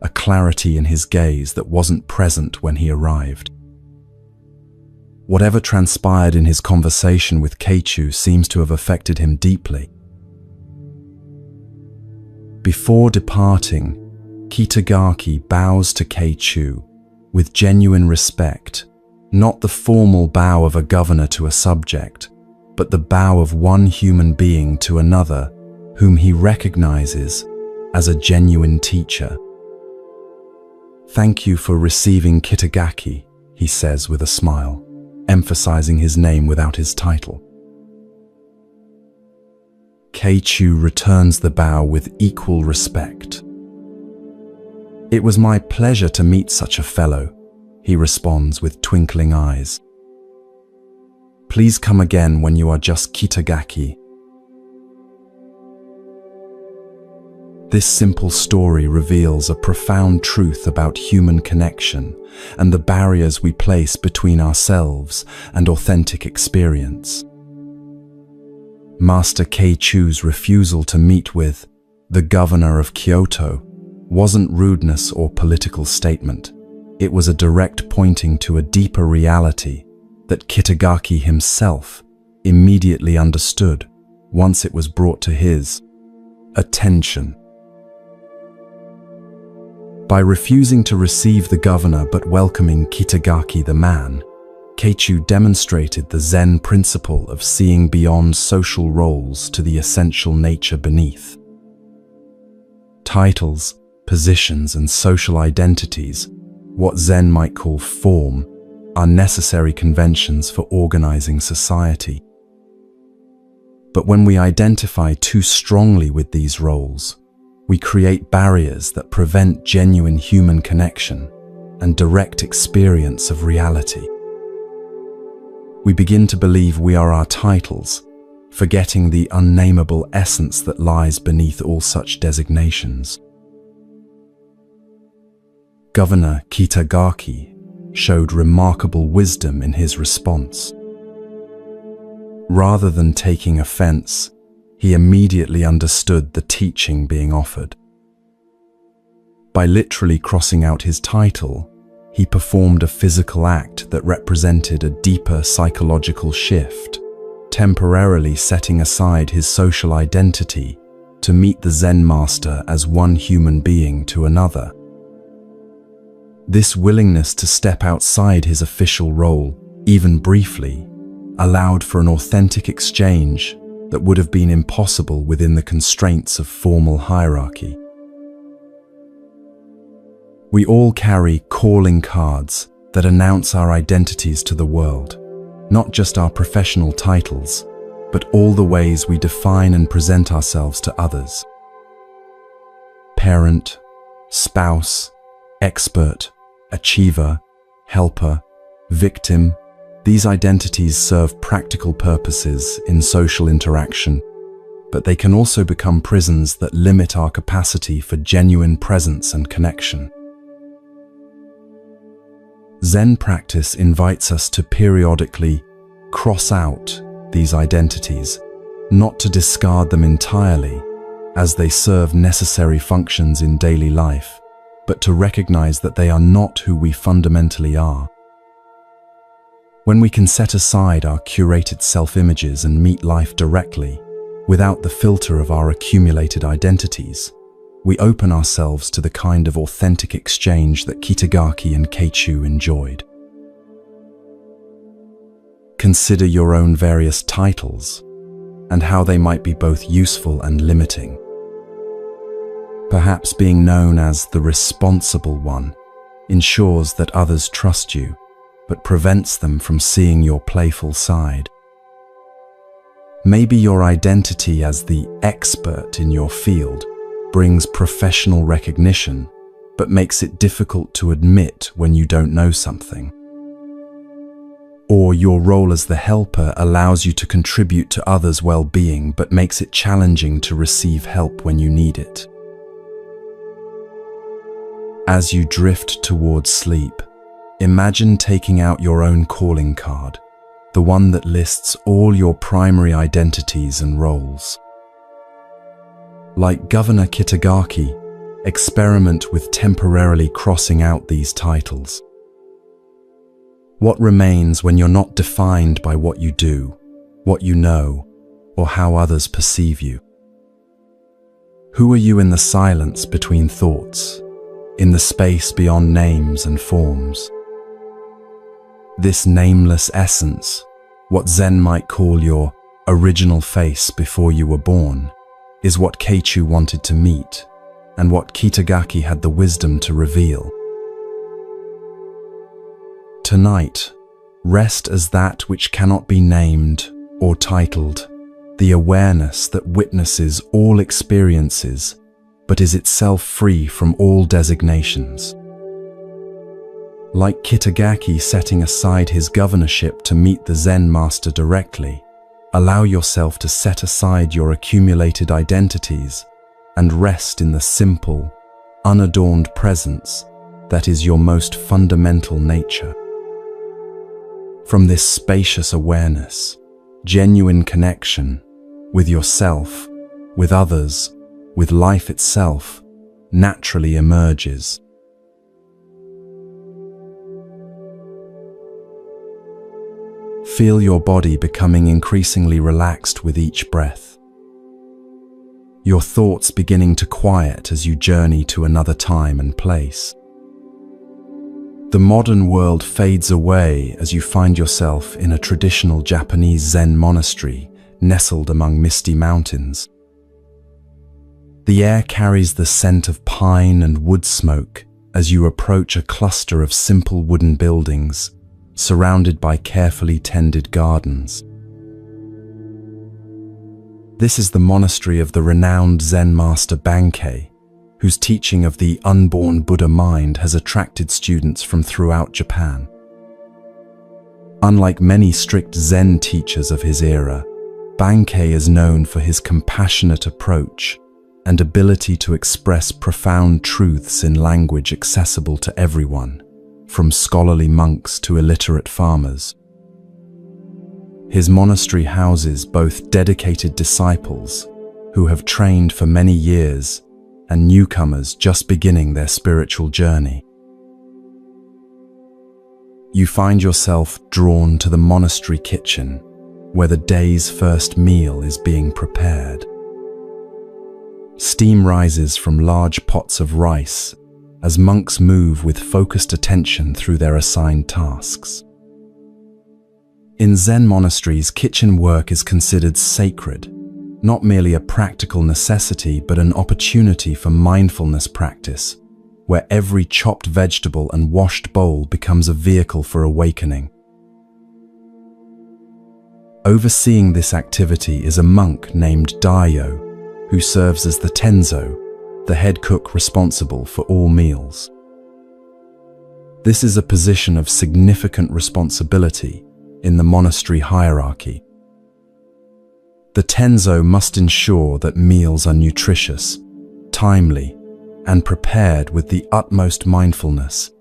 a clarity in his gaze that wasn't present when he arrived. Whatever transpired in his conversation with Keichu seems to have affected him deeply. Before departing, Kitagaki bows to Keichu with genuine respect, not the formal bow of a governor to a subject, but the bow of one human being to another whom he recognizes as a genuine teacher. Thank you for receiving Kitagaki, he says with a smile, emphasizing his name without his title. Keichu returns the bow with equal respect. It was my pleasure to meet such a fellow, he responds with twinkling eyes. Please come again when you are just Kitagaki. This simple story reveals a profound truth about human connection and the barriers we place between ourselves and authentic experience. Master Keichu's refusal to meet with the governor of Kyoto wasn't rudeness or political statement. It was a direct pointing to a deeper reality that Kitagaki himself immediately understood once it was brought to his attention. By refusing to receive the governor but welcoming Kitagaki the man, Keichu demonstrated the Zen principle of seeing beyond social roles to the essential nature beneath. Titles, positions, and social identities, what Zen might call form, are necessary conventions for organizing society. But when we identify too strongly with these roles, we create barriers that prevent genuine human connection and direct experience of reality. We begin to believe we are our titles, forgetting the unnameable essence that lies beneath all such designations. Governor Kitagaki showed remarkable wisdom in his response. Rather than taking offense, he immediately understood the teaching being offered. By literally crossing out his title, he performed a physical act that represented a deeper psychological shift, temporarily setting aside his social identity to meet the Zen master as one human being to another. This willingness to step outside his official role even briefly, allowed for an authentic exchange that would have been impossible within the constraints of formal hierarchy. We all carry calling cards that announce our identities to the world, not just our professional titles, but all the ways we define and present ourselves to others. Parent, spouse, expert, achiever, helper, victim. These identities serve practical purposes in social interaction, but they can also become prisons that limit our capacity for genuine presence and connection. Zen practice invites us to periodically cross out these identities, not to discard them entirely, as they serve necessary functions in daily life, but to recognize that they are not who we fundamentally are. When we can set aside our curated self-images and meet life directly, without the filter of our accumulated identities, we open ourselves to the kind of authentic exchange that Kitagaki and Keichu enjoyed. Consider your own various titles and how they might be both useful and limiting. Perhaps being known as the responsible one ensures that others trust you, but prevents them from seeing your playful side. Maybe your identity as the expert in your field brings professional recognition, but makes it difficult to admit when you don't know something. Or your role as the helper allows you to contribute to others' well-being, but makes it challenging to receive help when you need it. As you drift towards sleep, imagine taking out your own calling card, the one that lists all your primary identities and roles. Like Governor Kitagaki, experiment with temporarily crossing out these titles. What remains when you're not defined by what you do, what you know, or how others perceive you? Who are you in the silence between thoughts, in the space beyond names and forms? This nameless essence, what Zen might call your original face before you were born, is what Keichu wanted to meet, and what Kitagaki had the wisdom to reveal. Tonight, rest as that which cannot be named or titled, the awareness that witnesses all experiences, but is itself free from all designations. Like Kitagaki setting aside his governorship to meet the Zen master directly, allow yourself to set aside your accumulated identities and rest in the simple, unadorned presence that is your most fundamental nature. From this spacious awareness, genuine connection with yourself, with others, with life itself, naturally emerges. Feel your body becoming increasingly relaxed with each breath. Your thoughts beginning to quiet as you journey to another time and place. The modern world fades away as you find yourself in a traditional Japanese Zen monastery nestled among misty mountains. The air carries the scent of pine and wood smoke as you approach a cluster of simple wooden buildings surrounded by carefully tended gardens. This is the monastery of the renowned Zen master Bankei, whose teaching of the unborn Buddha mind has attracted students from throughout Japan. Unlike many strict Zen teachers of his era, Bankei is known for his compassionate approach and ability to express profound truths in language accessible to everyone, from scholarly monks to illiterate farmers. His monastery houses both dedicated disciples who have trained for many years and newcomers just beginning their spiritual journey. You find yourself drawn to the monastery kitchen, where the day's first meal is being prepared. Steam rises from large pots of rice as monks move with focused attention through their assigned tasks. In Zen monasteries, kitchen work is considered sacred, not merely a practical necessity, but an opportunity for mindfulness practice, where every chopped vegetable and washed bowl becomes a vehicle for awakening. Overseeing this activity is a monk named Daio, who serves as the tenzo, the head cook responsible for all meals. This is a position of significant responsibility in the monastery hierarchy. The tenzo must ensure that meals are nutritious, timely, and prepared with the utmost mindfulness,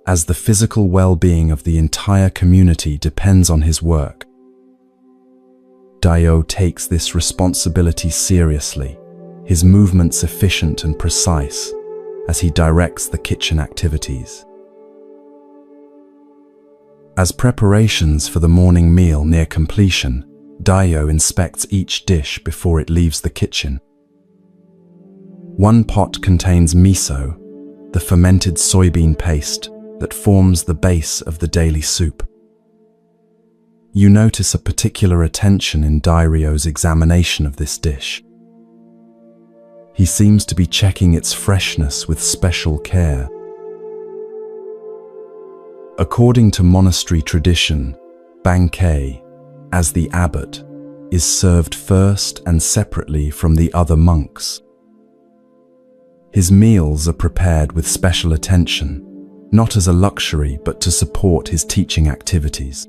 as the physical well-being of the entire community depends on his work. Daio takes this responsibility seriously, his movements efficient and precise, as he directs the kitchen activities. As preparations for the morning meal near completion, Daio inspects each dish before it leaves the kitchen. One pot contains miso, the fermented soybean paste that forms the base of the daily soup. You notice a particular attention in Daio's examination of this dish. He seems to be checking its freshness with special care. According to monastery tradition, Bankei, as the abbot, is served first and separately from the other monks. His meals are prepared with special attention, not as a luxury but to support his teaching activities.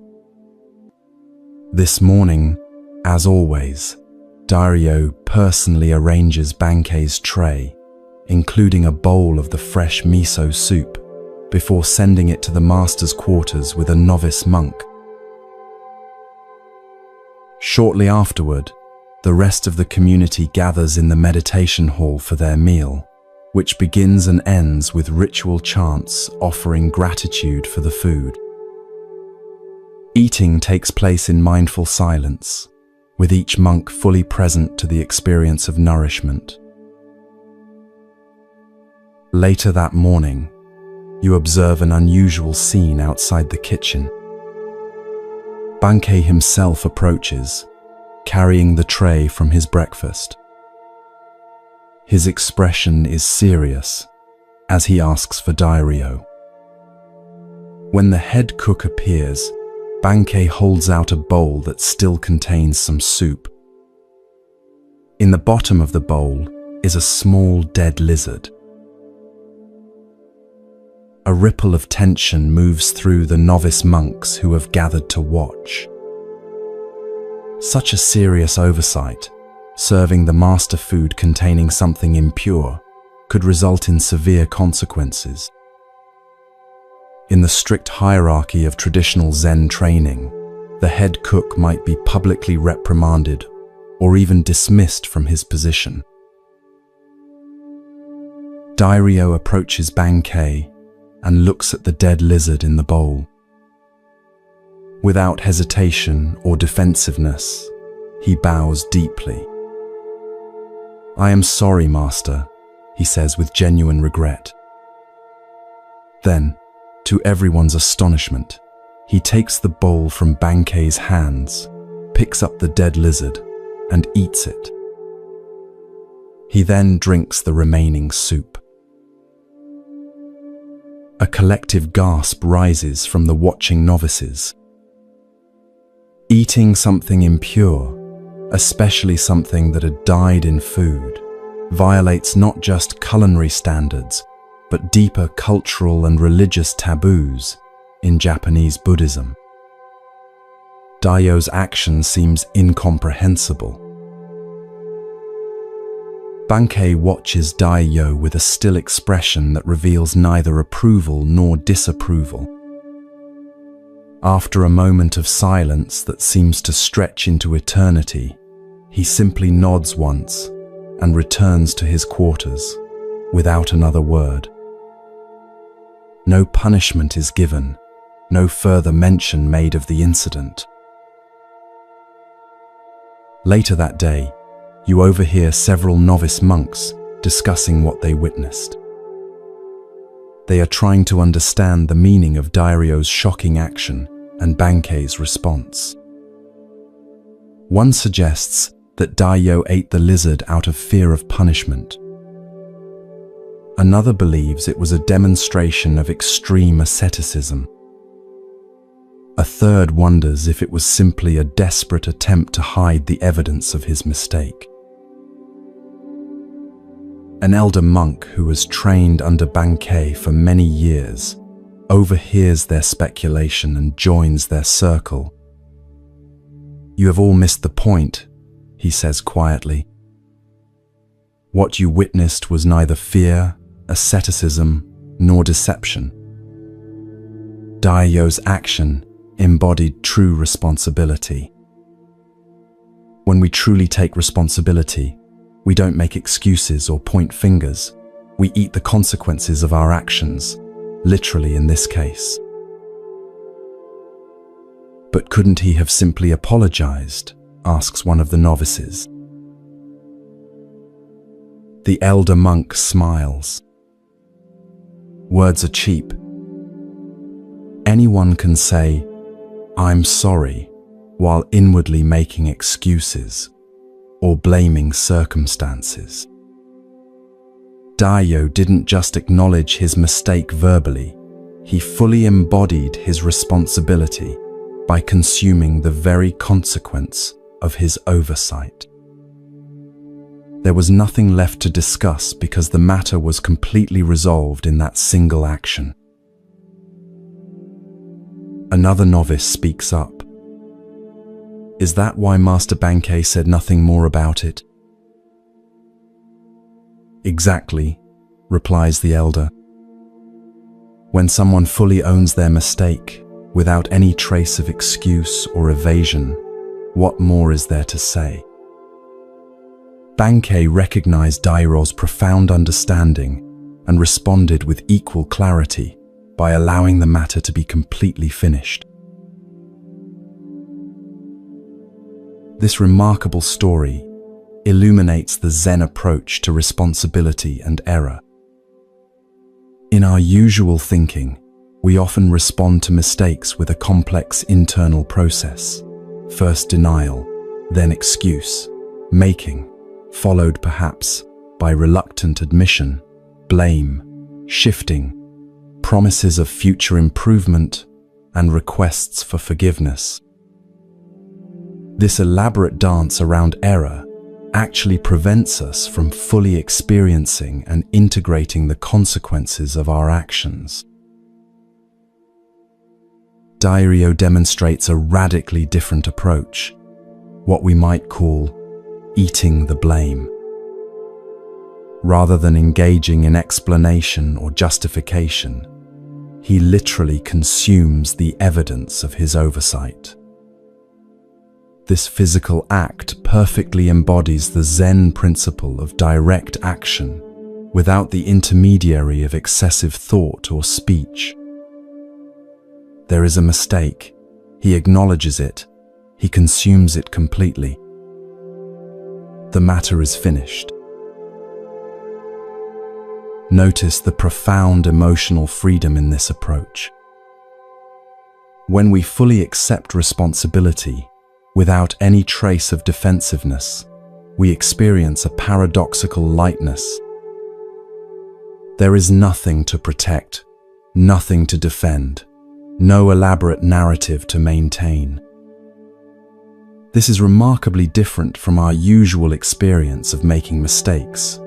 This morning, as always, Daio personally arranges Bankei's tray, including a bowl of the fresh miso soup, before sending it to the master's quarters with a novice monk. Shortly afterward, the rest of the community gathers in the meditation hall for their meal, which begins and ends with ritual chants offering gratitude for the food. Eating takes place in mindful silence, with each monk fully present to the experience of nourishment. Later that morning, you observe an unusual scene outside the kitchen. Bankei himself approaches, carrying the tray from his breakfast. His expression is serious as he asks for Daio. When the head cook appears, Bankei holds out a bowl that still contains some soup. In the bottom of the bowl is a small dead lizard. A ripple of tension moves through the novice monks who have gathered to watch. Such a serious oversight, serving the master food containing something impure, could result in severe consequences. In the strict hierarchy of traditional Zen training, the head cook might be publicly reprimanded or even dismissed from his position. Daio approaches Bankei and looks at the dead lizard in the bowl. Without hesitation or defensiveness, he bows deeply. "I am sorry, Master," he says with genuine regret. Then, to everyone's astonishment, he takes the bowl from Bankei's hands, picks up the dead lizard, and eats it. He then drinks the remaining soup. A collective gasp rises from the watching novices. Eating something impure, especially something that had died in food, violates not just culinary standards, but deeper cultural and religious taboos in Japanese Buddhism. Daio's action seems incomprehensible. Bankei watches Daio with a still expression that reveals neither approval nor disapproval. After a moment of silence that seems to stretch into eternity, he simply nods once and returns to his quarters without another word. No punishment is given, no further mention made of the incident. Later that day, you overhear several novice monks discussing what they witnessed. They are trying to understand the meaning of Daio's shocking action and Bankei's response. One suggests that Dayo ate the lizard out of fear of punishment. Another believes it was a demonstration of extreme asceticism. A third wonders if it was simply a desperate attempt to hide the evidence of his mistake. An elder monk who has trained under Bankei for many years overhears their speculation and joins their circle. "You have all missed the point," he says quietly. "What you witnessed was neither fear, asceticism, nor deception. Daio's action embodied true responsibility. When we truly take responsibility, we don't make excuses or point fingers. We eat the consequences of our actions, literally in this case." "But couldn't he have simply apologized?" asks one of the novices. The elder monk smiles. "Words are cheap. Anyone can say, 'I'm sorry,' while inwardly making excuses or blaming circumstances." Daio didn't just acknowledge his mistake verbally, he fully embodied his responsibility by consuming the very consequence of his oversight. There was nothing left to discuss because the matter was completely resolved in that single action. Another novice speaks up. "Is that why Master Bankei said nothing more about it?" "Exactly," replies the elder. "When someone fully owns their mistake, without any trace of excuse or evasion, what more is there to say?" Bankei recognized Dairo's profound understanding and responded with equal clarity by allowing the matter to be completely finished. This remarkable story illuminates the Zen approach to responsibility and error. In our usual thinking, we often respond to mistakes with a complex internal process. First denial, then excuse, making, followed perhaps by reluctant admission, blame, shifting, promises of future improvement, and requests for forgiveness. This elaborate dance around error actually prevents us from fully experiencing and integrating the consequences of our actions. Dairyo demonstrates a radically different approach, what we might call eating the blame. Rather than engaging in explanation or justification, he literally consumes the evidence of his oversight. This physical act perfectly embodies the Zen principle of direct action without the intermediary of excessive thought or speech. There is a mistake. He acknowledges it. He consumes it completely. The matter is finished. Notice the profound emotional freedom in this approach. When we fully accept responsibility, without any trace of defensiveness, we experience a paradoxical lightness. There is nothing to protect, nothing to defend, no elaborate narrative to maintain. This is remarkably different from our usual experience of making mistakes,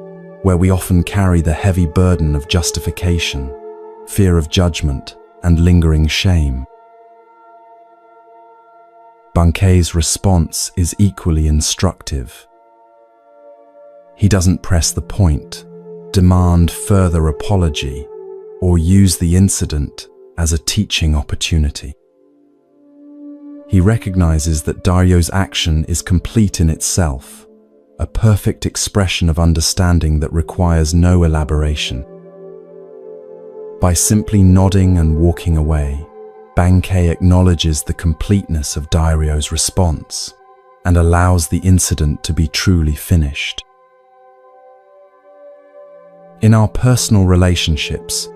where we often carry the heavy burden of justification, fear of judgment, and lingering shame. Bankei's response is equally instructive. He doesn't press the point, demand further apology, or use the incident as a teaching opportunity. He recognizes that Dairyo's action is complete in itself, a perfect expression of understanding that requires no elaboration. By simply nodding and walking away, Bankei acknowledges the completeness of Dairyo's response and allows the incident to be truly finished. In our personal relationships,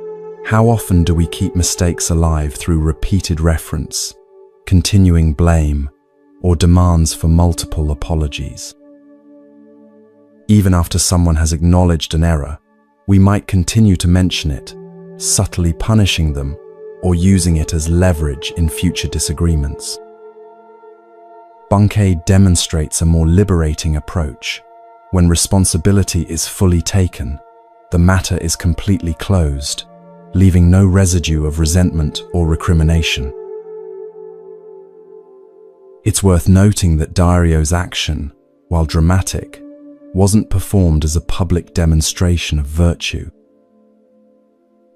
how often do we keep mistakes alive through repeated reference, continuing blame, or demands for multiple apologies. Even after someone has acknowledged an error, we might continue to mention it, subtly punishing them or using it as leverage in future disagreements. Bankei demonstrates a more liberating approach. When responsibility is fully taken, the matter is completely closed, leaving no residue of resentment or recrimination. It's worth noting that Dairyo's action, while dramatic, wasn't performed as a public demonstration of virtue.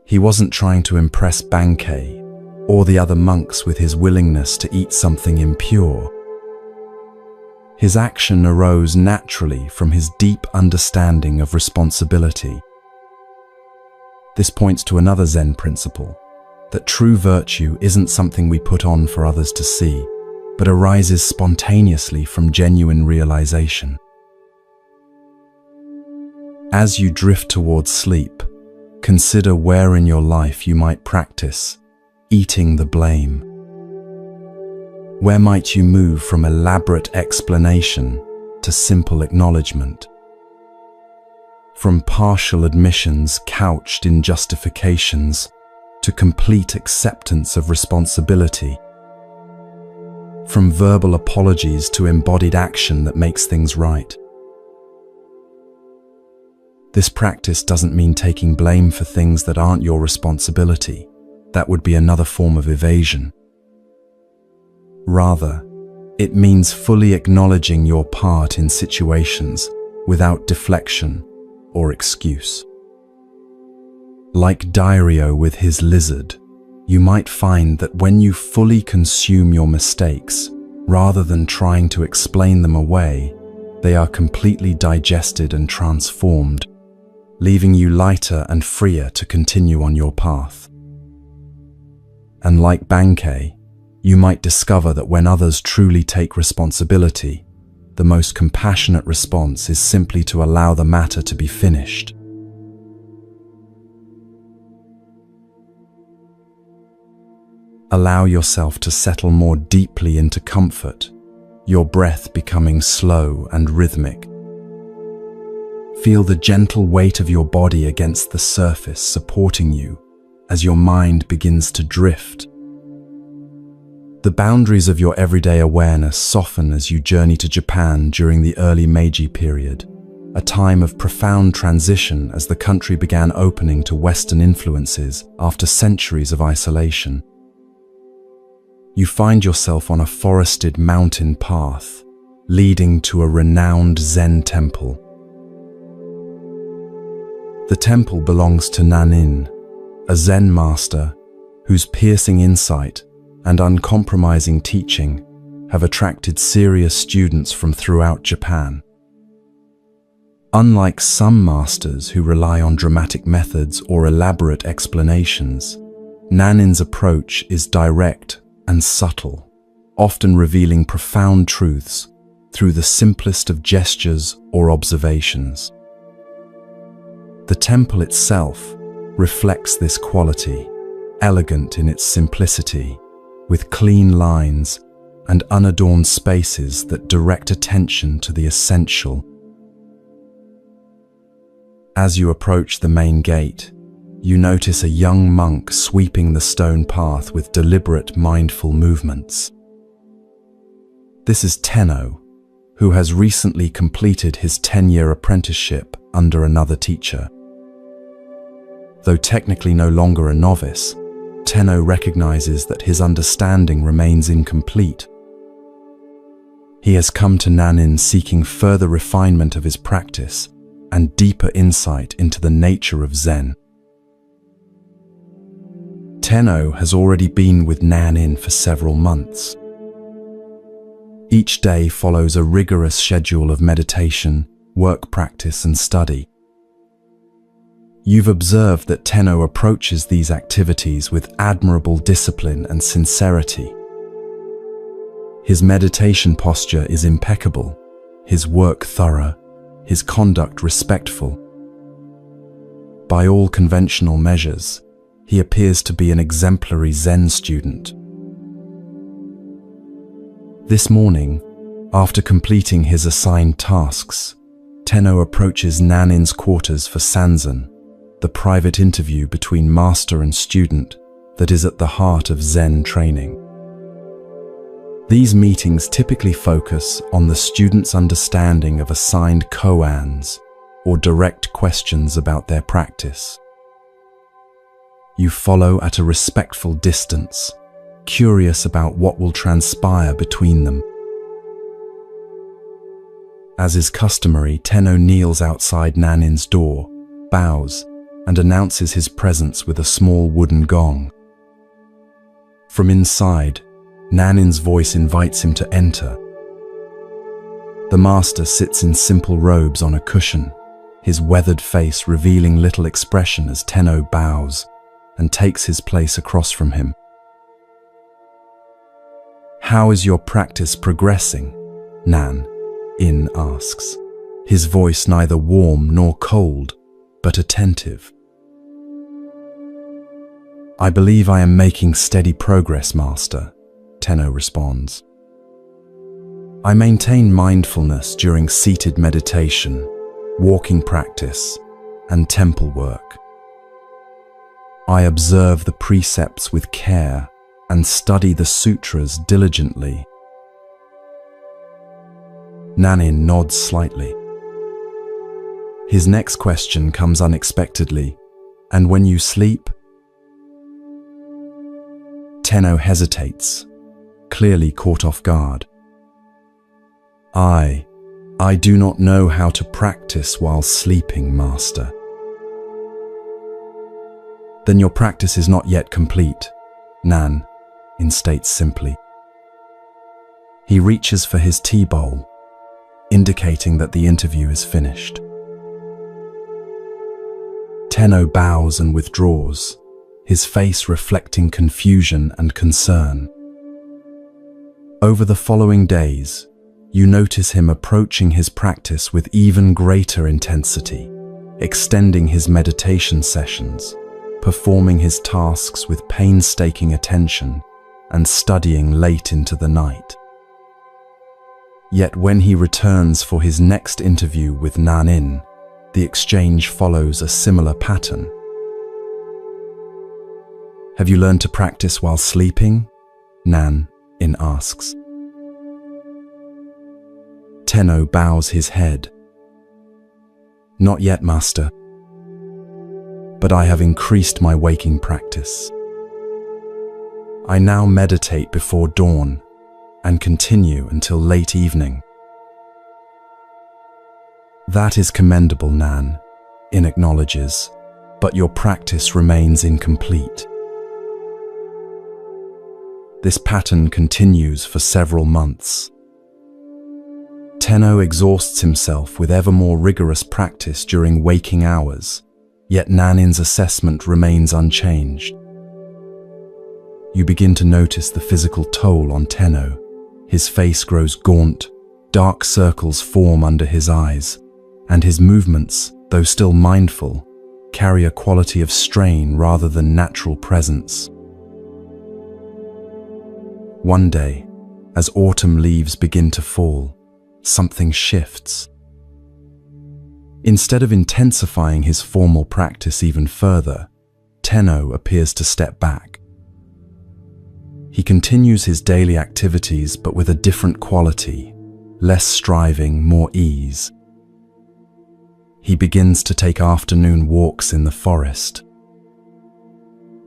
He wasn't trying to impress Bankei or the other monks with his willingness to eat something impure. His action arose naturally from his deep understanding of responsibility. This points to another Zen principle, that true virtue isn't something we put on for others to see, but arises spontaneously from genuine realization. As you drift towards sleep, consider where in your life you might practice eating the blame. Where might you move from elaborate explanation to simple acknowledgement? From partial admissions couched in justifications to complete acceptance of responsibility? From verbal apologies to embodied action that makes things right? This practice doesn't mean taking blame for things that aren't your responsibility. That would be another form of evasion. Rather, it means fully acknowledging your part in situations without deflection or excuse. Like Dairyo with his lizard, you might find that when you fully consume your mistakes, rather than trying to explain them away, they are completely digested and transformed, leaving you lighter and freer to continue on your path. And like Bankei, you might discover that when others truly take responsibility, the most compassionate response is simply to allow the matter to be finished. Allow yourself to settle more deeply into comfort, your breath becoming slow and rhythmic. Feel the gentle weight of your body against the surface supporting you as your mind begins to drift. The boundaries of your everyday awareness soften as you journey to Japan during the early Meiji period, a time of profound transition as the country began opening to Western influences after centuries of isolation. You find yourself on a forested mountain path, leading to a renowned Zen temple. The temple belongs to Nanin, a Zen master whose piercing insight and uncompromising teaching have attracted serious students from throughout Japan. Unlike some masters who rely on dramatic methods or elaborate explanations, Nanin's approach is direct and subtle, often revealing profound truths through the simplest of gestures or observations. The temple itself reflects this quality, elegant in its simplicity, with clean lines and unadorned spaces that direct attention to the essential. As you approach the main gate, you notice a young monk sweeping the stone path with deliberate, mindful movements. This is Tenno, who has recently completed his 10-year apprenticeship under another teacher. Though technically no longer a novice, Tenno recognizes that his understanding remains incomplete. He has come to Nanin seeking further refinement of his practice and deeper insight into the nature of Zen. Tenno has already been with Nanin for several months. Each day follows a rigorous schedule of meditation, work practice, and study. You've observed that Tenno approaches these activities with admirable discipline and sincerity. His meditation posture is impeccable, his work thorough, his conduct respectful. By all conventional measures, he appears to be an exemplary Zen student. This morning, after completing his assigned tasks, Tenno approaches Nanin's quarters for Sanzen, the private interview between master and student that is at the heart of Zen training. These meetings typically focus on the student's understanding of assigned koans or direct questions about their practice. You follow at a respectful distance, curious about what will transpire between them. As is customary, Tenno kneels outside Nanin's door, bows, and announces his presence with a small wooden gong. From inside, Nanin's voice invites him to enter. The master sits in simple robes on a cushion, his weathered face revealing little expression as Tenno bows and takes his place across from him. "How is your practice progressing?" Nan-in asks, his voice neither warm nor cold, but attentive. "I believe I am making steady progress, Master," Tenno responds. "I maintain mindfulness during seated meditation, walking practice, and temple work. I observe the precepts with care and study the sutras diligently." Nanin nods slightly. His next question comes unexpectedly. "And when you sleep?" Tenno hesitates, clearly caught off guard. I do not know how to practice while sleeping, Master." "Then your practice is not yet complete," Nan-in states simply. He reaches for his tea bowl, indicating that the interview is finished. Tenno bows and withdraws, his face reflecting confusion and concern. Over the following days, you notice him approaching his practice with even greater intensity, extending his meditation sessions, performing his tasks with painstaking attention, and studying late into the night. Yet when he returns for his next interview with Nanin, the exchange follows a similar pattern. "Have you learned to practice while sleeping?" Nanin asks. Tenno bows his head. "Not yet, Master. But I have increased my waking practice. I now meditate before dawn and continue until late evening." "That is commendable, Nan-in acknowledges, but your practice remains incomplete." This pattern continues for several months. Tenno exhausts himself with ever more rigorous practice during waking hours, yet Nanin's assessment remains unchanged. You begin to notice the physical toll on Tenno. His face grows gaunt, dark circles form under his eyes, and his movements, though still mindful, carry a quality of strain rather than natural presence. One day, as autumn leaves begin to fall, something shifts. Instead of intensifying his formal practice even further, Tenno appears to step back. He continues his daily activities but with a different quality, less striving, more ease. He begins to take afternoon walks in the forest.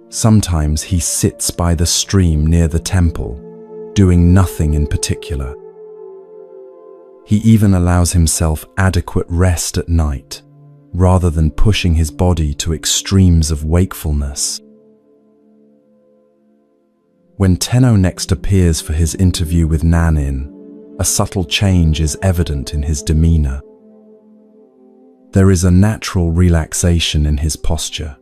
Sometimes he sits by the stream near the temple, doing nothing in particular. He even allows himself adequate rest at night, rather than pushing his body to extremes of wakefulness. When Tenno next appears for his interview with Nanin, a subtle change is evident in his demeanor. There is a natural relaxation in his posture,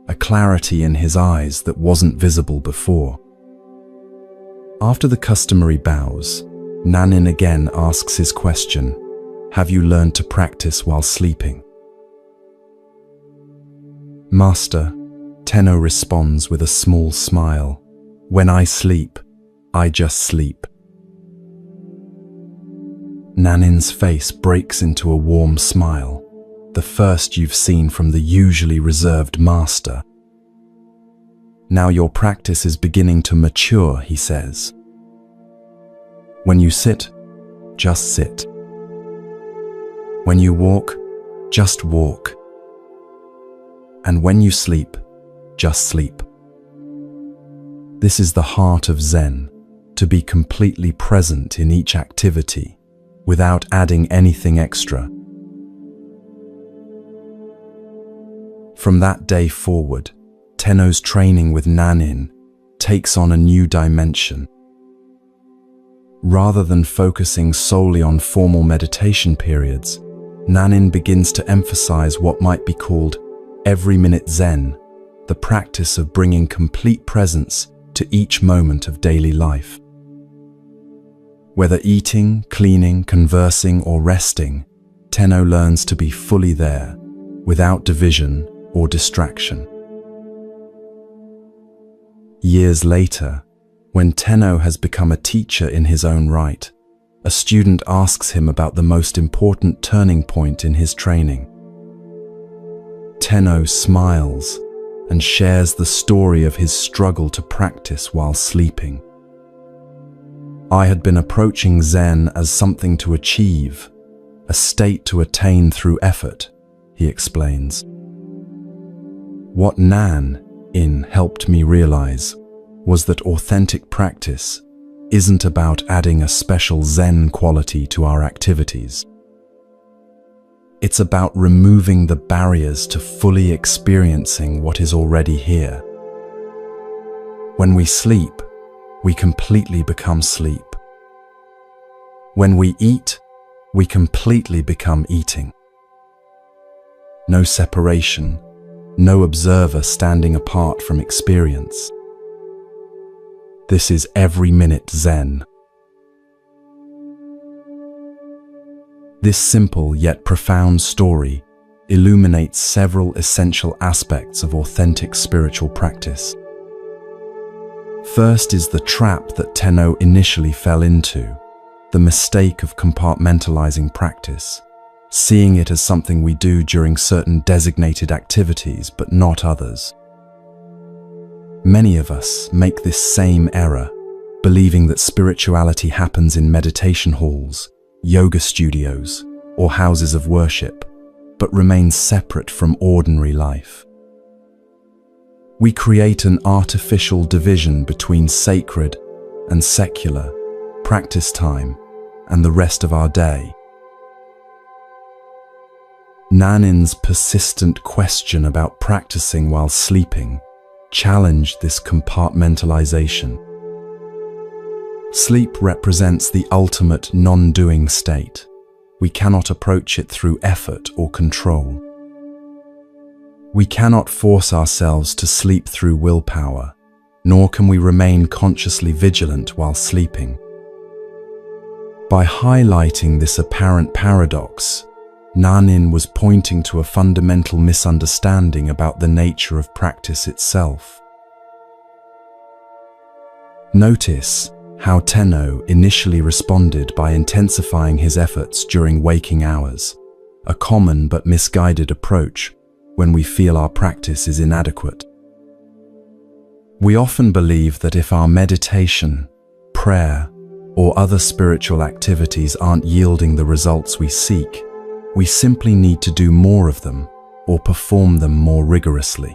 a clarity in his eyes that wasn't visible before. After the customary bows, Nanin again asks his question, "Have you learned to practice while sleeping?" "Master," Tenno responds with a small smile, "when I sleep, I just sleep." Nanin's face breaks into a warm smile, the first you've seen from the usually reserved master. Now your practice is beginning to mature, he says. When you sit, just sit. When you walk, just walk. And when you sleep, just sleep. This is the heart of Zen, to be completely present in each activity, without adding anything extra. From that day forward, Tenno's training with Nanin takes on a new dimension. Rather than focusing solely on formal meditation periods, Nanin begins to emphasize what might be called every-minute Zen, the practice of bringing complete presence to each moment of daily life. Whether eating, cleaning, conversing, or resting, Tenno learns to be fully there, without division or distraction. Years later, when Tenno has become a teacher in his own right, a student asks him about the most important turning point in his training. Tenno smiles and shares the story of his struggle to practice while sleeping. I had been approaching Zen as something to achieve, a state to attain through effort, he explains. What Nanin helped me realize was that authentic practice isn't about adding a special Zen quality to our activities. It's about removing the barriers to fully experiencing what is already here. When we sleep, we completely become sleep. When we eat, we completely become eating. No separation, no observer standing apart from experience. This is every-minute Zen. This simple yet profound story illuminates several essential aspects of authentic spiritual practice. First is the trap that Tenno initially fell into, the mistake of compartmentalizing practice, seeing it as something we do during certain designated activities but not others. Many of us make this same error, believing that spirituality happens in meditation halls, yoga studios, or houses of worship, but remains separate from ordinary life. We create an artificial division between sacred and secular, practice time, and the rest of our day. Nanin's persistent question about practicing while sleeping challenged this compartmentalization. Sleep represents the ultimate non-doing state. We cannot approach it through effort or control. We cannot force ourselves to sleep through willpower, nor can we remain consciously vigilant while sleeping. By highlighting this apparent paradox, Nanin was pointing to a fundamental misunderstanding about the nature of practice itself. Notice how Tenno initially responded by intensifying his efforts during waking hours, a common but misguided approach when we feel our practice is inadequate. We often believe that if our meditation, prayer, or other spiritual activities aren't yielding the results we seek, we simply need to do more of them or perform them more rigorously.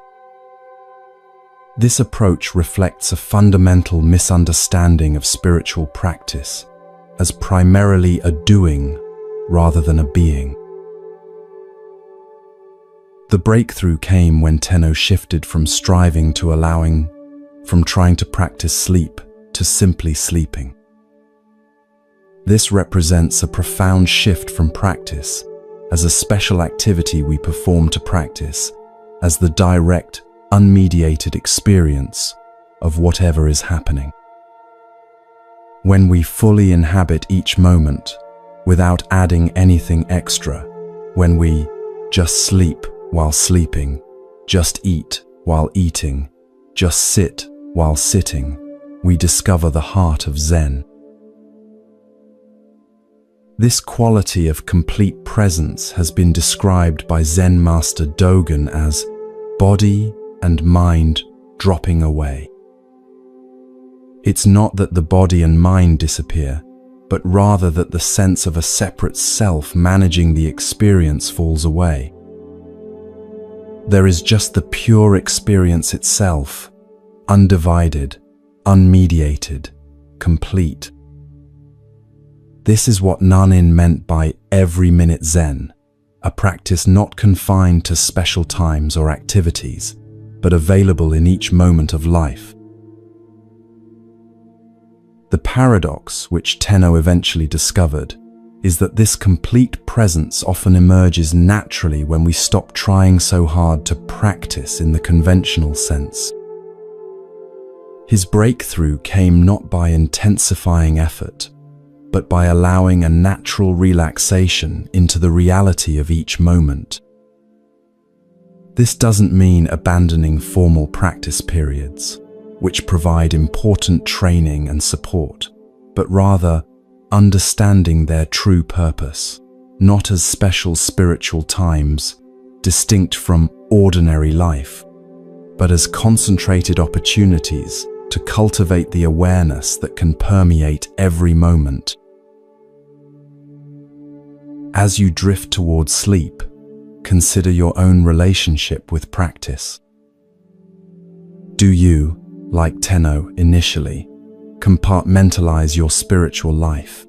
This approach reflects a fundamental misunderstanding of spiritual practice as primarily a doing rather than a being. The breakthrough came when Tenno shifted from striving to allowing, from trying to practice sleep to simply sleeping. This represents a profound shift from practice as a special activity we perform to practice as the direct, unmediated experience of whatever is happening. When we fully inhabit each moment without adding anything extra, when we just sleep while sleeping, just eat while eating, just sit while sitting, we discover the heart of Zen. This quality of complete presence has been described by Zen master Dogen as body and mind dropping away. It's not that the body and mind disappear, but rather that the sense of a separate self managing the experience falls away. There is just the pure experience itself, undivided, unmediated, complete. This is what Nanin meant by every minute Zen, a practice not confined to special times or activities, but available in each moment of life. The paradox, which Tenno eventually discovered, is that this complete presence often emerges naturally when we stop trying so hard to practice in the conventional sense. His breakthrough came not by intensifying effort, but by allowing a natural relaxation into the reality of each moment. This doesn't mean abandoning formal practice periods, which provide important training and support, but rather understanding their true purpose, not as special spiritual times distinct from ordinary life, but as concentrated opportunities to cultivate the awareness that can permeate every moment. As you drift towards sleep, consider your own relationship with practice. Do you, like Tenno initially, compartmentalize your spiritual life?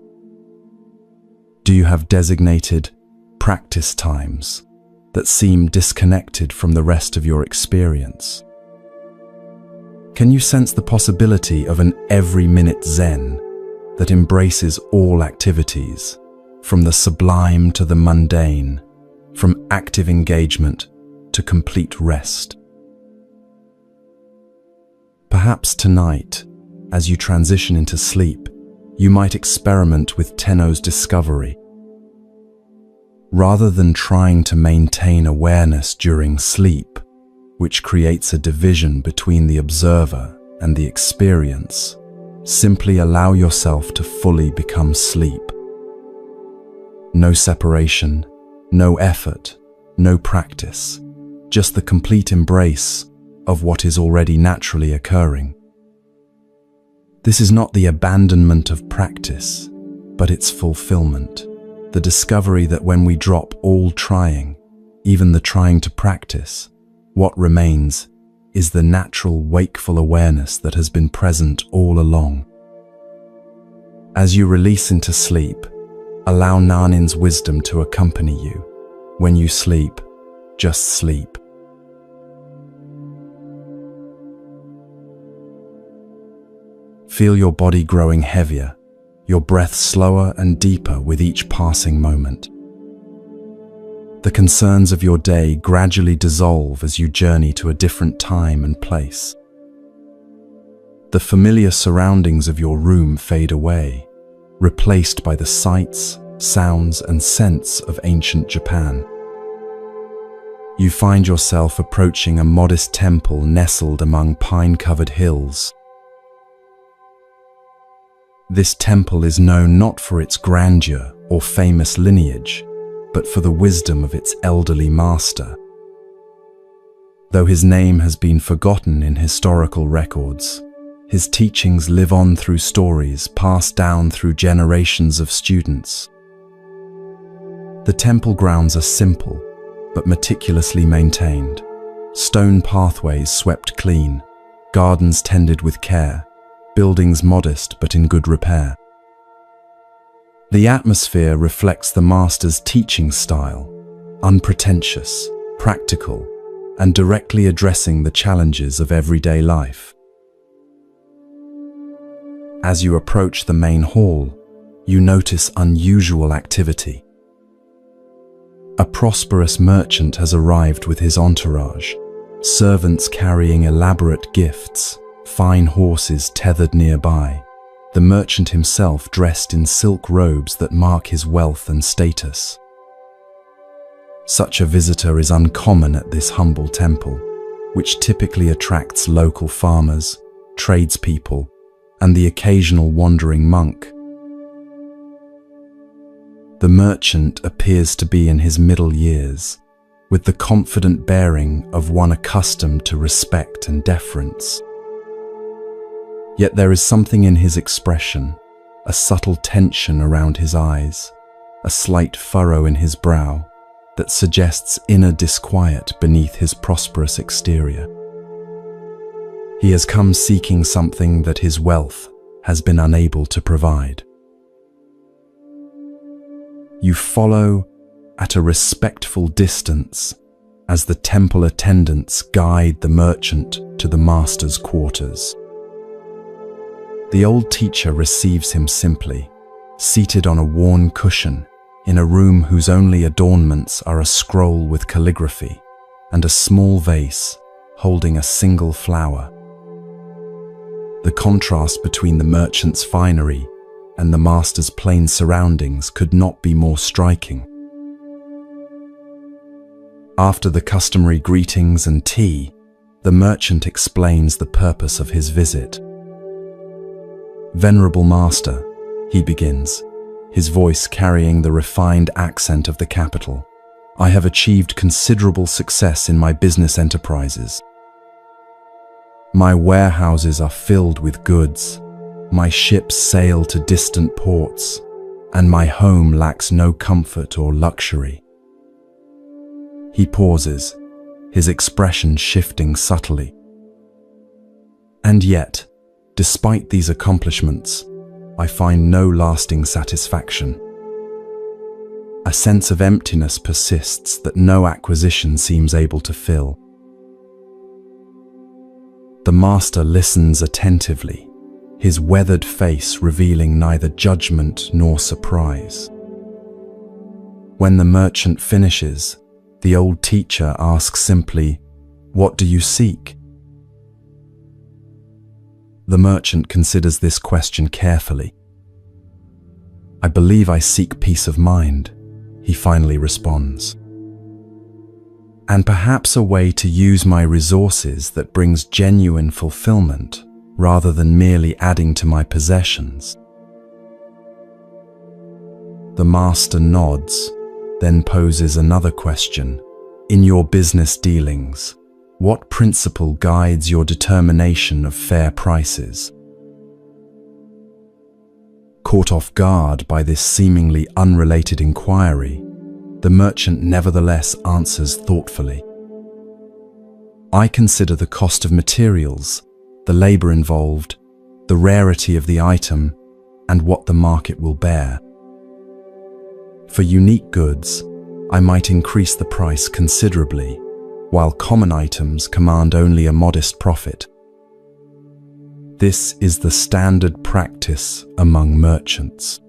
Do you have designated practice times that seem disconnected from the rest of your experience? Can you sense the possibility of an every-minute Zen that embraces all activities, from the sublime to the mundane, from active engagement to complete rest? Perhaps tonight, as you transition into sleep, you might experiment with Tenno's discovery. Rather than trying to maintain awareness during sleep, which creates a division between the observer and the experience, simply allow yourself to fully become sleep. No separation, no effort, no practice, just the complete embrace of what is already naturally occurring. This is not the abandonment of practice, but its fulfillment, the discovery that when we drop all trying, even the trying to practice, what remains is the natural wakeful awareness that has been present all along. As you release into sleep, allow Nanin's wisdom to accompany you. When you sleep, just sleep. Feel your body growing heavier, your breath slower and deeper with each passing moment. The concerns of your day gradually dissolve as you journey to a different time and place. The familiar surroundings of your room fade away, replaced by the sights, sounds, and scents of ancient Japan. You find yourself approaching a modest temple nestled among pine-covered hills. This temple is known not for its grandeur or famous lineage, but for the wisdom of its elderly master. Though his name has been forgotten in historical records, his teachings live on through stories passed down through generations of students. The temple grounds are simple, but meticulously maintained. Stone pathways swept clean, gardens tended with care, buildings modest but in good repair. The atmosphere reflects the master's teaching style, unpretentious, practical, and directly addressing the challenges of everyday life. As you approach the main hall, you notice unusual activity. A prosperous merchant has arrived with his entourage, servants carrying elaborate gifts, fine horses tethered nearby, the merchant himself dressed in silk robes that mark his wealth and status. Such a visitor is uncommon at this humble temple, which typically attracts local farmers, tradespeople, and the occasional wandering monk. The merchant appears to be in his middle years, with the confident bearing of one accustomed to respect and deference. Yet there is something in his expression, a subtle tension around his eyes, a slight furrow in his brow, that suggests inner disquiet beneath his prosperous exterior. He has come seeking something that his wealth has been unable to provide. You follow at a respectful distance as the temple attendants guide the merchant to the master's quarters. The old teacher receives him simply, seated on a worn cushion in a room whose only adornments are a scroll with calligraphy and a small vase holding a single flower. The contrast between the merchant's finery and the master's plain surroundings could not be more striking. After the customary greetings and tea, the merchant explains the purpose of his visit. "Venerable master," he begins, his voice carrying the refined accent of the capital, "I have achieved considerable success in my business enterprises. My warehouses are filled with goods, my ships sail to distant ports, and my home lacks no comfort or luxury." He pauses, his expression shifting subtly. "And yet, despite these accomplishments, I find no lasting satisfaction. A sense of emptiness persists that no acquisition seems able to fill." The master listens attentively, his weathered face revealing neither judgment nor surprise. When the merchant finishes, the old teacher asks simply, "What do you seek?" The merchant considers this question carefully. "I believe I seek peace of mind," he finally responds. "And perhaps a way to use my resources that brings genuine fulfillment rather than merely adding to my possessions." The master nods, then poses another question. "In your business dealings, what principle guides your determination of fair prices?" Caught off guard by this seemingly unrelated inquiry, the merchant nevertheless answers thoughtfully. "I consider the cost of materials, the labor involved, the rarity of the item, and what the market will bear. For unique goods, I might increase the price considerably, while common items command only a modest profit. This is the standard practice among merchants.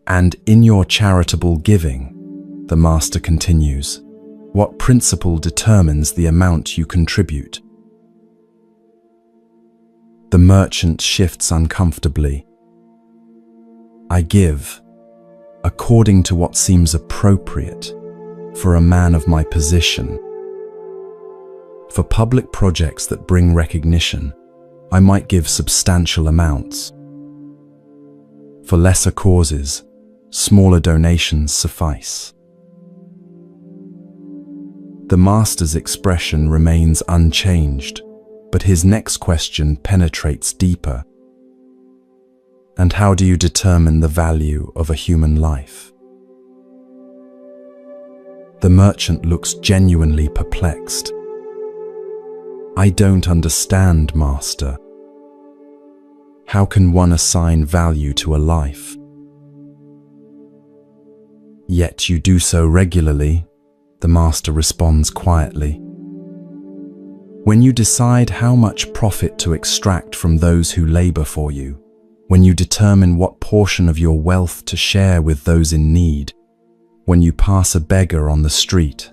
And in your charitable giving," the master continues, "what principle determines the amount you contribute?" The merchant shifts uncomfortably. "I give, according to what seems appropriate for a man of my position. For public projects that bring recognition, I might give substantial amounts. For lesser causes, smaller donations suffice." The master's expression remains unchanged, but his next question penetrates deeper. "And how do you determine the value of a human life?" The merchant looks genuinely perplexed. "I don't understand, master. How can one assign value to a life?" "Yet you do so regularly," the master responds quietly. "When you decide how much profit to extract from those who labor for you, when you determine what portion of your wealth to share with those in need, when you pass a beggar on the street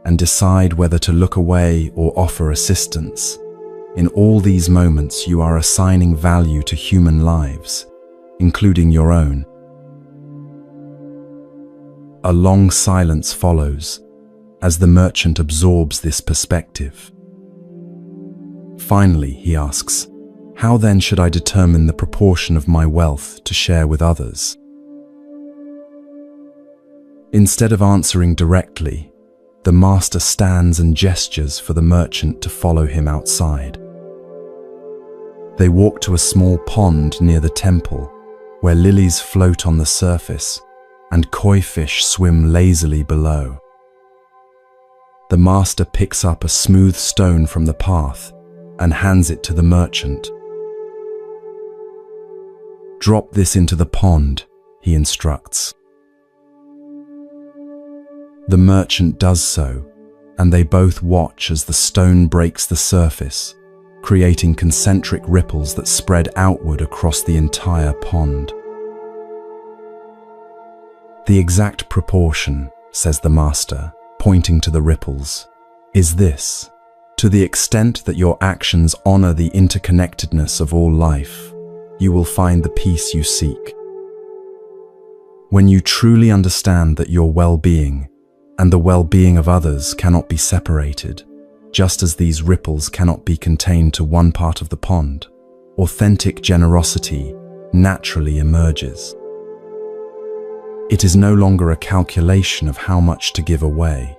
and decide whether to look away or offer assistance, in all these moments you are assigning value to human lives, including your own." A long silence follows as the merchant absorbs this perspective. Finally, he asks, "How then should I determine the proportion of my wealth to share with others?" Instead of answering directly, the master stands and gestures for the merchant to follow him outside. They walk to a small pond near the temple, where lilies float on the surface and koi fish swim lazily below. The master picks up a smooth stone from the path and hands it to the merchant. "Drop this into the pond," he instructs. The merchant does so, and they both watch as the stone breaks the surface, creating concentric ripples that spread outward across the entire pond. "The exact proportion," says the master, pointing to the ripples, "is this: to the extent that your actions honor the interconnectedness of all life, you will find the peace you seek. When you truly understand that your well-being and the well-being of others cannot be separated, just as these ripples cannot be contained to one part of the pond, authentic generosity naturally emerges. It is no longer a calculation of how much to give away,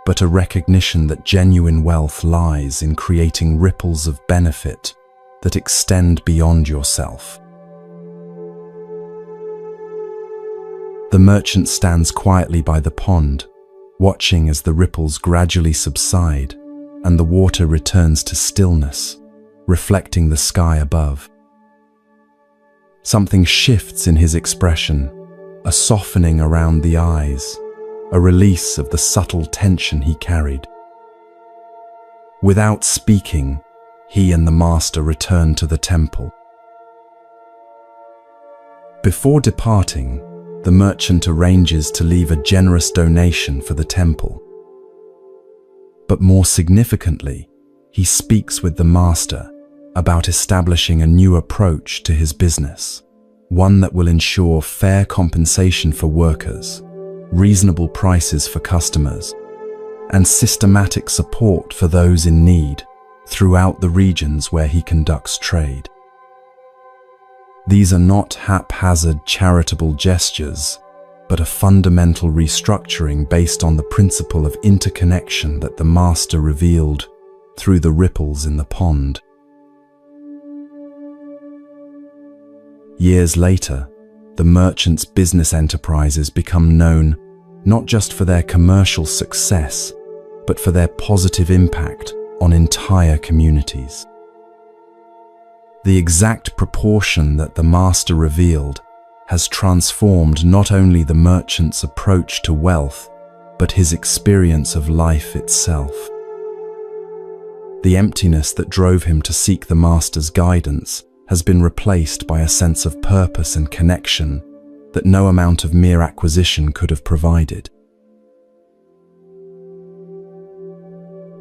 but a recognition that genuine wealth lies in creating ripples of benefit that extend beyond yourself." The merchant stands quietly by the pond, watching as the ripples gradually subside and the water returns to stillness, reflecting the sky above. Something shifts in his expression, a softening around the eyes, a release of the subtle tension he carried. Without speaking, he and the master return to the temple. Before departing, the merchant arranges to leave a generous donation for the temple. But more significantly, he speaks with the master about establishing a new approach to his business, one that will ensure fair compensation for workers, reasonable prices for customers, and systematic support for those in need throughout the regions where he conducts trade. These are not haphazard charitable gestures, but a fundamental restructuring based on the principle of interconnection that the master revealed through the ripples in the pond. Years later, the merchant's business enterprises become known not just for their commercial success, but for their positive impact on entire communities. The exact proportion that the master revealed has transformed not only the merchant's approach to wealth, but his experience of life itself. The emptiness that drove him to seek the master's guidance has been replaced by a sense of purpose and connection that no amount of mere acquisition could have provided.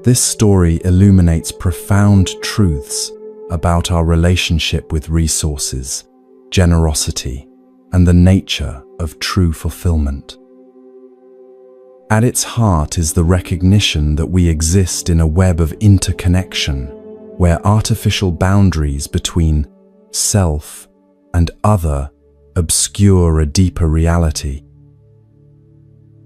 This story illuminates profound truths about our relationship with resources, generosity, and the nature of true fulfillment. At its heart is the recognition that we exist in a web of interconnection, where artificial boundaries between self and other obscure a deeper reality.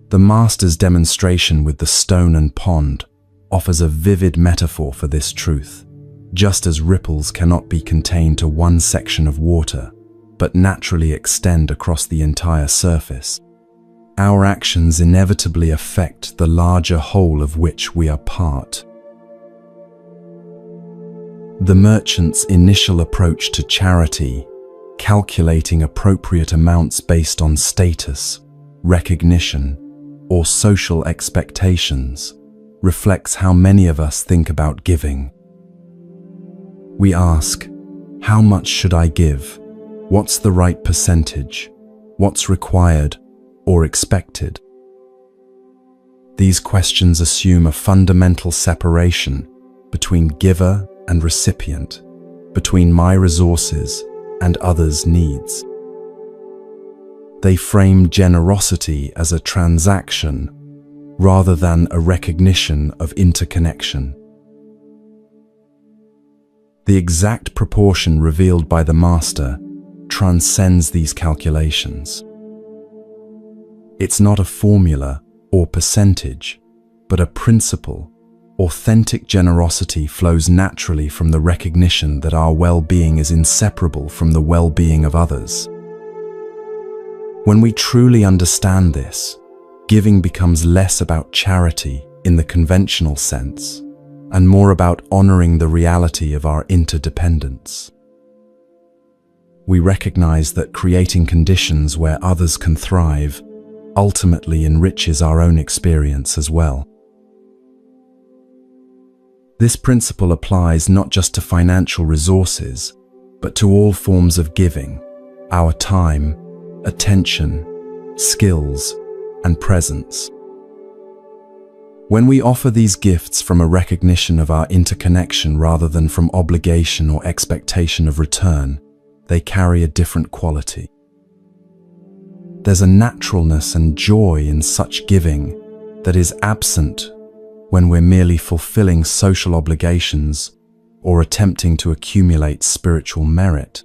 The master's demonstration with the stone and pond offers a vivid metaphor for this truth. Just as ripples cannot be contained to one section of water, but naturally extend across the entire surface, our actions inevitably affect the larger whole of which we are part. The merchant's initial approach to charity, calculating appropriate amounts based on status, recognition, or social expectations, reflects how many of us think about giving. We ask, how much should I give? What's the right percentage? What's required or expected? These questions assume a fundamental separation between giver and recipient, between my resources and others' needs. They frame generosity as a transaction rather than a recognition of interconnection. The exact proportion revealed by the master transcends these calculations. It's not a formula or percentage, but a principle. Authentic generosity flows naturally from the recognition that our well-being is inseparable from the well-being of others. When we truly understand this, giving becomes less about charity in the conventional sense and more about honoring the reality of our interdependence. We recognize that creating conditions where others can thrive ultimately enriches our own experience as well. This principle applies not just to financial resources, but to all forms of giving, our time, attention, skills, and presence. When we offer these gifts from a recognition of our interconnection rather than from obligation or expectation of return, they carry a different quality. There's a naturalness and joy in such giving that is absent when we're merely fulfilling social obligations or attempting to accumulate spiritual merit.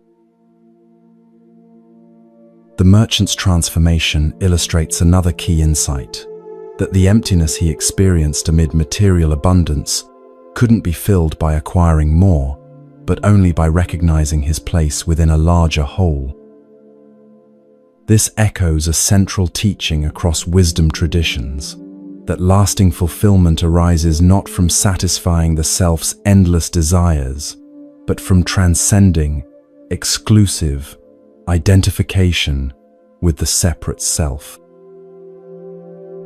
The merchant's transformation illustrates another key insight, that the emptiness he experienced amid material abundance couldn't be filled by acquiring more, but only by recognizing his place within a larger whole. This echoes a central teaching across wisdom traditions, that lasting fulfillment arises not from satisfying the self's endless desires, but from transcending exclusive identification with the separate self.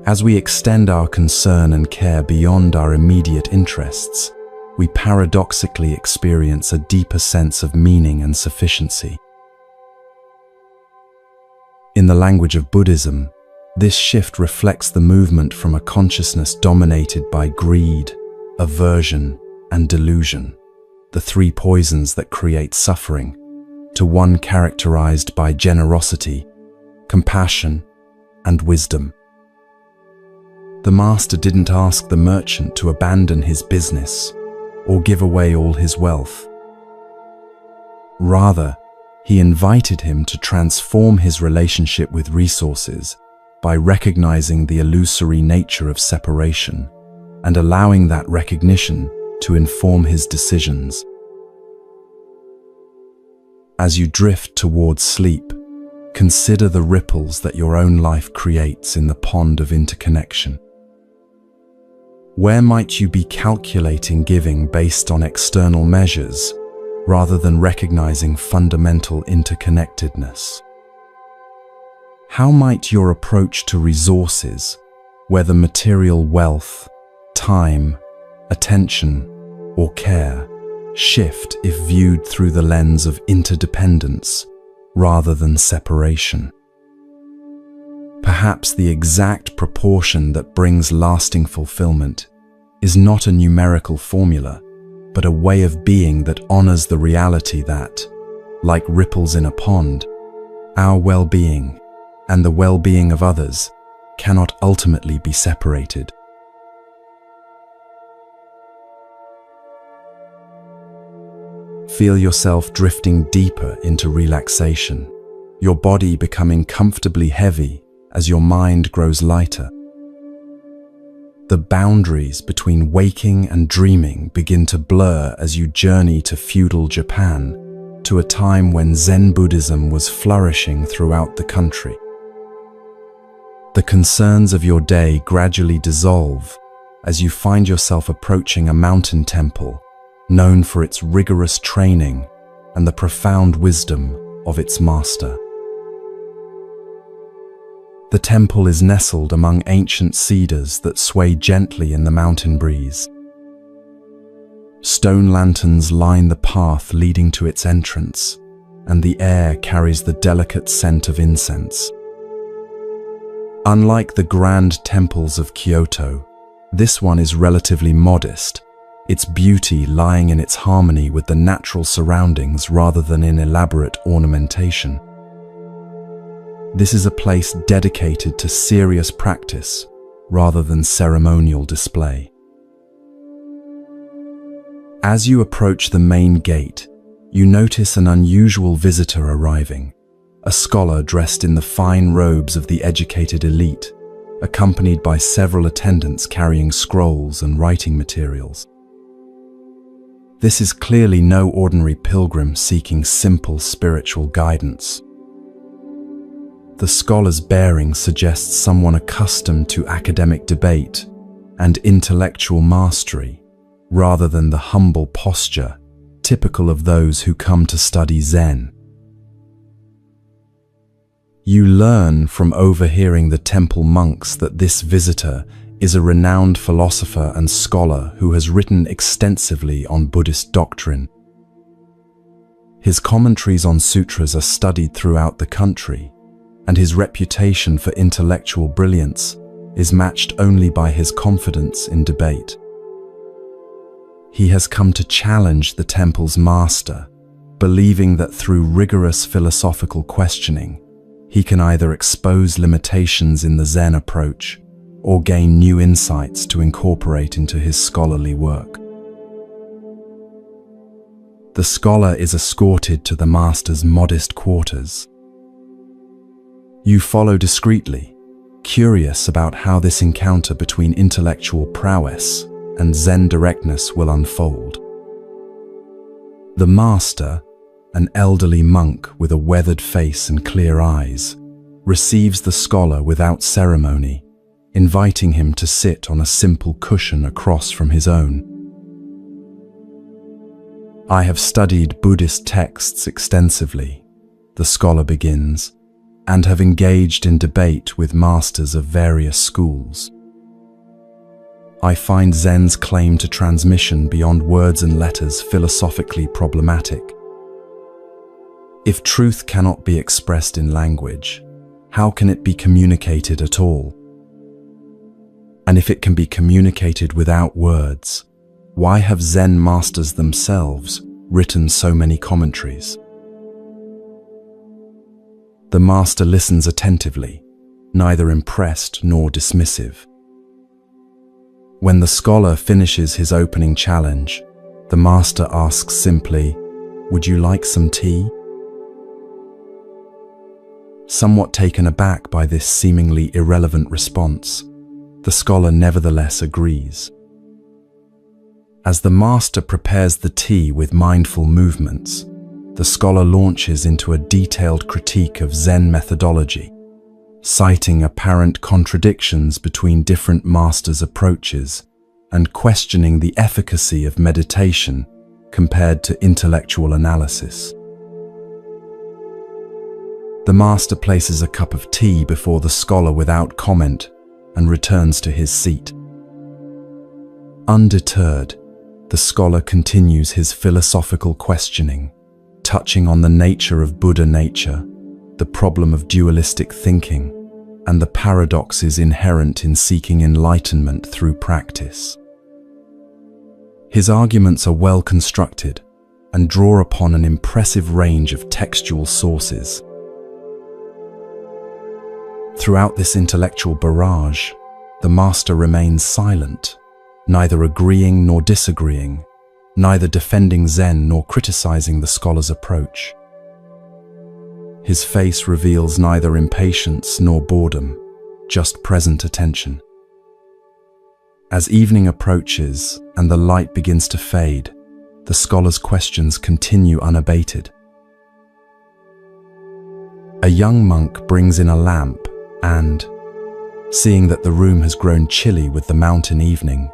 As we extend our concern and care beyond our immediate interests, we paradoxically experience a deeper sense of meaning and sufficiency. In the language of Buddhism, this shift reflects the movement from a consciousness dominated by greed, aversion, and delusion, the three poisons that create suffering, to one characterized by generosity, compassion, and wisdom. The master didn't ask the merchant to abandon his business or give away all his wealth. Rather, he invited him to transform his relationship with resources by recognizing the illusory nature of separation and allowing that recognition to inform his decisions. As you drift towards sleep, consider the ripples that your own life creates in the pond of interconnection. Where might you be calculating giving based on external measures rather than recognizing fundamental interconnectedness? How might your approach to resources, whether material wealth, time, attention, or care, shift if viewed through the lens of interdependence rather than separation? Perhaps the exact proportion that brings lasting fulfillment is not a numerical formula, but a way of being that honors the reality that, like ripples in a pond, our well-being and the well-being of others cannot ultimately be separated. Feel yourself drifting deeper into relaxation, your body becoming comfortably heavy as your mind grows lighter. The boundaries between waking and dreaming begin to blur as you journey to feudal Japan, to a time when Zen Buddhism was flourishing throughout the country. The concerns of your day gradually dissolve as you find yourself approaching a mountain temple known for its rigorous training and the profound wisdom of its master. The temple is nestled among ancient cedars that sway gently in the mountain breeze. Stone lanterns line the path leading to its entrance, and the air carries the delicate scent of incense. Unlike the grand temples of Kyoto, this one is relatively modest, its beauty lying in its harmony with the natural surroundings rather than in elaborate ornamentation. This is a place dedicated to serious practice rather than ceremonial display. As you approach the main gate, you notice an unusual visitor arriving, a scholar dressed in the fine robes of the educated elite, accompanied by several attendants carrying scrolls and writing materials. This is clearly no ordinary pilgrim seeking simple spiritual guidance. The scholar's bearing suggests someone accustomed to academic debate and intellectual mastery, rather than the humble posture typical of those who come to study Zen. You learn from overhearing the temple monks that this visitor is a renowned philosopher and scholar who has written extensively on Buddhist doctrine. His commentaries on sutras are studied throughout the country, and his reputation for intellectual brilliance is matched only by his confidence in debate. He has come to challenge the temple's master, believing that through rigorous philosophical questioning, he can either expose limitations in the Zen approach or gain new insights to incorporate into his scholarly work. The scholar is escorted to the master's modest quarters. You follow discreetly, curious about how this encounter between intellectual prowess and Zen directness will unfold. The master, an elderly monk with a weathered face and clear eyes, receives the scholar without ceremony, inviting him to sit on a simple cushion across from his own. "I have studied Buddhist texts extensively," the scholar begins, "and have engaged in debate with masters of various schools. I find Zen's claim to transmission beyond words and letters philosophically problematic. If truth cannot be expressed in language, how can it be communicated at all? And if it can be communicated without words, why have Zen masters themselves written so many commentaries?" The master listens attentively, neither impressed nor dismissive. When the scholar finishes his opening challenge, the master asks simply, "Would you like some tea?" Somewhat taken aback by this seemingly irrelevant response, the scholar nevertheless agrees. As the master prepares the tea with mindful movements, the scholar launches into a detailed critique of Zen methodology, citing apparent contradictions between different masters' approaches and questioning the efficacy of meditation compared to intellectual analysis. The master places a cup of tea before the scholar without comment and returns to his seat. Undeterred, the scholar continues his philosophical questioning, touching on the nature of Buddha nature, the problem of dualistic thinking, and the paradoxes inherent in seeking enlightenment through practice. His arguments are well constructed and draw upon an impressive range of textual sources. Throughout this intellectual barrage, the master remains silent, neither agreeing nor disagreeing, neither defending Zen nor criticizing the scholar's approach. His face reveals neither impatience nor boredom, just present attention. As evening approaches and the light begins to fade, the scholar's questions continue unabated. A young monk brings in a lamp and, seeing that the room has grown chilly with the mountain evening,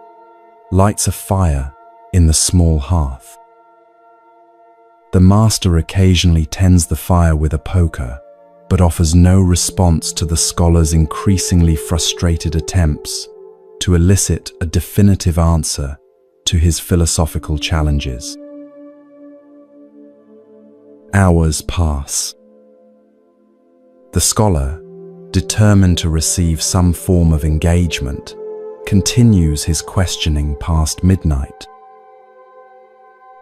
lights a fire in the small hearth. The master occasionally tends the fire with a poker, but offers no response to the scholar's increasingly frustrated attempts to elicit a definitive answer to his philosophical challenges. Hours pass. The scholar, determined to receive some form of engagement, continues his questioning past midnight.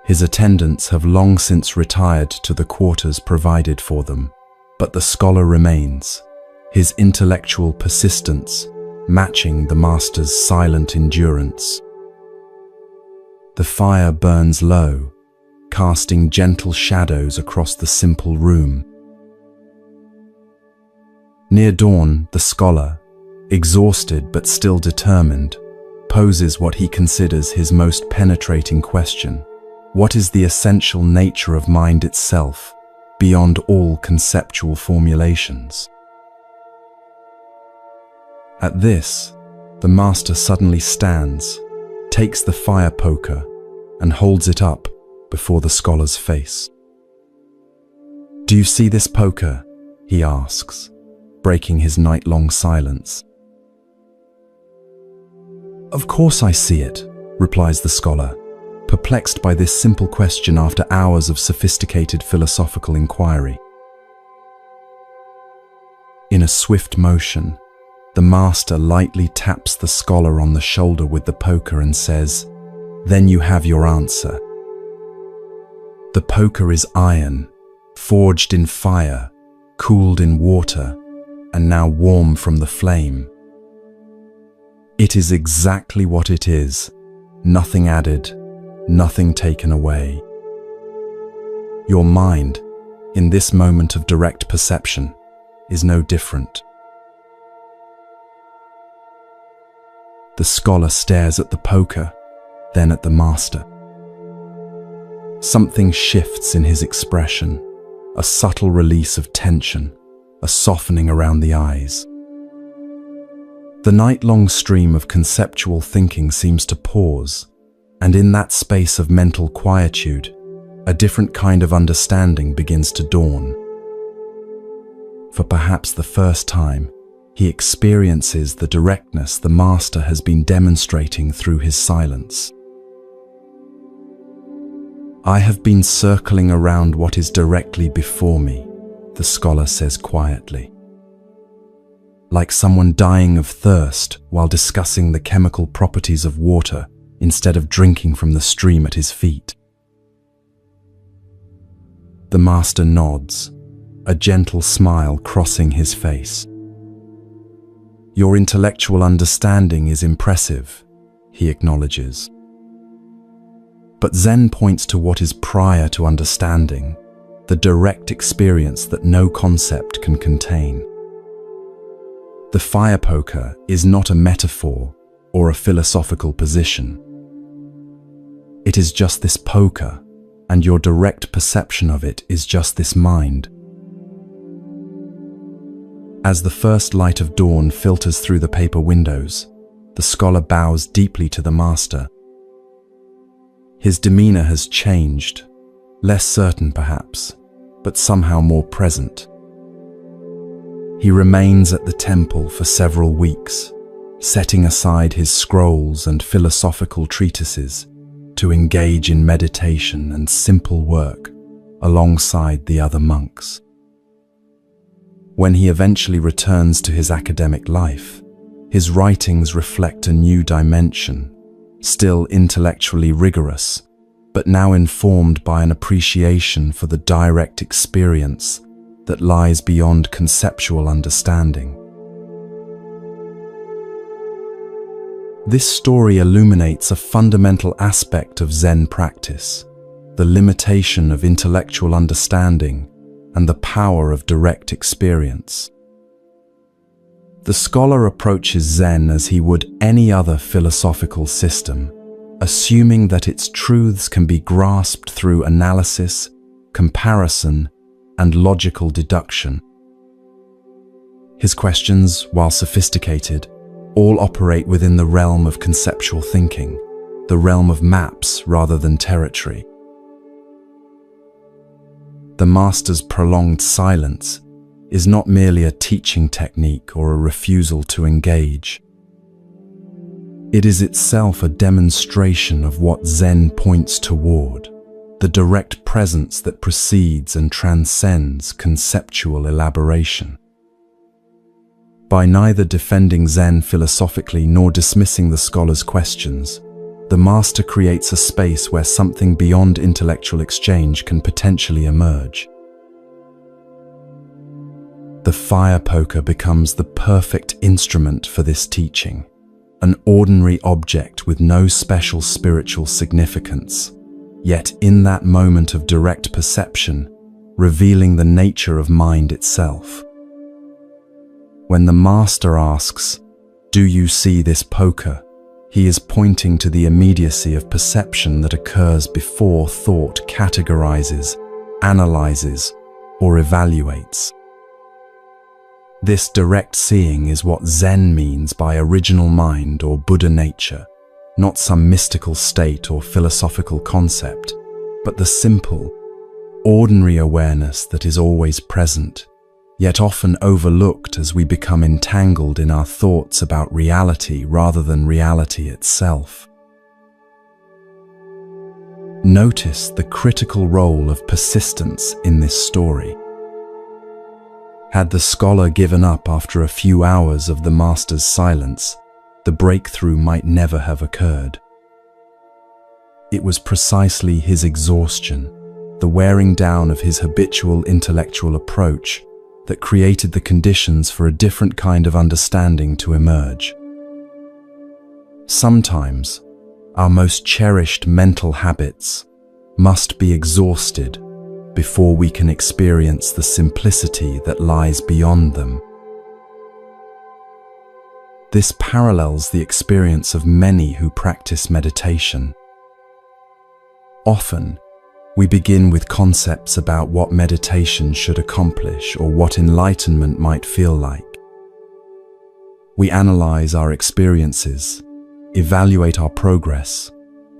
His attendants have long since retired to the quarters provided for them, but the scholar remains, his intellectual persistence matching the master's silent endurance. The fire burns low, casting gentle shadows across the simple room. Near dawn, the scholar, exhausted but still determined, poses what he considers his most penetrating question. What is the essential nature of mind itself, beyond all conceptual formulations? At this, the master suddenly stands, takes the fire poker, and holds it up before the scholar's face. "Do you see this poker?" he asks, breaking his night-long silence. "Of course I see it," replies the scholar, perplexed by this simple question after hours of sophisticated philosophical inquiry. In a swift motion, the master lightly taps the scholar on the shoulder with the poker and says, "Then you have your answer. The poker is iron, forged in fire, cooled in water, and now warm from the flame. It is exactly what it is, nothing added, nothing taken away. Your mind, in this moment of direct perception, is no different." The scholar stares at the poker, then at the master. Something shifts in his expression, a subtle release of tension, a softening around the eyes. The night-long stream of conceptual thinking seems to pause, and in that space of mental quietude, a different kind of understanding begins to dawn. For perhaps the first time, he experiences the directness the master has been demonstrating through his silence. "I have been circling around what is directly before me," the scholar says quietly. Like someone dying of thirst while discussing the chemical properties of water instead of drinking from the stream at his feet. The master nods, a gentle smile crossing his face. "Your intellectual understanding is impressive," he acknowledges. But Zen points to what is prior to understanding, the direct experience that no concept can contain. The fire poker is not a metaphor or a philosophical position. It is just this poker, and your direct perception of it is just this mind. As the first light of dawn filters through the paper windows, the scholar bows deeply to the master. His demeanor has changed, less certain perhaps, but somehow more present. He remains at the temple for several weeks, setting aside his scrolls and philosophical treatises to engage in meditation and simple work alongside the other monks. When he eventually returns to his academic life, his writings reflect a new dimension, still intellectually rigorous, but now informed by an appreciation for the direct experience that lies beyond conceptual understanding. This story illuminates a fundamental aspect of Zen practice, the limitation of intellectual understanding and the power of direct experience. The scholar approaches Zen as he would any other philosophical system, assuming that its truths can be grasped through analysis, comparison, and logical deduction. His questions, while sophisticated, all operate within the realm of conceptual thinking, the realm of maps rather than territory. The master's prolonged silence is not merely a teaching technique or a refusal to engage. It is itself a demonstration of what Zen points toward, the direct presence that precedes and transcends conceptual elaboration. By neither defending Zen philosophically nor dismissing the scholar's questions, the master creates a space where something beyond intellectual exchange can potentially emerge. The fire poker becomes the perfect instrument for this teaching, an ordinary object with no special spiritual significance, yet in that moment of direct perception, revealing the nature of mind itself. When the master asks, "Do you see this poker?" he is pointing to the immediacy of perception that occurs before thought categorizes, analyzes, or evaluates. This direct seeing is what Zen means by original mind or Buddha nature, not some mystical state or philosophical concept, but the simple, ordinary awareness that is always present, yet often overlooked as we become entangled in our thoughts about reality rather than reality itself. Notice the critical role of persistence in this story. Had the scholar given up after a few hours of the master's silence, the breakthrough might never have occurred. It was precisely his exhaustion, the wearing down of his habitual intellectual approach, that created the conditions for a different kind of understanding to emerge. Sometimes, our most cherished mental habits must be exhausted before we can experience the simplicity that lies beyond them. This parallels the experience of many who practice meditation. Often, we begin with concepts about what meditation should accomplish or what enlightenment might feel like. We analyze our experiences, evaluate our progress,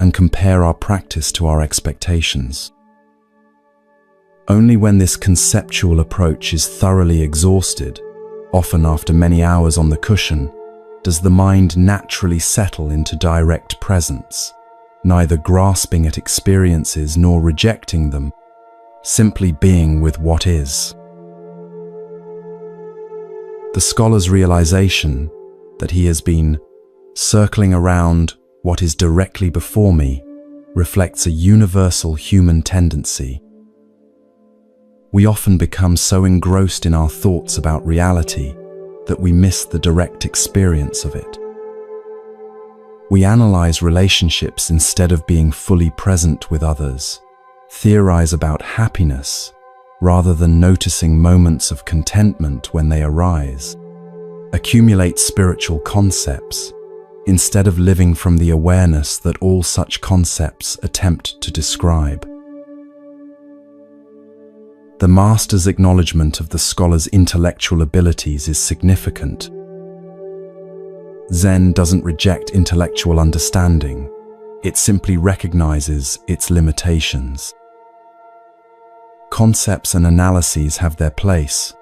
and compare our practice to our expectations. Only when this conceptual approach is thoroughly exhausted, often after many hours on the cushion, does the mind naturally settle into direct presence, neither grasping at experiences nor rejecting them, simply being with what is. The scholar's realization that he has been circling around what is directly before me reflects a universal human tendency. We often become so engrossed in our thoughts about reality that we miss the direct experience of it. We analyze relationships instead of being fully present with others, theorize about happiness rather than noticing moments of contentment when they arise, accumulate spiritual concepts instead of living from the awareness that all such concepts attempt to describe. The master's acknowledgement of the scholar's intellectual abilities is significant. Zen doesn't reject intellectual understanding, it simply recognizes its limitations. Concepts and analyses have their place.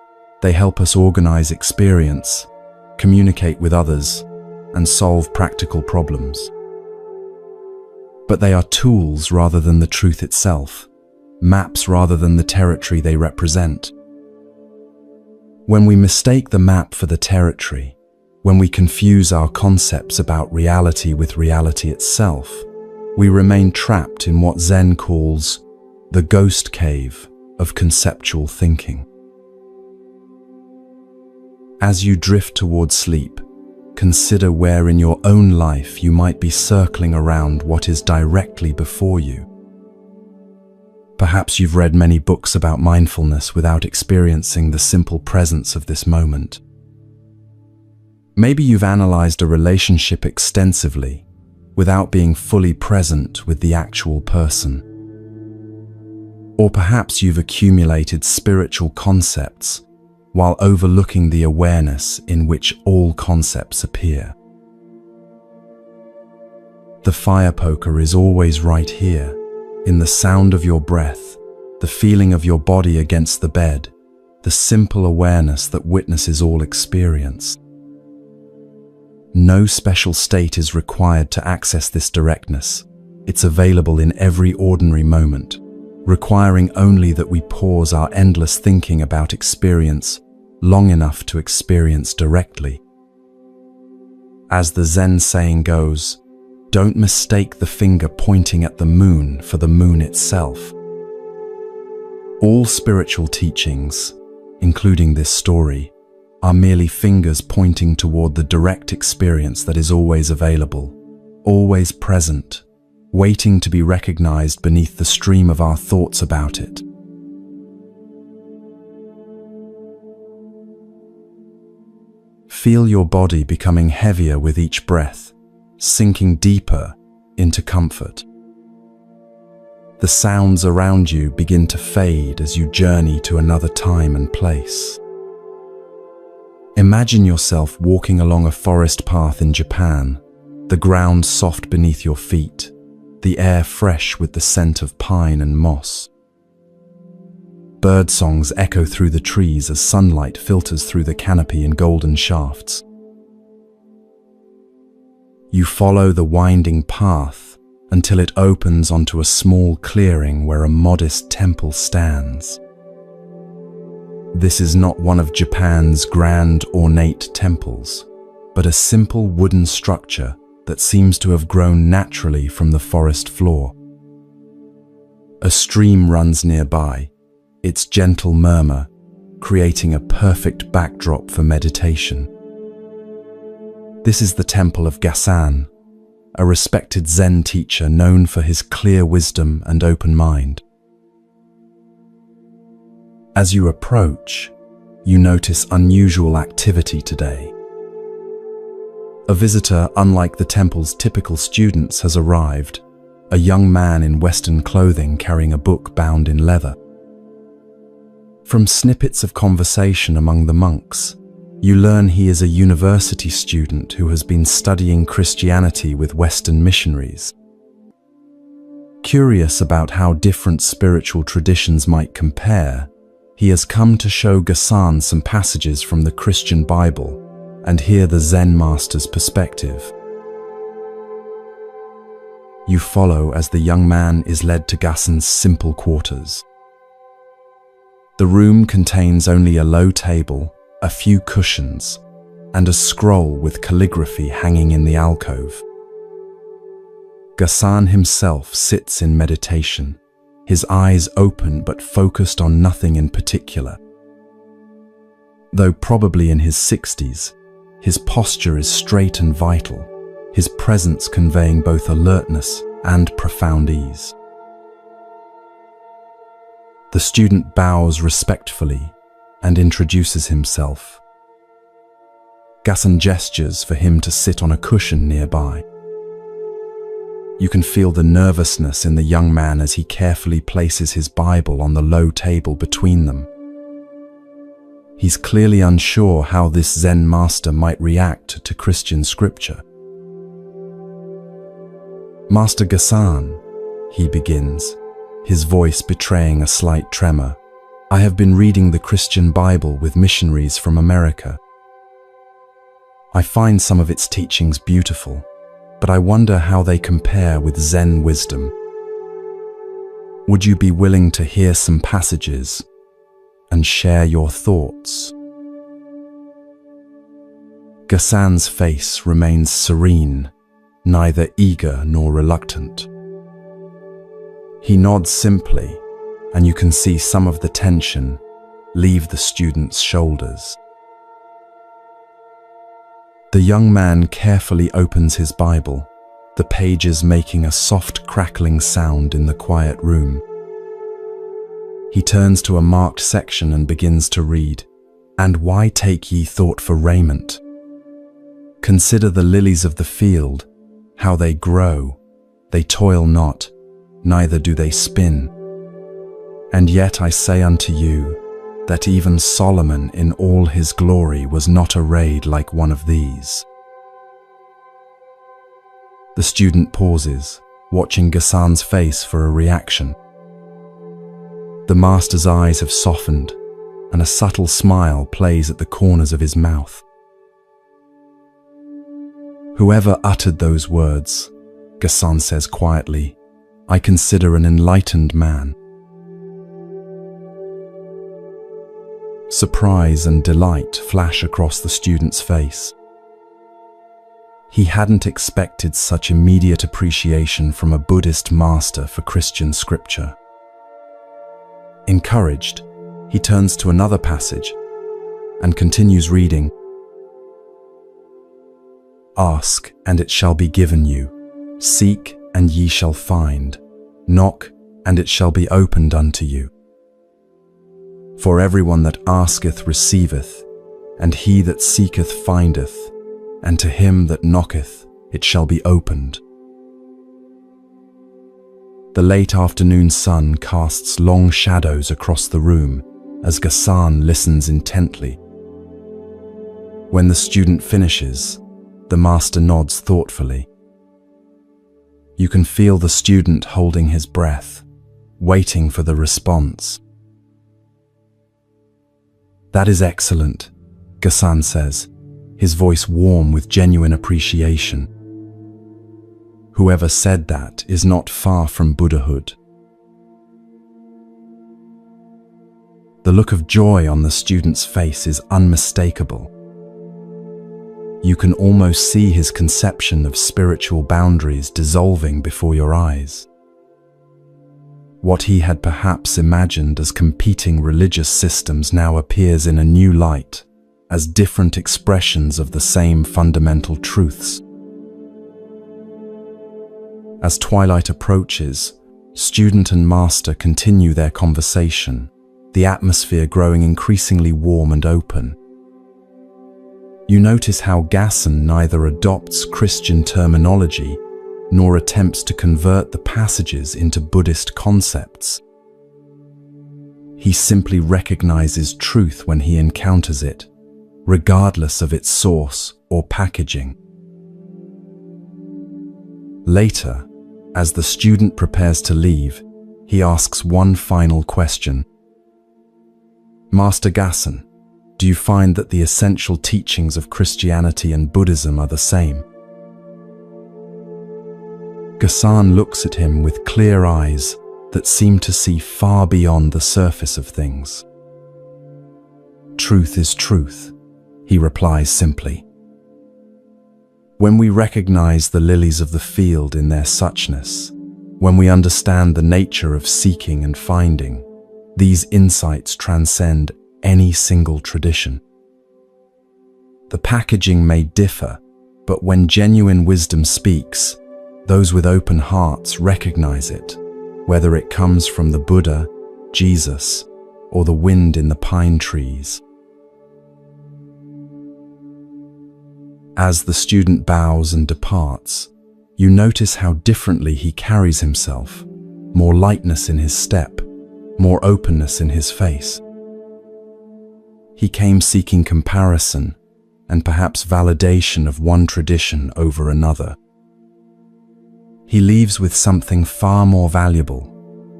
They help us organize experience, communicate with others, and solve practical problems. But they are tools rather than the truth itself, maps rather than the territory they represent. When we mistake the map for the territory, when we confuse our concepts about reality with reality itself, we remain trapped in what Zen calls the ghost cave of conceptual thinking. As you drift toward sleep, consider where in your own life you might be circling around what is directly before you. Perhaps you've read many books about mindfulness without experiencing the simple presence of this moment. Maybe you've analyzed a relationship extensively without being fully present with the actual person. Or perhaps you've accumulated spiritual concepts while overlooking the awareness in which all concepts appear. The fire poker is always right here, in the sound of your breath, the feeling of your body against the bed, the simple awareness that witnesses all experience. No special state is required to access this directness. It's available in every ordinary moment, requiring only that we pause our endless thinking about experience long enough to experience directly. As the Zen saying goes, don't mistake the finger pointing at the moon for the moon itself. All spiritual teachings, including this story, are merely fingers pointing toward the direct experience that is always available, always present, waiting to be recognized beneath the stream of our thoughts about it. Feel your body becoming heavier with each breath, sinking deeper into comfort. The sounds around you begin to fade as you journey to another time and place. Imagine yourself walking along a forest path in Japan, the ground soft beneath your feet, the air fresh with the scent of pine and moss. Bird songs echo through the trees as sunlight filters through the canopy in golden shafts. You follow the winding path until it opens onto a small clearing where a modest temple stands. This is not one of Japan's grand, ornate temples, but a simple wooden structure that seems to have grown naturally from the forest floor. A stream runs nearby, its gentle murmur creating a perfect backdrop for meditation. This is the temple of Gasan, a respected Zen teacher known for his clear wisdom and open mind. As you approach, you notice unusual activity today. A visitor, unlike the temple's typical students, has arrived, a young man in Western clothing carrying a book bound in leather. From snippets of conversation among the monks, you learn he is a university student who has been studying Christianity with Western missionaries. Curious about how different spiritual traditions might compare, he has come to show Gasan some passages from the Christian Bible and hear the Zen master's perspective. You follow as the young man is led to Gasan's simple quarters. The room contains only a low table, a few cushions, and a scroll with calligraphy hanging in the alcove. Gasan himself sits in meditation, his eyes open but focused on nothing in particular. Though probably in his 60s, his posture is straight and vital, his presence conveying both alertness and profound ease. The student bows respectfully and introduces himself. Gasan gestures for him to sit on a cushion nearby. You can feel the nervousness in the young man as he carefully places his Bible on the low table between them. He's clearly unsure how this Zen master might react to Christian scripture. "Master Gasan," he begins, his voice betraying a slight tremor, "I have been reading the Christian Bible with missionaries from America. I find some of its teachings beautiful, but I wonder how they compare with Zen wisdom. Would you be willing to hear some passages and share your thoughts?" Gasan's face remains serene, neither eager nor reluctant. He nods simply, and you can see some of the tension leave the student's shoulders. The young man carefully opens his Bible, the pages making a soft crackling sound in the quiet room. He turns to a marked section and begins to read, "And why take ye thought for raiment? Consider the lilies of the field, how they grow, they toil not, neither do they spin. And yet I say unto you, that even Solomon in all his glory was not arrayed like one of these." The student pauses, watching Gasan's face for a reaction. The master's eyes have softened, and a subtle smile plays at the corners of his mouth. "Whoever uttered those words," Gasan says quietly, "I consider an enlightened man." Surprise and delight flash across the student's face. He hadn't expected such immediate appreciation from a Buddhist master for Christian scripture. Encouraged, he turns to another passage and continues reading. "Ask, and it shall be given you. Seek, and ye shall find. Knock, and it shall be opened unto you. For everyone that asketh receiveth, and he that seeketh findeth, and to him that knocketh it shall be opened. The late afternoon sun casts long shadows across the room as Ghassan listens intently. When the student finishes, the master nods thoughtfully. You can feel the student holding his breath, waiting for the response. "That is excellent," Ghassan says, his voice warm with genuine appreciation. Whoever said that is not far from Buddhahood. The look of joy on the student's face is unmistakable. You can almost see his conception of spiritual boundaries dissolving before your eyes. What he had perhaps imagined as competing religious systems now appears in a new light, as different expressions of the same fundamental truths. As twilight approaches, student and master continue their conversation, the atmosphere growing increasingly warm and open. You notice how Ghassan neither adopts Christian terminology nor attempts to convert the passages into Buddhist concepts. He simply recognizes truth when he encounters it, regardless of its source or packaging. Later, as the student prepares to leave, he asks one final question. "Master Ghassan, do you find that the essential teachings of Christianity and Buddhism are the same?" Ghassan looks at him with clear eyes that seem to see far beyond the surface of things. "Truth is truth," he replies simply. When we recognize the lilies of the field in their suchness, when we understand the nature of seeking and finding, these insights transcend any single tradition. The packaging may differ, but when genuine wisdom speaks, those with open hearts recognize it, whether it comes from the Buddha, Jesus, or the wind in the pine trees. As the student bows and departs, you notice how differently he carries himself, more lightness in his step, more openness in his face. He came seeking comparison and perhaps validation of one tradition over another. He leaves with something far more valuable,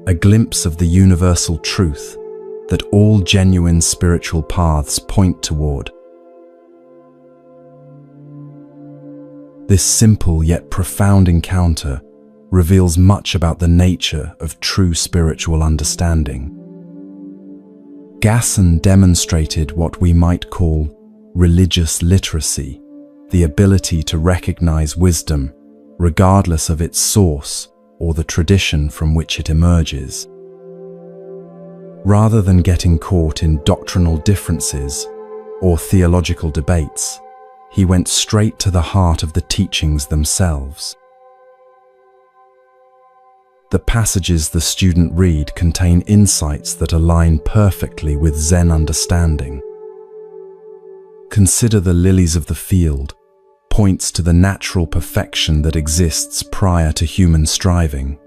a glimpse of the universal truth that all genuine spiritual paths point toward. This simple yet profound encounter reveals much about the nature of true spiritual understanding. Ghassan demonstrated what we might call religious literacy, the ability to recognize wisdom regardless of its source or the tradition from which it emerges. Rather than getting caught in doctrinal differences or theological debates, he went straight to the heart of the teachings themselves. The passages the student read contain insights that align perfectly with Zen understanding. "Consider the lilies of the field" points to the natural perfection that exists prior to human striving,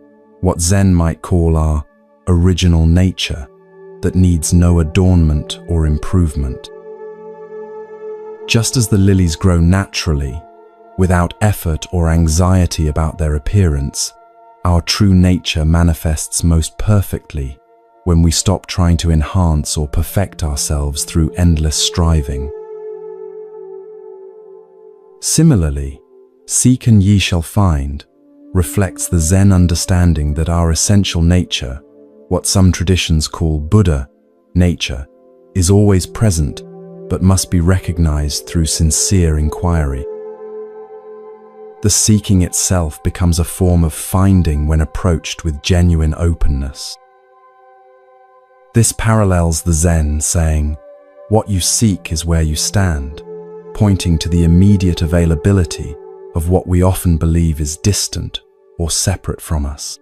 what Zen might call our original nature that needs no adornment or improvement. Just as the lilies grow naturally, without effort or anxiety about their appearance, our true nature manifests most perfectly when we stop trying to enhance or perfect ourselves through endless striving. Similarly, "Seek and ye shall find" reflects the Zen understanding that our essential nature, what some traditions call Buddha nature, is always present but must be recognized through sincere inquiry. The seeking itself becomes a form of finding when approached with genuine openness. This parallels the Zen saying, "What you seek is where you stand," pointing to the immediate availability of what we often believe is distant or separate from us.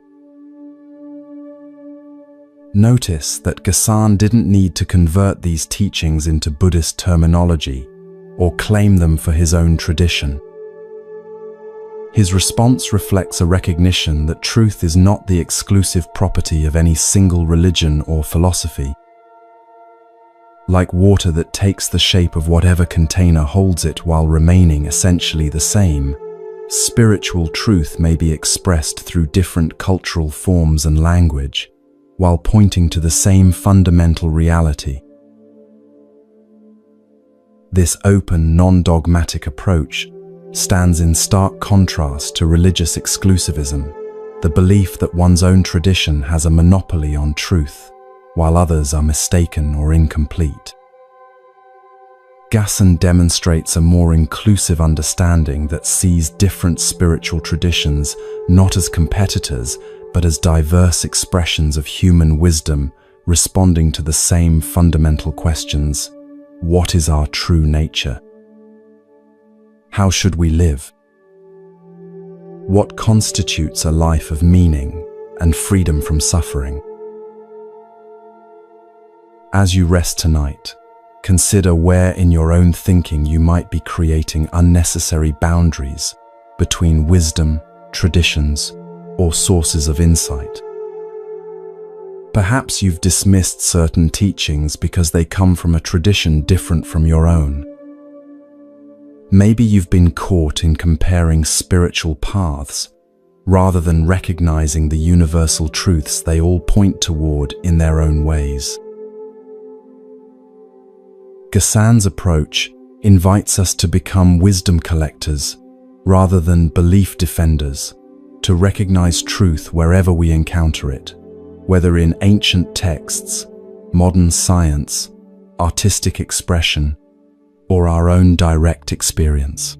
Notice that Gasan didn't need to convert these teachings into Buddhist terminology or claim them for his own tradition. His response reflects a recognition that truth is not the exclusive property of any single religion or philosophy. Like water that takes the shape of whatever container holds it while remaining essentially the same, spiritual truth may be expressed through different cultural forms and language, while pointing to the same fundamental reality. This open, non-dogmatic approach stands in stark contrast to religious exclusivism, the belief that one's own tradition has a monopoly on truth, while others are mistaken or incomplete. Gasan demonstrates a more inclusive understanding that sees different spiritual traditions not as competitors, but as diverse expressions of human wisdom responding to the same fundamental questions. What is our true nature? How should we live? What constitutes a life of meaning and freedom from suffering? As you rest tonight, consider where in your own thinking you might be creating unnecessary boundaries between wisdom, traditions, or sources of insight. Perhaps you've dismissed certain teachings because they come from a tradition different from your own. Maybe you've been caught in comparing spiritual paths rather than recognizing the universal truths they all point toward in their own ways. Gasan's approach invites us to become wisdom collectors rather than belief defenders, to recognize truth wherever we encounter it, whether in ancient texts, modern science, artistic expression, or our own direct experience.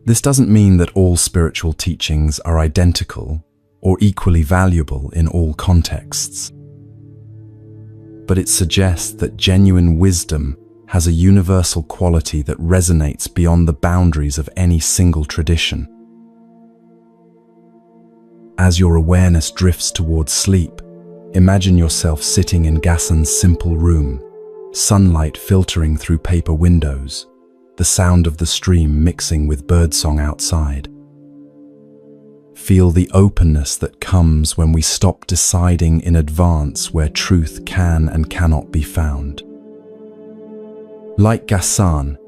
This doesn't mean that all spiritual teachings are identical or equally valuable in all contexts, but it suggests that genuine wisdom has a universal quality that resonates beyond the boundaries of any single tradition. As your awareness drifts towards sleep, imagine yourself sitting in Gasan's simple room, sunlight filtering through paper windows, the sound of the stream mixing with birdsong outside. Feel the openness that comes when we stop deciding in advance where truth can and cannot be found. Like Gasan,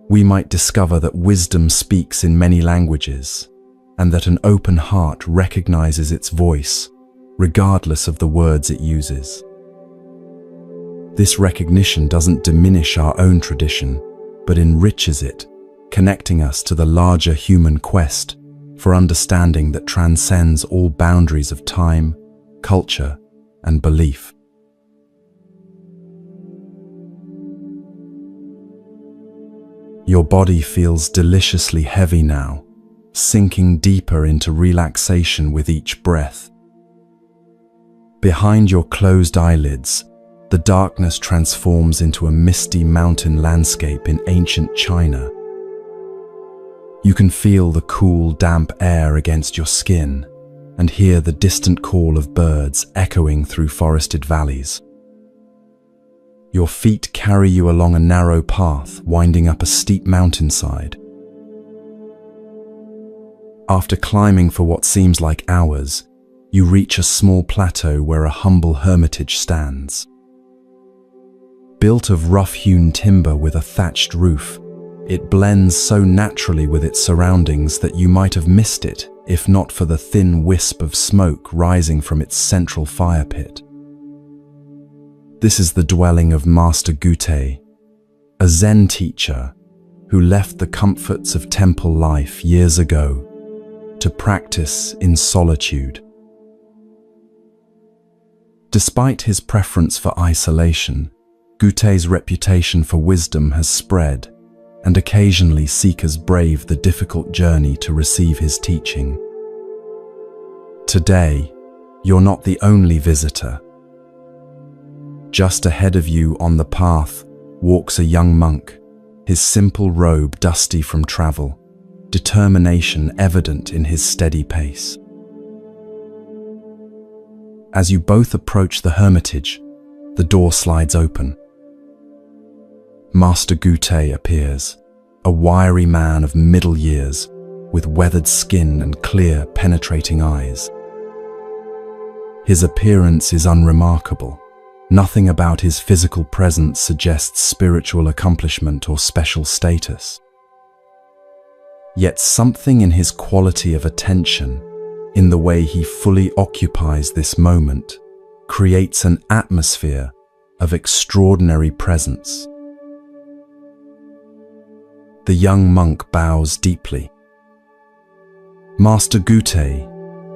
we might discover that wisdom speaks in many languages, and that an open heart recognizes its voice, regardless of the words it uses. This recognition doesn't diminish our own tradition, but enriches it, connecting us to the larger human quest for understanding that transcends all boundaries of time, culture, and belief. Your body feels deliciously heavy now, sinking deeper into relaxation with each breath. Behind your closed eyelids, the darkness transforms into a misty mountain landscape in ancient China. You can feel the cool, damp air against your skin and hear the distant call of birds echoing through forested valleys. Your feet carry you along a narrow path winding up a steep mountainside. After climbing for what seems like hours, you reach a small plateau where a humble hermitage stands. Built of rough-hewn timber with a thatched roof, it blends so naturally with its surroundings that you might have missed it if not for the thin wisp of smoke rising from its central fire pit. This is the dwelling of Master Gute, a Zen teacher who left the comforts of temple life years ago to practice in solitude. Despite his preference for isolation, Gute's reputation for wisdom has spread, and occasionally seekers brave the difficult journey to receive his teaching. Today, you're not the only visitor. Just ahead of you on the path walks a young monk, his simple robe dusty from travel, determination evident in his steady pace. As you both approach the hermitage, the door slides open. Master Gute appears, a wiry man of middle years, with weathered skin and clear, penetrating eyes. His appearance is unremarkable. Nothing about his physical presence suggests spiritual accomplishment or special status. Yet something in his quality of attention, in the way he fully occupies this moment, creates an atmosphere of extraordinary presence. The young monk bows deeply. "Master Gute,"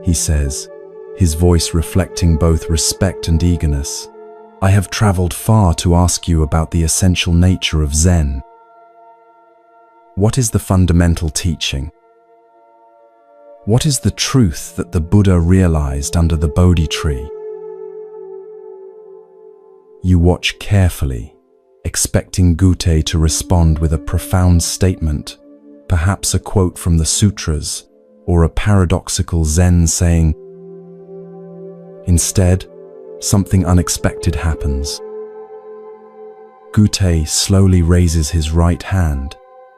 he says, his voice reflecting both respect and eagerness, "I have traveled far to ask you about the essential nature of Zen. What is the fundamental teaching? What is the truth that the Buddha realized under the Bodhi tree?" You watch carefully, expecting Gute to respond with a profound statement, perhaps a quote from the sutras or a paradoxical Zen saying. Instead, something unexpected happens. Gute slowly raises his right hand,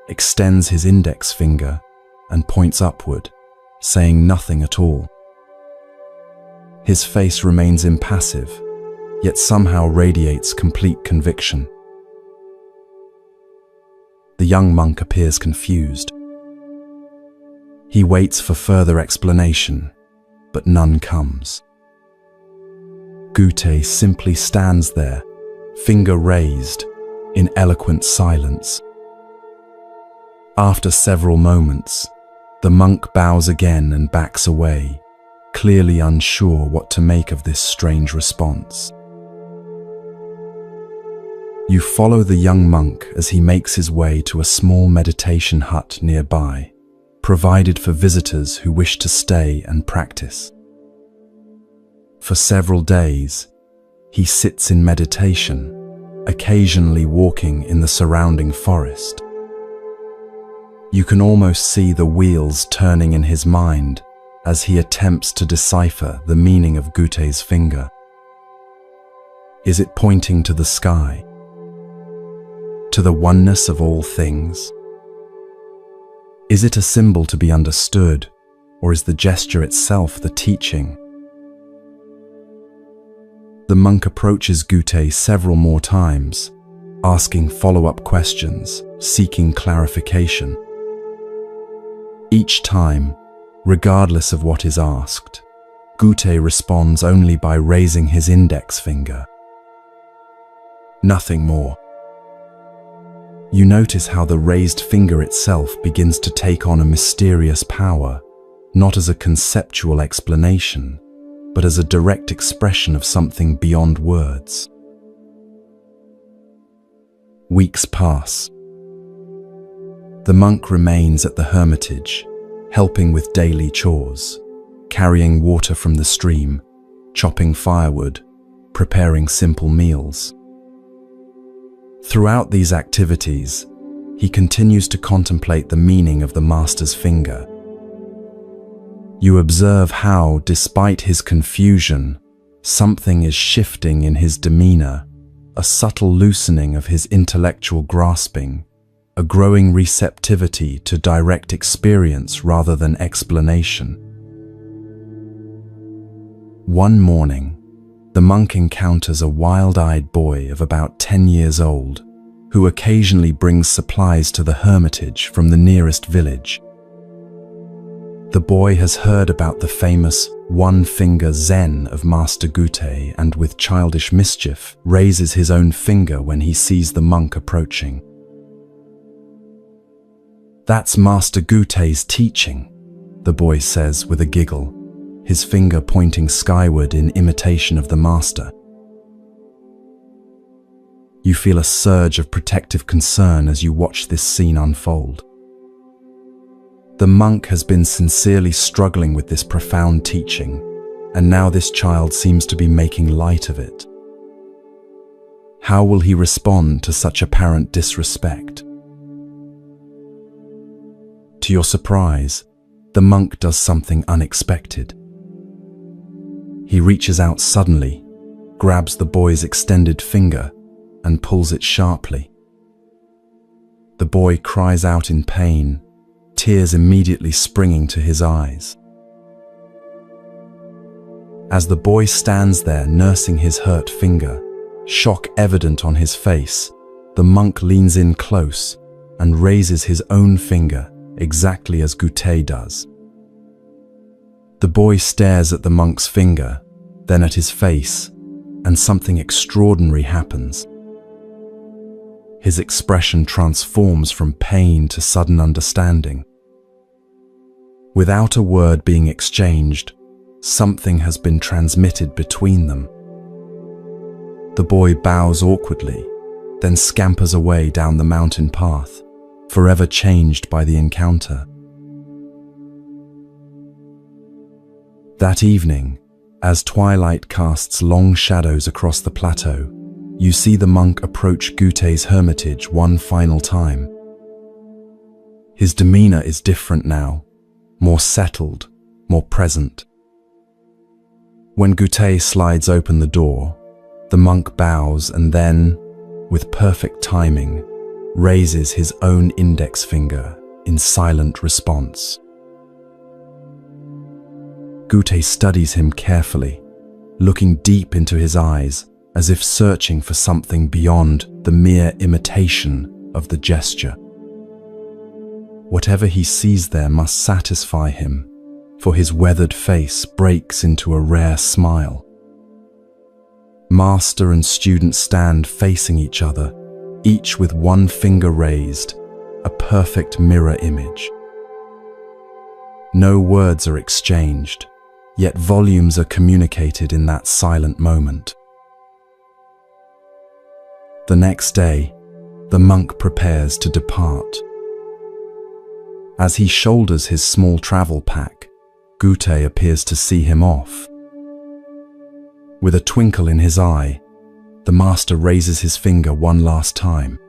extends his index finger, and points upward, saying nothing at all. His face remains impassive, yet somehow radiates complete conviction. The young monk appears confused. He waits for further explanation, but none comes. Gute simply stands there, finger raised, in eloquent silence. After several moments, the monk bows again and backs away, clearly unsure what to make of this strange response. You follow the young monk as he makes his way to a small meditation hut nearby, provided for visitors who wish to stay and practice. For several days, he sits in meditation, occasionally walking in the surrounding forest. You can almost see the wheels turning in his mind as he attempts to decipher the meaning of Gute's finger. Is it pointing to the sky? To the oneness of all things? Is it a symbol to be understood, or is the gesture itself the teaching? The monk approaches Gute several more times, asking follow-up questions, seeking clarification. Each time, regardless of what is asked, Gute responds only by raising his index finger. Nothing more. You notice how the raised finger itself begins to take on a mysterious power, not as a conceptual explanation, but as a direct expression of something beyond words. Weeks pass. The monk remains at the hermitage, helping with daily chores, carrying water from the stream, chopping firewood, preparing simple meals. Throughout these activities, he continues to contemplate the meaning of the master's finger. You observe how, despite his confusion, something is shifting in his demeanor, a subtle loosening of his intellectual grasping, a growing receptivity to direct experience rather than explanation. One morning, the monk encounters a wild-eyed boy of about 10 years old, who occasionally brings supplies to the hermitage from the nearest village. The boy has heard about the famous one-finger Zen of Master Gute and with childish mischief raises his own finger when he sees the monk approaching. "That's Master Gute's teaching," the boy says with a giggle, his finger pointing skyward in imitation of the master. You feel a surge of protective concern as you watch this scene unfold. The monk has been sincerely struggling with this profound teaching, and now this child seems to be making light of it. How will he respond to such apparent disrespect? To your surprise, the monk does something unexpected. He reaches out suddenly, grabs the boy's extended finger, and pulls it sharply. The boy cries out in pain, tears immediately springing to his eyes. As the boy stands there nursing his hurt finger, shock evident on his face, the monk leans in close and raises his own finger exactly as Gutei does. The boy stares at the monk's finger, then at his face, and something extraordinary happens. His expression transforms from pain to sudden understanding. Without a word being exchanged, something has been transmitted between them. The boy bows awkwardly, then scampers away down the mountain path, forever changed by the encounter. That evening, as twilight casts long shadows across the plateau, you see the monk approach Gutei's hermitage one final time. His demeanor is different now, more settled, more present. When Gutei slides open the door, the monk bows and then, with perfect timing, raises his own index finger in silent response. Gutei studies him carefully, looking deep into his eyes as if searching for something beyond the mere imitation of the gesture. Whatever he sees there must satisfy him, for his weathered face breaks into a rare smile. Master and student stand facing each other, each with one finger raised, a perfect mirror image. No words are exchanged, yet volumes are communicated in that silent moment. The next day, the monk prepares to depart. As he shoulders his small travel pack, Gutei appears to see him off. With a twinkle in his eye, the master raises his finger one last time.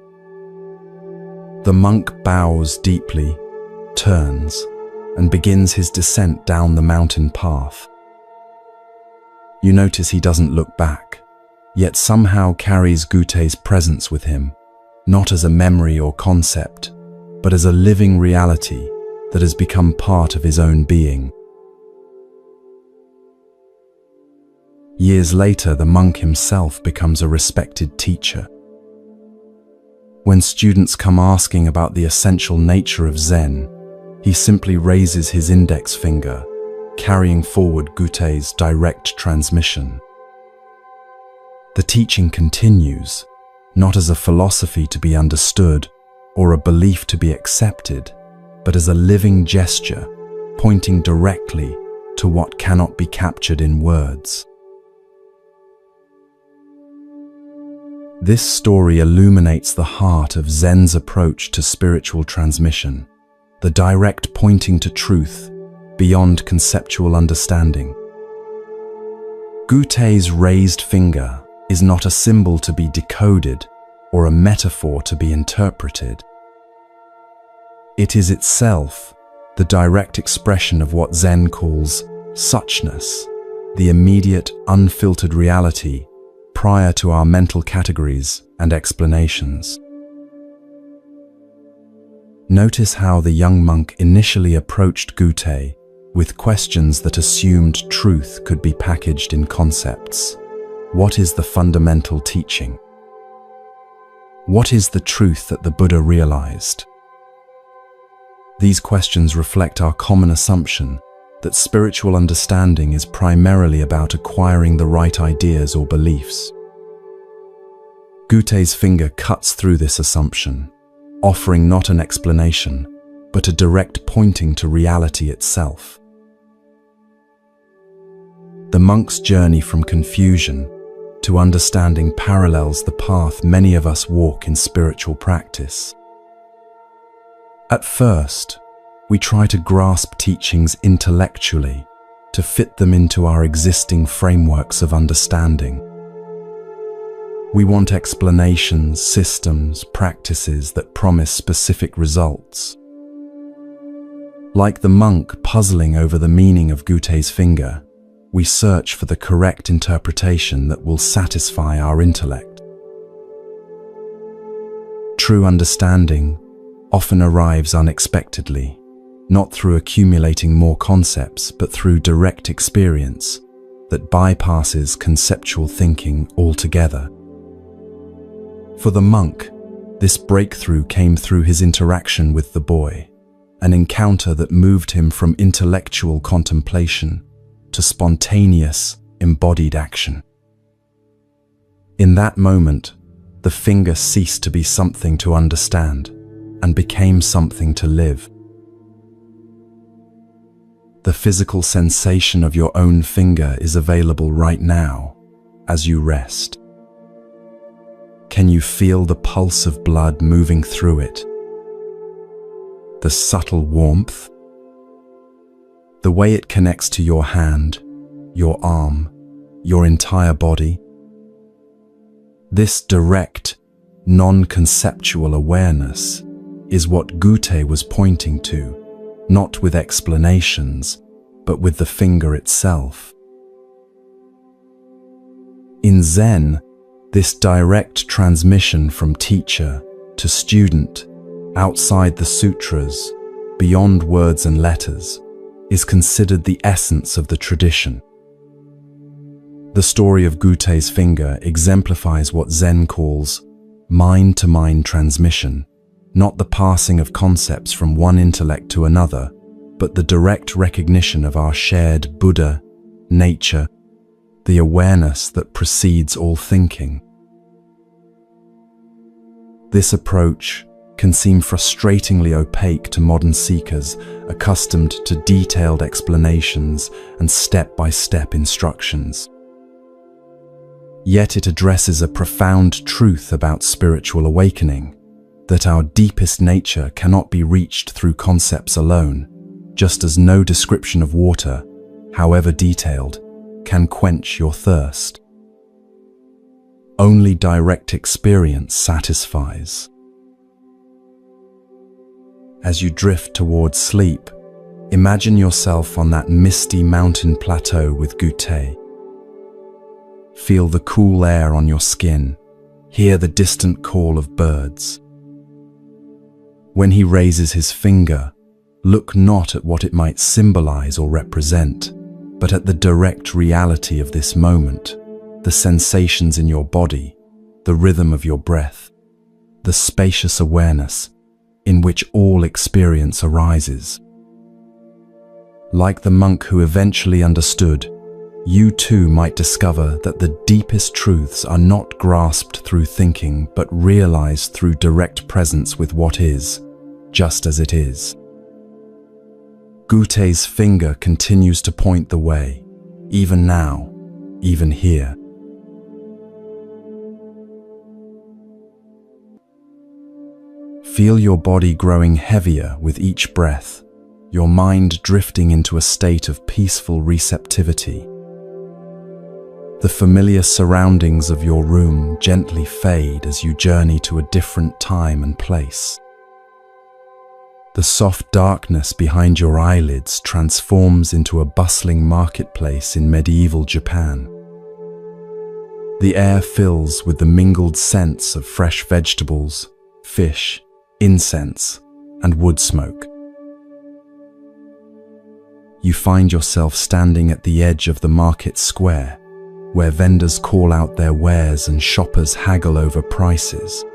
The monk bows deeply, turns, and begins his descent down the mountain path. You notice he doesn't look back, yet somehow carries Gutei's presence with him, not as a memory or concept, but as a living reality that has become part of his own being. Years later, the monk himself becomes a respected teacher. When students come asking about the essential nature of Zen, he simply raises his index finger, carrying forward Gutei's direct transmission. The teaching continues, not as a philosophy to be understood or a belief to be accepted, but as a living gesture pointing directly to what cannot be captured in words. This story illuminates the heart of Zen's approach to spiritual transmission, the direct pointing to truth beyond conceptual understanding. Gutei's raised finger is not a symbol to be decoded or a metaphor to be interpreted. It is itself the direct expression of what Zen calls suchness, the immediate, unfiltered reality prior to our mental categories and explanations. Notice how the young monk initially approached Gutei with questions that assumed truth could be packaged in concepts. What is the fundamental teaching? What is the truth that the Buddha realized? These questions reflect our common assumption that spiritual understanding is primarily about acquiring the right ideas or beliefs. Gutei's finger cuts through this assumption, offering not an explanation, but a direct pointing to reality itself. The monk's journey from confusion to understanding parallels the path many of us walk in spiritual practice. At first, we try to grasp teachings intellectually to fit them into our existing frameworks of understanding. We want explanations, systems, practices that promise specific results. Like the monk puzzling over the meaning of Gutei's finger, we search for the correct interpretation that will satisfy our intellect. True understanding often arrives unexpectedly, not through accumulating more concepts, but through direct experience that bypasses conceptual thinking altogether. For the monk, this breakthrough came through his interaction with the boy, an encounter that moved him from intellectual contemplation to spontaneous, embodied action. In that moment, the finger ceased to be something to understand and became something to live. The physical sensation of your own finger is available right now as you rest. Can you feel the pulse of blood moving through it? The subtle warmth? The way it connects to your hand, your arm, your entire body? This direct, non-conceptual awareness is what Goethe was pointing to, not with explanations, but with the finger itself. In Zen, this direct transmission from teacher to student, outside the sutras, beyond words and letters, is considered the essence of the tradition. The story of Goethe's finger exemplifies what Zen calls mind-to-mind transmission, not the passing of concepts from one intellect to another, but the direct recognition of our shared Buddha, nature, the awareness that precedes all thinking. This approach can seem frustratingly opaque to modern seekers accustomed to detailed explanations and step-by-step instructions. Yet it addresses a profound truth about spiritual awakening, that our deepest nature cannot be reached through concepts alone, just as no description of water, however detailed, can quench your thirst. Only direct experience satisfies. As you drift towards sleep, imagine yourself on that misty mountain plateau with Goethe. Feel the cool air on your skin, hear the distant call of birds. When he raises his finger, look not at what it might symbolize or represent, but at the direct reality of this moment, the sensations in your body, the rhythm of your breath, the spacious awareness in which all experience arises. Like the monk who eventually understood, you too might discover that the deepest truths are not grasped through thinking, but realized through direct presence with what is, just as it is. Goethe's finger continues to point the way, even now, even here. Feel your body growing heavier with each breath, your mind drifting into a state of peaceful receptivity. The familiar surroundings of your room gently fade as you journey to a different time and place. The soft darkness behind your eyelids transforms into a bustling marketplace in medieval Japan. The air fills with the mingled scents of fresh vegetables, fish, incense, and wood smoke. You find yourself standing at the edge of the market square, where vendors call out their wares and shoppers haggle over prices.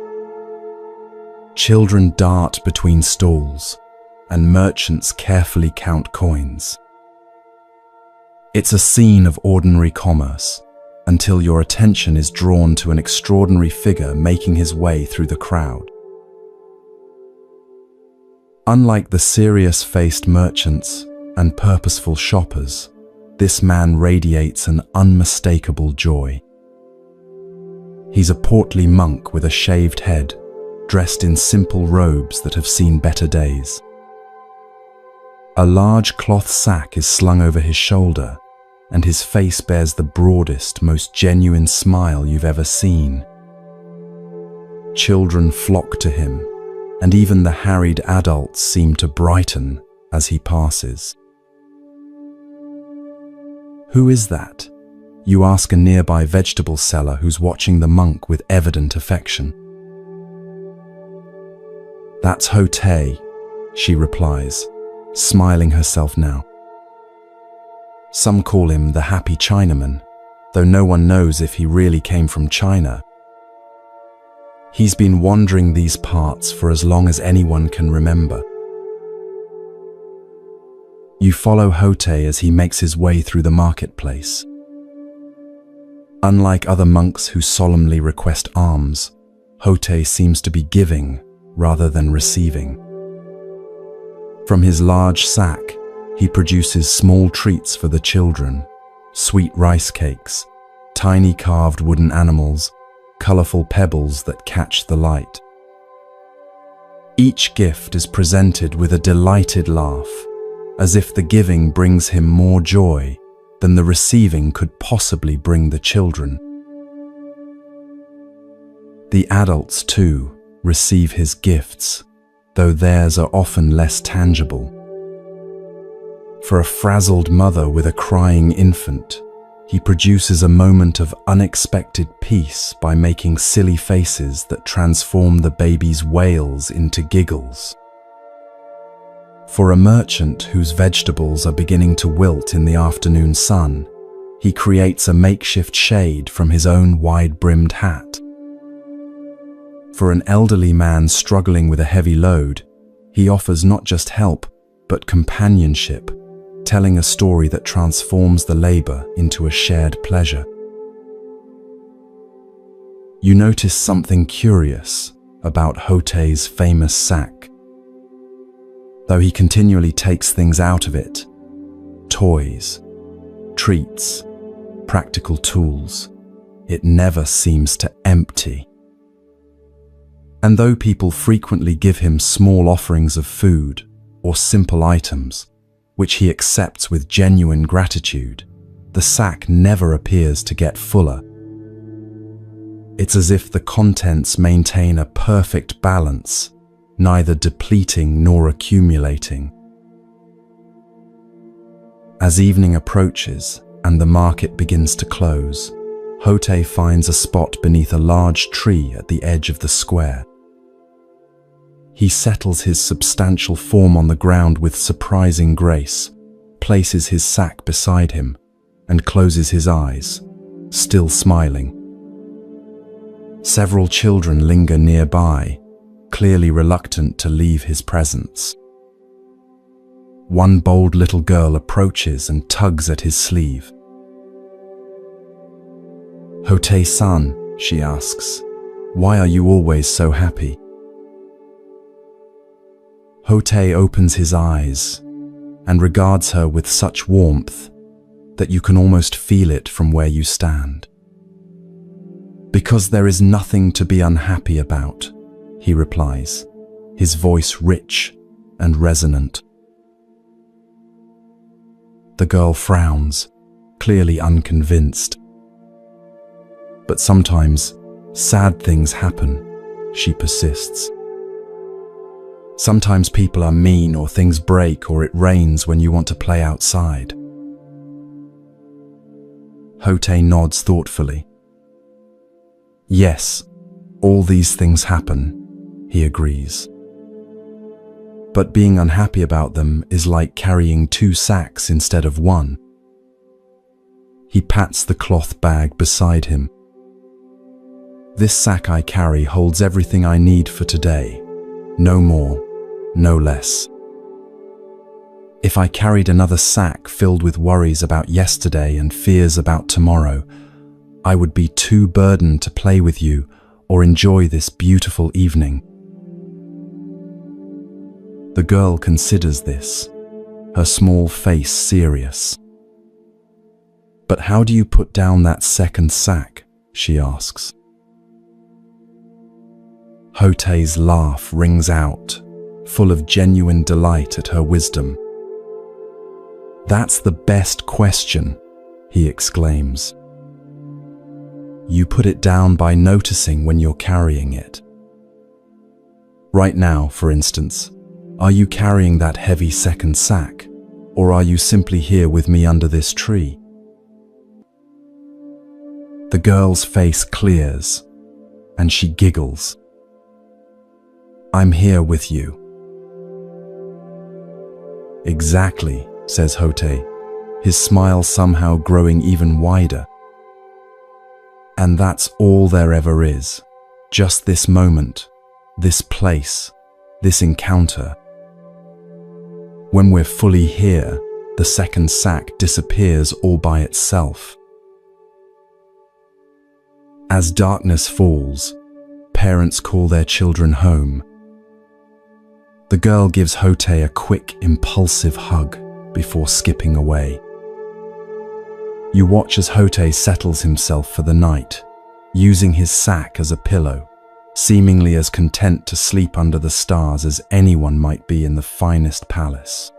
Children dart between stalls, and merchants carefully count coins. It's a scene of ordinary commerce, until your attention is drawn to an extraordinary figure making his way through the crowd. Unlike the serious-faced merchants and purposeful shoppers, this man radiates an unmistakable joy. He's a portly monk with a shaved head, dressed in simple robes that have seen better days. A large cloth sack is slung over his shoulder, and his face bears the broadest, most genuine smile you've ever seen. Children flock to him, and even the harried adults seem to brighten as he passes. "Who is that?" you ask a nearby vegetable seller who's watching the monk with evident affection. "That's Hote," she replies, smiling herself now. Some call him the Happy Chinaman, though no one knows if he really came from China. He's been wandering these parts for as long as anyone can remember. You follow Hote as he makes his way through the marketplace. Unlike other monks who solemnly request alms, Hote seems to be giving rather than receiving. From his large sack, he produces small treats for the children, sweet rice cakes, tiny carved wooden animals, colorful pebbles that catch the light. Each gift is presented with a delighted laugh, as if the giving brings him more joy than the receiving could possibly bring the children. The adults, too, receive his gifts, though theirs are often less tangible. For a frazzled mother with a crying infant, he produces a moment of unexpected peace by making silly faces that transform the baby's wails into giggles. For a merchant whose vegetables are beginning to wilt in the afternoon sun, he creates a makeshift shade from his own wide-brimmed hat. For an elderly man struggling with a heavy load, he offers not just help, but companionship, telling a story that transforms the labor into a shared pleasure. You notice something curious about Hote's famous sack. Though he continually takes things out of it, toys, treats, practical tools, it never seems to empty. And though people frequently give him small offerings of food or simple items, which he accepts with genuine gratitude, the sack never appears to get fuller. It's as if the contents maintain a perfect balance, neither depleting nor accumulating. As evening approaches and the market begins to close, Hote finds a spot beneath a large tree at the edge of the square. He settles his substantial form on the ground with surprising grace, places his sack beside him, and closes his eyes, still smiling. Several children linger nearby, clearly reluctant to leave his presence. One bold little girl approaches and tugs at his sleeve. "Hote-san," she asks, "why are you always so happy?" Hote opens his eyes and regards her with such warmth that you can almost feel it from where you stand. "Because there is nothing to be unhappy about," he replies, his voice rich and resonant. The girl frowns, clearly unconvinced. "But sometimes sad things happen," she persists. "Sometimes people are mean, or things break, or it rains when you want to play outside." Hote nods thoughtfully. "Yes, all these things happen," he agrees. "But being unhappy about them is like carrying 2 sacks instead of 1. He pats the cloth bag beside him. "This sack I carry holds everything I need for today, no more, no less. If I carried another sack filled with worries about yesterday and fears about tomorrow, I would be too burdened to play with you or enjoy this beautiful evening." The girl considers this, her small face serious. "But how do you put down that second sack?" she asks. Hote's laugh rings out, full of genuine delight at her wisdom. "That's the best question," he exclaims. "You put it down by noticing when you're carrying it. Right now, for instance, are you carrying that heavy second sack, or are you simply here with me under this tree?" The girl's face clears, and she giggles. "I'm here with you." "Exactly," says Hote, his smile somehow growing even wider. "And that's all there ever is. Just this moment, this place, this encounter. When we're fully here, the second sack disappears all by itself." As darkness falls, parents call their children home. The girl gives Hote a quick, impulsive hug before skipping away. You watch as Hote settles himself for the night, using his sack as a pillow, seemingly as content to sleep under the stars as anyone might be in the finest palace.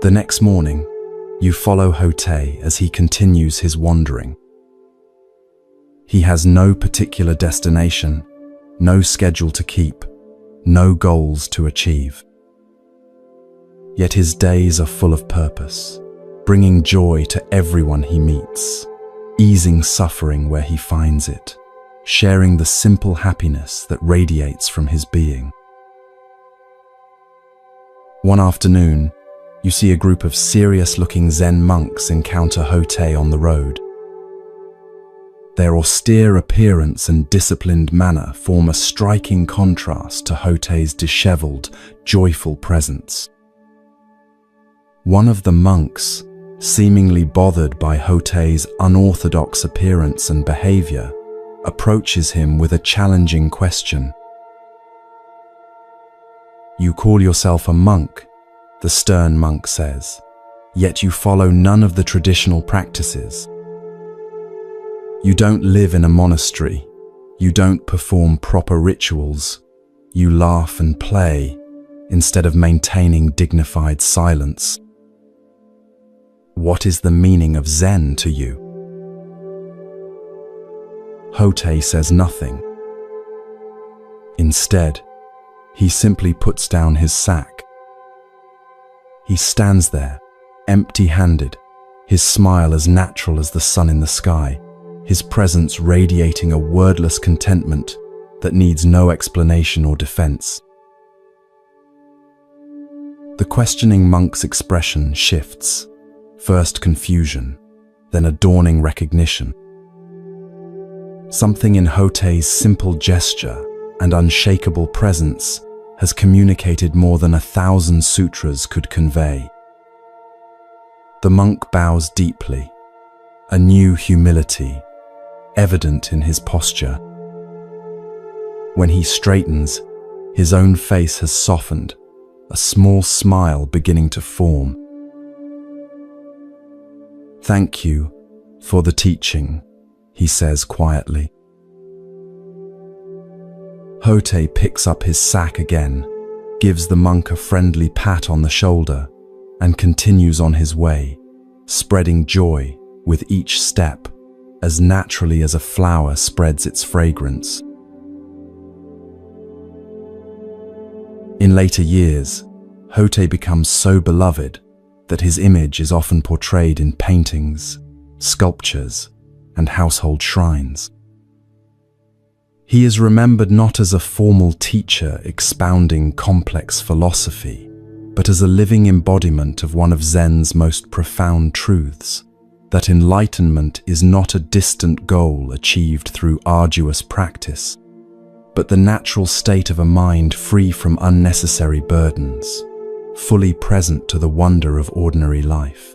The next morning, you follow Hote as he continues his wandering. He has no particular destination, no schedule to keep, no goals to achieve. Yet his days are full of purpose, bringing joy to everyone he meets, easing suffering where he finds it, sharing the simple happiness that radiates from his being. One afternoon, you see a group of serious-looking Zen monks encounter Hote on the road. Their austere appearance and disciplined manner form a striking contrast to Hote's disheveled, joyful presence. One of the monks, seemingly bothered by Hote's unorthodox appearance and behavior, approaches him with a challenging question. "You call yourself a monk," the stern monk says, "yet you follow none of the traditional practices. You don't live in a monastery. You don't perform proper rituals. You laugh and play instead of maintaining dignified silence. What is the meaning of Zen to you?" Hote says nothing. Instead, he simply puts down his sack. He stands there, empty-handed, his smile as natural as the sun in the sky, his presence radiating a wordless contentment that needs no explanation or defense. The questioning monk's expression shifts, first confusion, then a dawning recognition. Something in Hote's simple gesture and unshakable presence has communicated more than 1,000 sutras could convey. The monk bows deeply, a new humility evident in his posture. When he straightens, his own face has softened, a small smile beginning to form. "Thank you for the teaching," he says quietly. Hote picks up his sack again, gives the monk a friendly pat on the shoulder, and continues on his way, spreading joy with each step, as naturally as a flower spreads its fragrance. In later years, Hote becomes so beloved that his image is often portrayed in paintings, sculptures, and household shrines. He is remembered not as a formal teacher expounding complex philosophy, but as a living embodiment of one of Zen's most profound truths, that enlightenment is not a distant goal achieved through arduous practice, but the natural state of a mind free from unnecessary burdens, fully present to the wonder of ordinary life.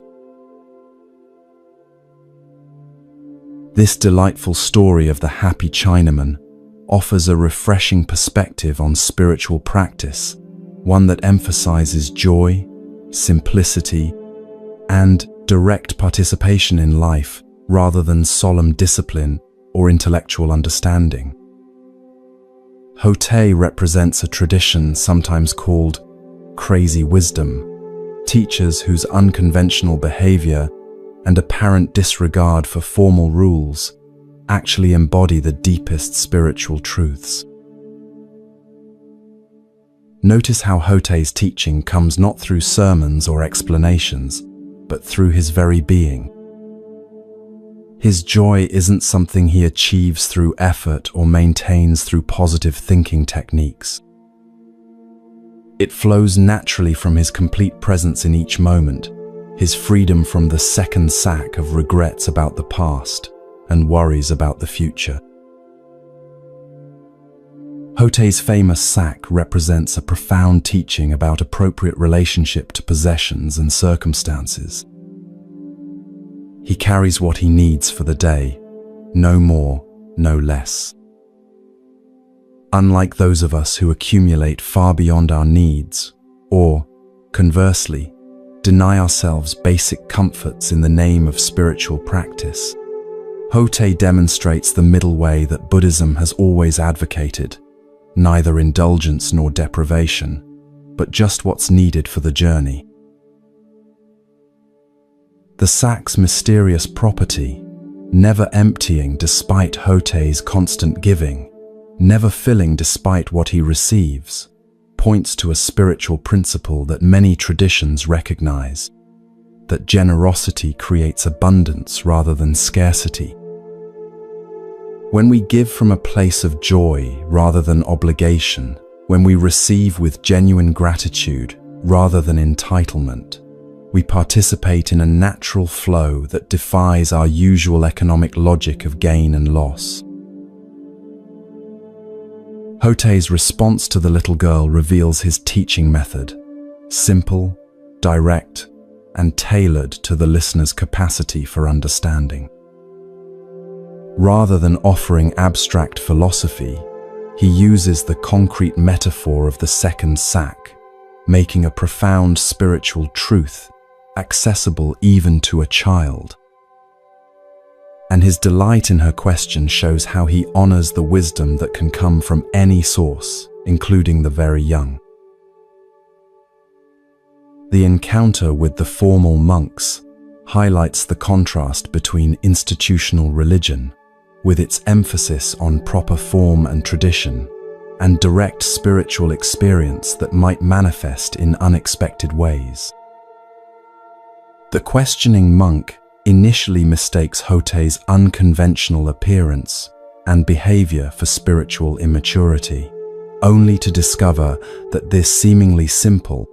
This delightful story of the happy Chinaman offers a refreshing perspective on spiritual practice, one that emphasizes joy, simplicity, and direct participation in life rather than solemn discipline or intellectual understanding. Hote represents a tradition sometimes called crazy wisdom, teachers whose unconventional behavior and apparent disregard for formal rules actually embody the deepest spiritual truths. Notice how Hote's teaching comes not through sermons or explanations, but through his very being. His joy isn't something he achieves through effort or maintains through positive thinking techniques. It flows naturally from his complete presence in each moment, his freedom from the second sack of regrets about the past and worries about the future. Hotei's famous sack represents a profound teaching about appropriate relationship to possessions and circumstances. He carries what he needs for the day, no more, no less. Unlike those of us who accumulate far beyond our needs, or, conversely, deny ourselves basic comforts in the name of spiritual practice, Hotei demonstrates the middle way that Buddhism has always advocated, neither indulgence nor deprivation, but just what's needed for the journey. The sack's mysterious property, never emptying despite Hotei's constant giving, never filling despite what he receives, points to a spiritual principle that many traditions recognize, that generosity creates abundance rather than scarcity. When we give from a place of joy rather than obligation, when we receive with genuine gratitude rather than entitlement, we participate in a natural flow that defies our usual economic logic of gain and loss. Hotei's response to the little girl reveals his teaching method, simple, direct, and tailored to the listener's capacity for understanding. Rather than offering abstract philosophy, he uses the concrete metaphor of the second sack, making a profound spiritual truth accessible even to a child. And his delight in her question shows how he honors the wisdom that can come from any source, including the very young. The encounter with the formal monks highlights the contrast between institutional religion, with its emphasis on proper form and tradition, and direct spiritual experience that might manifest in unexpected ways. The questioning monk initially mistakes Hotei's unconventional appearance and behavior for spiritual immaturity, only to discover that this seemingly simple,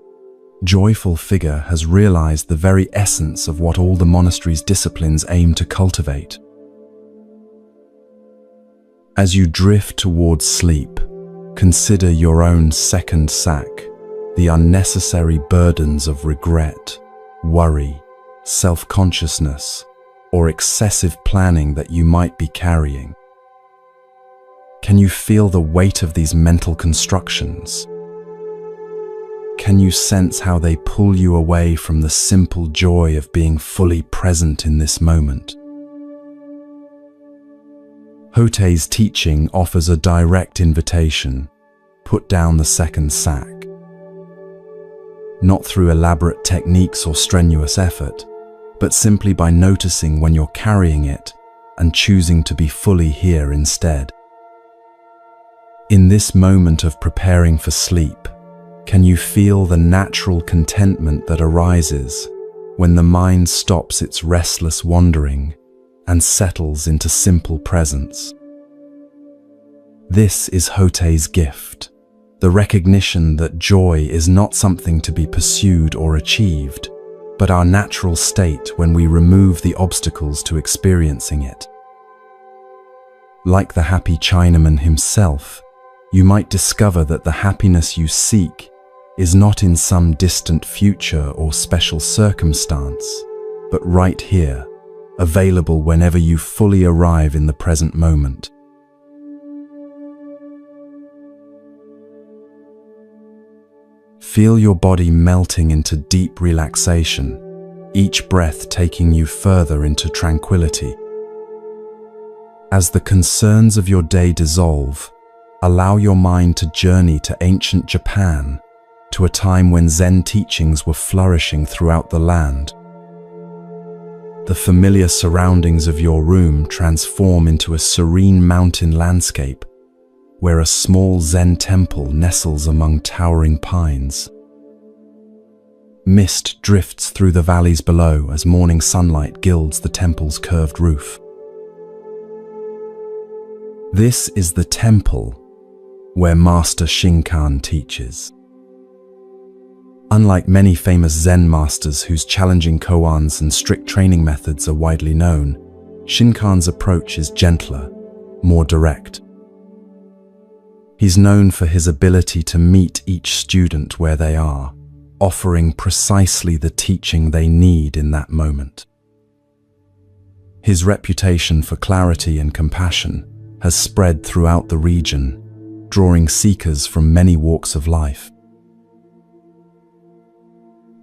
joyful figure has realized the very essence of what all the monastery's disciplines aim to cultivate. As you drift towards sleep, consider your own second sack, the unnecessary burdens of regret, worry, self-consciousness, or excessive planning that you might be carrying. Can you feel the weight of these mental constructions? Can you sense how they pull you away from the simple joy of being fully present in this moment? Hotei's teaching offers a direct invitation: put down the second sack. Not through elaborate techniques or strenuous effort, but simply by noticing when you're carrying it and choosing to be fully here instead. In this moment of preparing for sleep, can you feel the natural contentment that arises when the mind stops its restless wandering and settles into simple presence? This is Hotei's gift, the recognition that joy is not something to be pursued or achieved, but our natural state when we remove the obstacles to experiencing it. Like the happy Chinaman himself, you might discover that the happiness you seek is not in some distant future or special circumstance, but right here, available whenever you fully arrive in the present moment. Feel your body melting into deep relaxation, each breath taking you further into tranquility. As the concerns of your day dissolve, allow your mind to journey to ancient Japan, to a time when Zen teachings were flourishing throughout the land. The familiar surroundings of your room transform into a serene mountain landscape, where a small Zen temple nestles among towering pines. Mist drifts through the valleys below as morning sunlight gilds the temple's curved roof. This is the temple where Master Shinkan teaches. Unlike many famous Zen masters whose challenging koans and strict training methods are widely known, Shinkan's approach is gentler, more direct. He's known for his ability to meet each student where they are, offering precisely the teaching they need in that moment. His reputation for clarity and compassion has spread throughout the region, drawing seekers from many walks of life.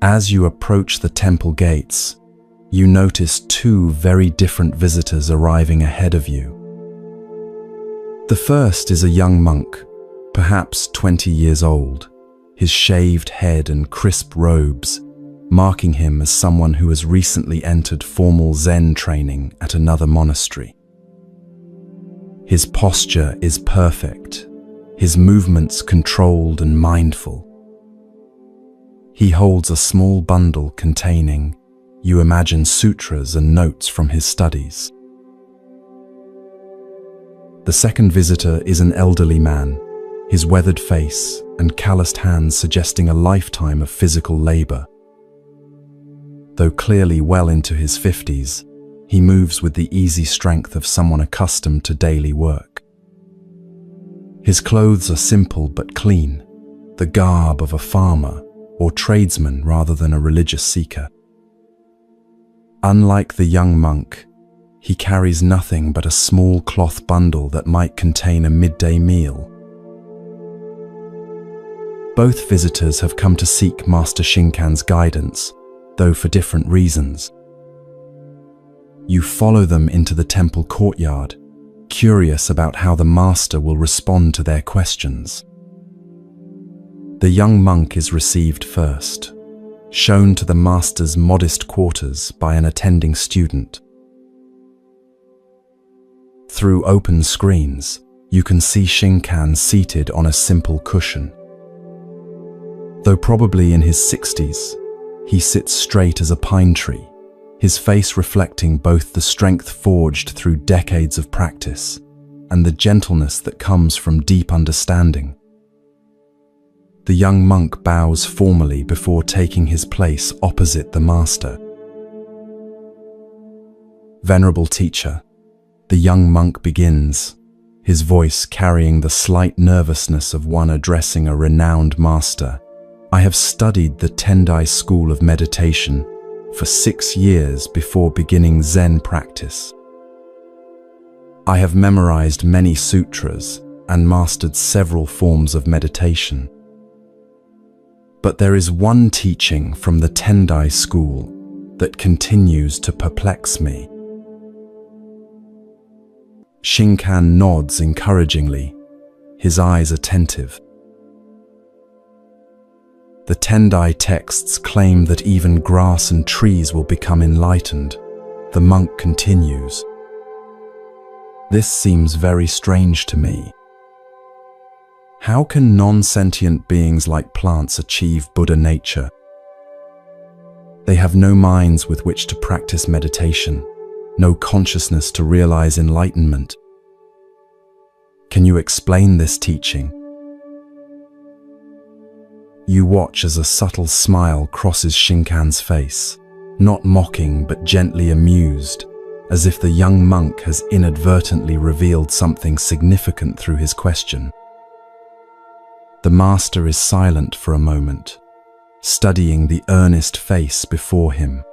As you approach the temple gates, you notice two very different visitors arriving ahead of you. The first is a young monk, perhaps 20 years old, his shaved head and crisp robes, marking him as someone who has recently entered formal Zen training at another monastery. His posture is perfect, his movements controlled and mindful. He holds a small bundle containing, you imagine, sutras and notes from his studies. The second visitor is an elderly man, his weathered face and calloused hands suggesting a lifetime of physical labor. Though clearly well into his 50s, he moves with the easy strength of someone accustomed to daily work. His clothes are simple but clean, the garb of a farmer or tradesman rather than a religious seeker. Unlike the young monk, he carries nothing but a small cloth bundle that might contain a midday meal. Both visitors have come to seek Master Shinkan's guidance, though for different reasons. You follow them into the temple courtyard, curious about how the master will respond to their questions. The young monk is received first, shown to the master's modest quarters by an attending student. Through open screens, you can see Shinkan seated on a simple cushion. Though probably in his 60s, he sits straight as a pine tree, his face reflecting both the strength forged through decades of practice and the gentleness that comes from deep understanding. The young monk bows formally before taking his place opposite the master. Venerable teacher, the young monk begins, his voice carrying the slight nervousness of one addressing a renowned master. I have studied the Tendai school of meditation for 6 years before beginning Zen practice. I have memorized many sutras and mastered several forms of meditation. But there is one teaching from the Tendai school that continues to perplex me. Shinkan nods encouragingly, his eyes attentive. The Tendai texts claim that even grass and trees will become enlightened. The monk continues. This seems very strange to me. How can non-sentient beings like plants achieve Buddha nature? They have no minds with which to practice meditation, no consciousness to realize enlightenment. Can you explain this teaching? You watch as a subtle smile crosses Shinkan's face, not mocking but gently amused, as if the young monk has inadvertently revealed something significant through his question. The master is silent for a moment, studying the earnest face before him.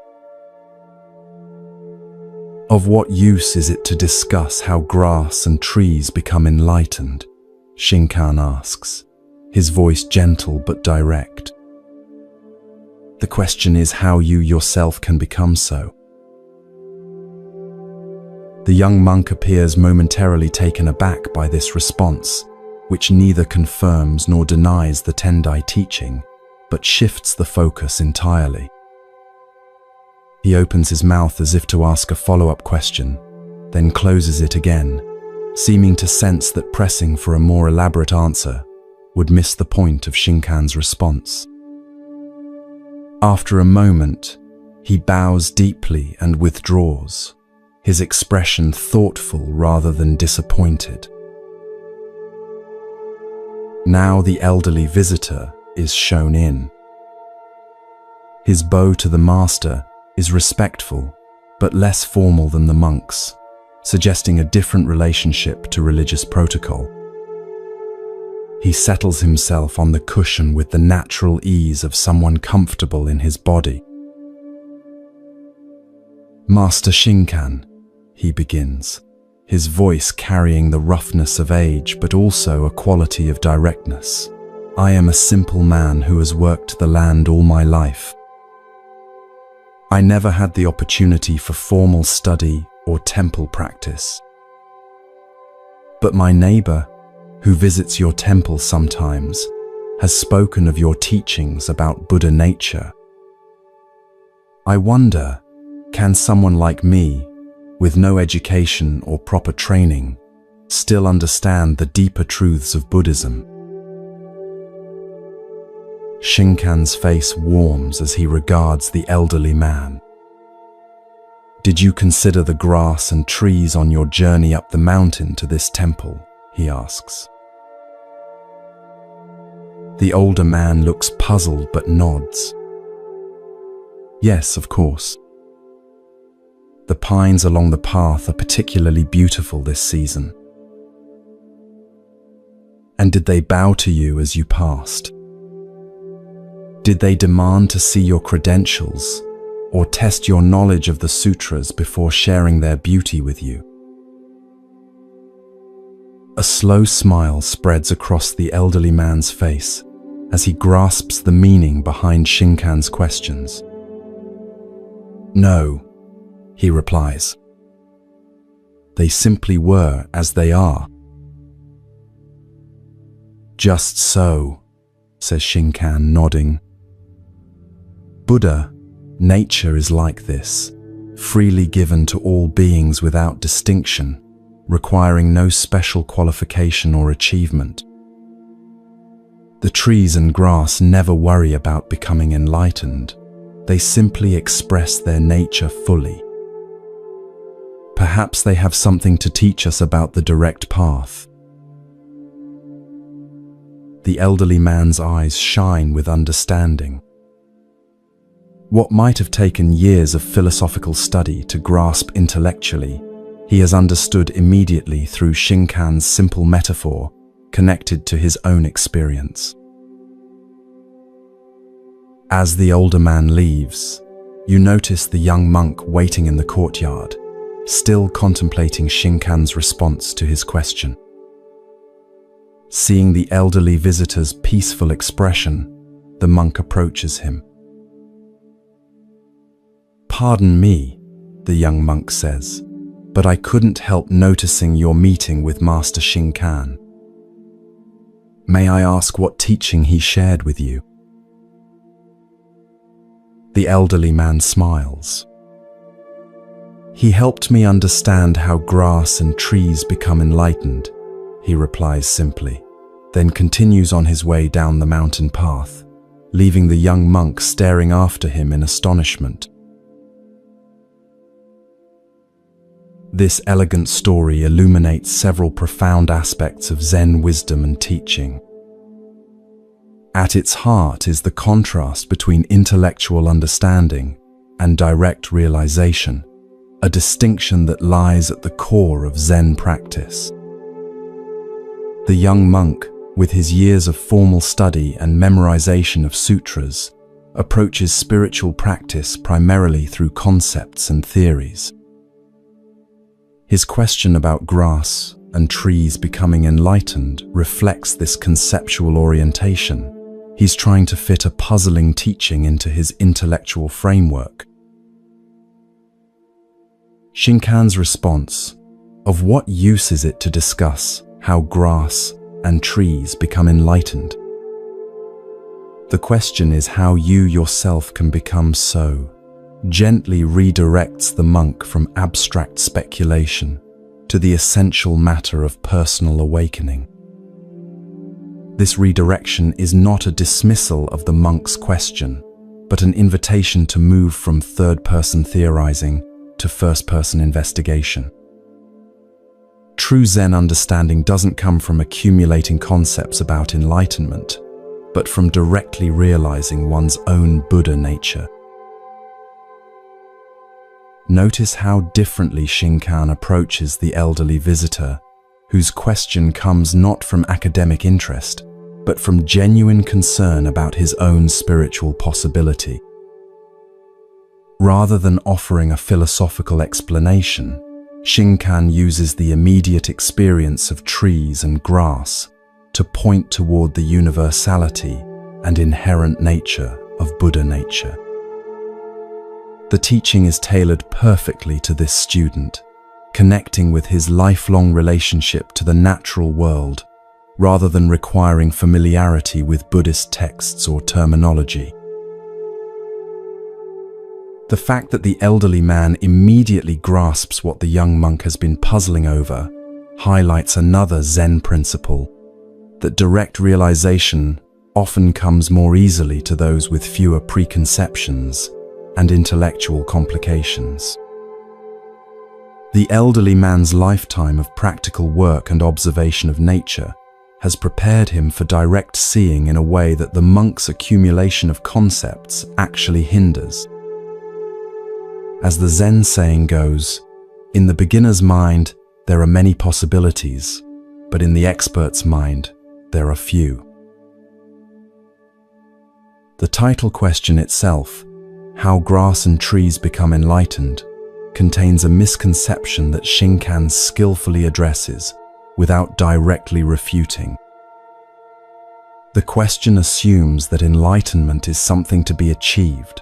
Of what use is it to discuss how grass and trees become enlightened? Shinkan asks, his voice gentle but direct. The question is how you yourself can become so. The young monk appears momentarily taken aback by this response, which neither confirms nor denies the Tendai teaching, but shifts the focus entirely. He opens his mouth as if to ask a follow-up question, then closes it again, seeming to sense that pressing for a more elaborate answer would miss the point of Shinkan's response. After a moment, he bows deeply and withdraws, his expression thoughtful rather than disappointed. Now the elderly visitor is shown in. His bow to the master is respectful, but less formal than the monks, suggesting a different relationship to religious protocol. He settles himself on the cushion with the natural ease of someone comfortable in his body. "Master Shinkan," he begins, his voice carrying the roughness of age but also a quality of directness. "I am a simple man who has worked the land all my life. I never had the opportunity for formal study or temple practice. But my neighbor, who visits your temple sometimes, has spoken of your teachings about Buddha nature. I wonder, can someone like me, with no education or proper training, still understand the deeper truths of Buddhism?" Shinkan's face warms as he regards the elderly man. "Did you consider the grass and trees on your journey up the mountain to this temple?" he asks. The older man looks puzzled but nods. "Yes, of course. The pines along the path are particularly beautiful this season." "And did they bow to you as you passed? Did they demand to see your credentials or test your knowledge of the sutras before sharing their beauty with you?" A slow smile spreads across the elderly man's face as he grasps the meaning behind Shinkan's questions. "No," he replies. "They simply were as they are." "Just so," says Shinkan, nodding. "Buddha, nature is like this, freely given to all beings without distinction, requiring no special qualification or achievement. The trees and grass never worry about becoming enlightened. They simply express their nature fully. Perhaps they have something to teach us about the direct path." The elderly man's eyes shine with understanding. What might have taken years of philosophical study to grasp intellectually, he has understood immediately through Shinkan's simple metaphor connected to his own experience. As the older man leaves, you notice the young monk waiting in the courtyard, still contemplating Shinkan's response to his question. Seeing the elderly visitor's peaceful expression, the monk approaches him. "Pardon me," the young monk says, "but I couldn't help noticing your meeting with Master Shinkan. May I ask what teaching he shared with you?" The elderly man smiles. "He helped me understand how grass and trees become enlightened," he replies simply, then continues on his way down the mountain path, leaving the young monk staring after him in astonishment. This elegant story illuminates several profound aspects of Zen wisdom and teaching. At its heart is the contrast between intellectual understanding and direct realization, a distinction that lies at the core of Zen practice. The young monk, with his years of formal study and memorization of sutras, approaches spiritual practice primarily through concepts and theories. His question about grass and trees becoming enlightened reflects this conceptual orientation. He's trying to fit a puzzling teaching into his intellectual framework. Shinkan's response, "Of what use is it to discuss how grass and trees become enlightened?" The question is how you yourself can become so, gently redirects the monk from abstract speculation to the essential matter of personal awakening. This redirection is not a dismissal of the monk's question, but an invitation to move from third-person theorizing to first-person investigation. True Zen understanding doesn't come from accumulating concepts about enlightenment, but from directly realizing one's own Buddha nature. Notice how differently Shinkan approaches the elderly visitor, whose question comes not from academic interest, but from genuine concern about his own spiritual possibility. Rather than offering a philosophical explanation, Shinkan uses the immediate experience of trees and grass to point toward the universality and inherent nature of Buddha nature. The teaching is tailored perfectly to this student, connecting with his lifelong relationship to the natural world, rather than requiring familiarity with Buddhist texts or terminology. The fact that the elderly man immediately grasps what the young monk has been puzzling over highlights another Zen principle, that direct realization often comes more easily to those with fewer preconceptions and intellectual complications. The elderly man's lifetime of practical work and observation of nature has prepared him for direct seeing in a way that the monk's accumulation of concepts actually hinders. As the Zen saying goes, in the beginner's mind, there are many possibilities, but in the expert's mind, there are few. The title question itself, How Grass and Trees Become Enlightened, contains a misconception that Shinkan skillfully addresses without directly refuting. The question assumes that enlightenment is something to be achieved,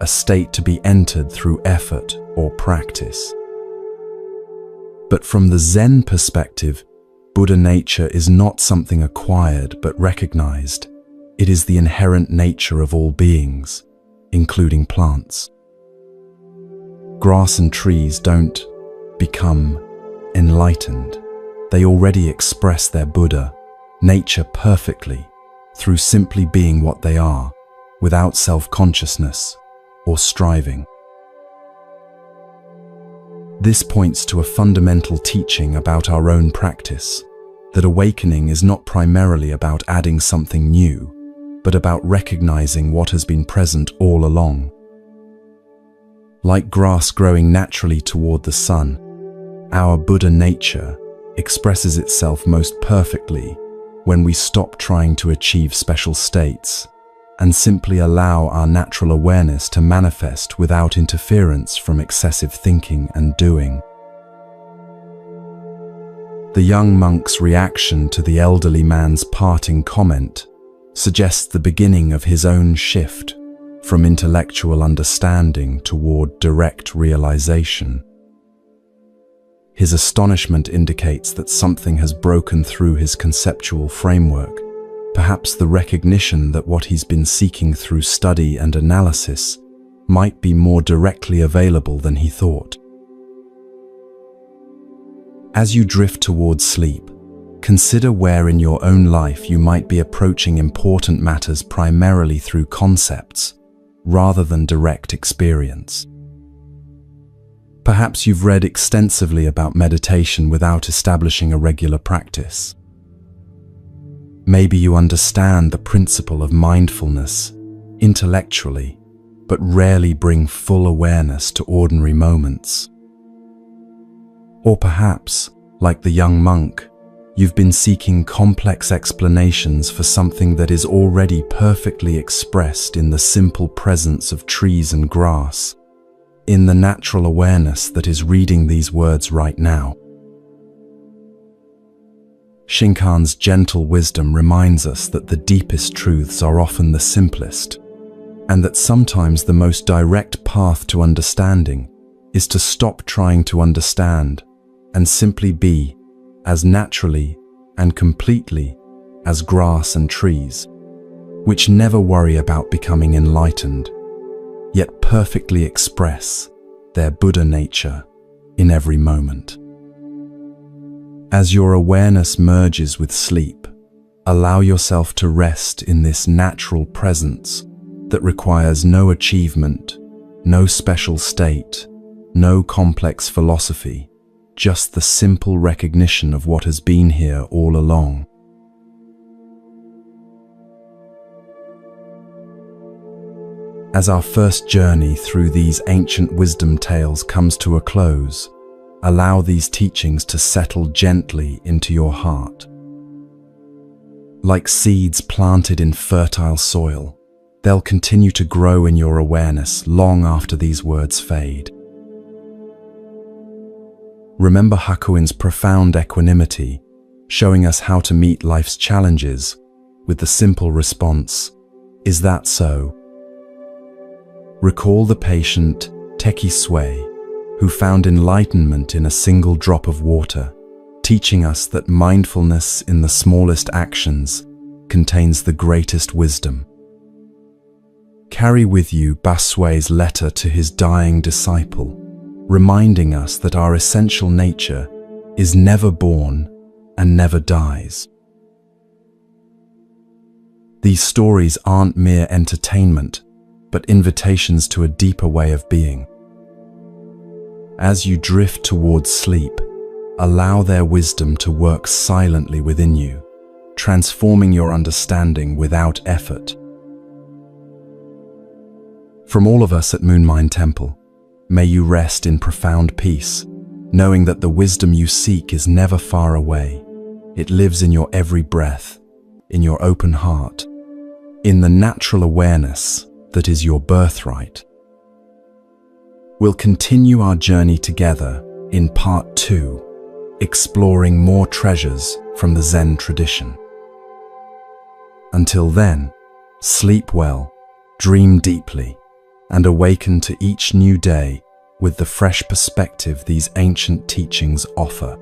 a state to be entered through effort or practice. But from the Zen perspective, Buddha nature is not something acquired but recognized. It is the inherent nature of all beings, including plants. Grass and trees don't become enlightened. They already express their Buddha nature perfectly through simply being what they are, without self-consciousness or striving. This points to a fundamental teaching about our own practice, that awakening is not primarily about adding something new, but about recognizing what has been present all along. Like grass growing naturally toward the sun, our Buddha nature expresses itself most perfectly when we stop trying to achieve special states and simply allow our natural awareness to manifest without interference from excessive thinking and doing. The young monk's reaction to the elderly man's parting comment suggests the beginning of his own shift from intellectual understanding toward direct realization. His astonishment indicates that something has broken through his conceptual framework, perhaps the recognition that what he's been seeking through study and analysis might be more directly available than he thought. As you drift towards sleep, consider where in your own life you might be approaching important matters primarily through concepts, rather than direct experience. Perhaps you've read extensively about meditation without establishing a regular practice. Maybe you understand the principle of mindfulness intellectually, but rarely bring full awareness to ordinary moments. Or perhaps, like the young monk, you've been seeking complex explanations for something that is already perfectly expressed in the simple presence of trees and grass, in the natural awareness that is reading these words right now. Shinkan's gentle wisdom reminds us that the deepest truths are often the simplest, and that sometimes the most direct path to understanding is to stop trying to understand and simply be as naturally and completely as grass and trees, which never worry about becoming enlightened, yet perfectly express their Buddha nature in every moment. As your awareness merges with sleep, allow yourself to rest in this natural presence that requires no achievement, no special state, no complex philosophy, just the simple recognition of what has been here all along. As our first journey through these ancient wisdom tales comes to a close, allow these teachings to settle gently into your heart. Like seeds planted in fertile soil, they'll continue to grow in your awareness long after these words fade. Remember Hakuin's profound equanimity, showing us how to meet life's challenges with the simple response, "Is that so?" Recall the patient Teki Sui, who found enlightenment in a single drop of water, teaching us that mindfulness in the smallest actions contains the greatest wisdom. Carry with you Basui's letter to his dying disciple, reminding us that our essential nature is never born and never dies. These stories aren't mere entertainment, but invitations to a deeper way of being. As you drift towards sleep, allow their wisdom to work silently within you, transforming your understanding without effort. From all of us at Moonmind Temple, may you rest in profound peace, knowing that the wisdom you seek is never far away. It lives in your every breath, in your open heart, in the natural awareness that is your birthright. We'll continue our journey together in part 2, exploring more treasures from the Zen tradition. Until then, sleep well, dream deeply, and awaken to each new day with the fresh perspective these ancient teachings offer.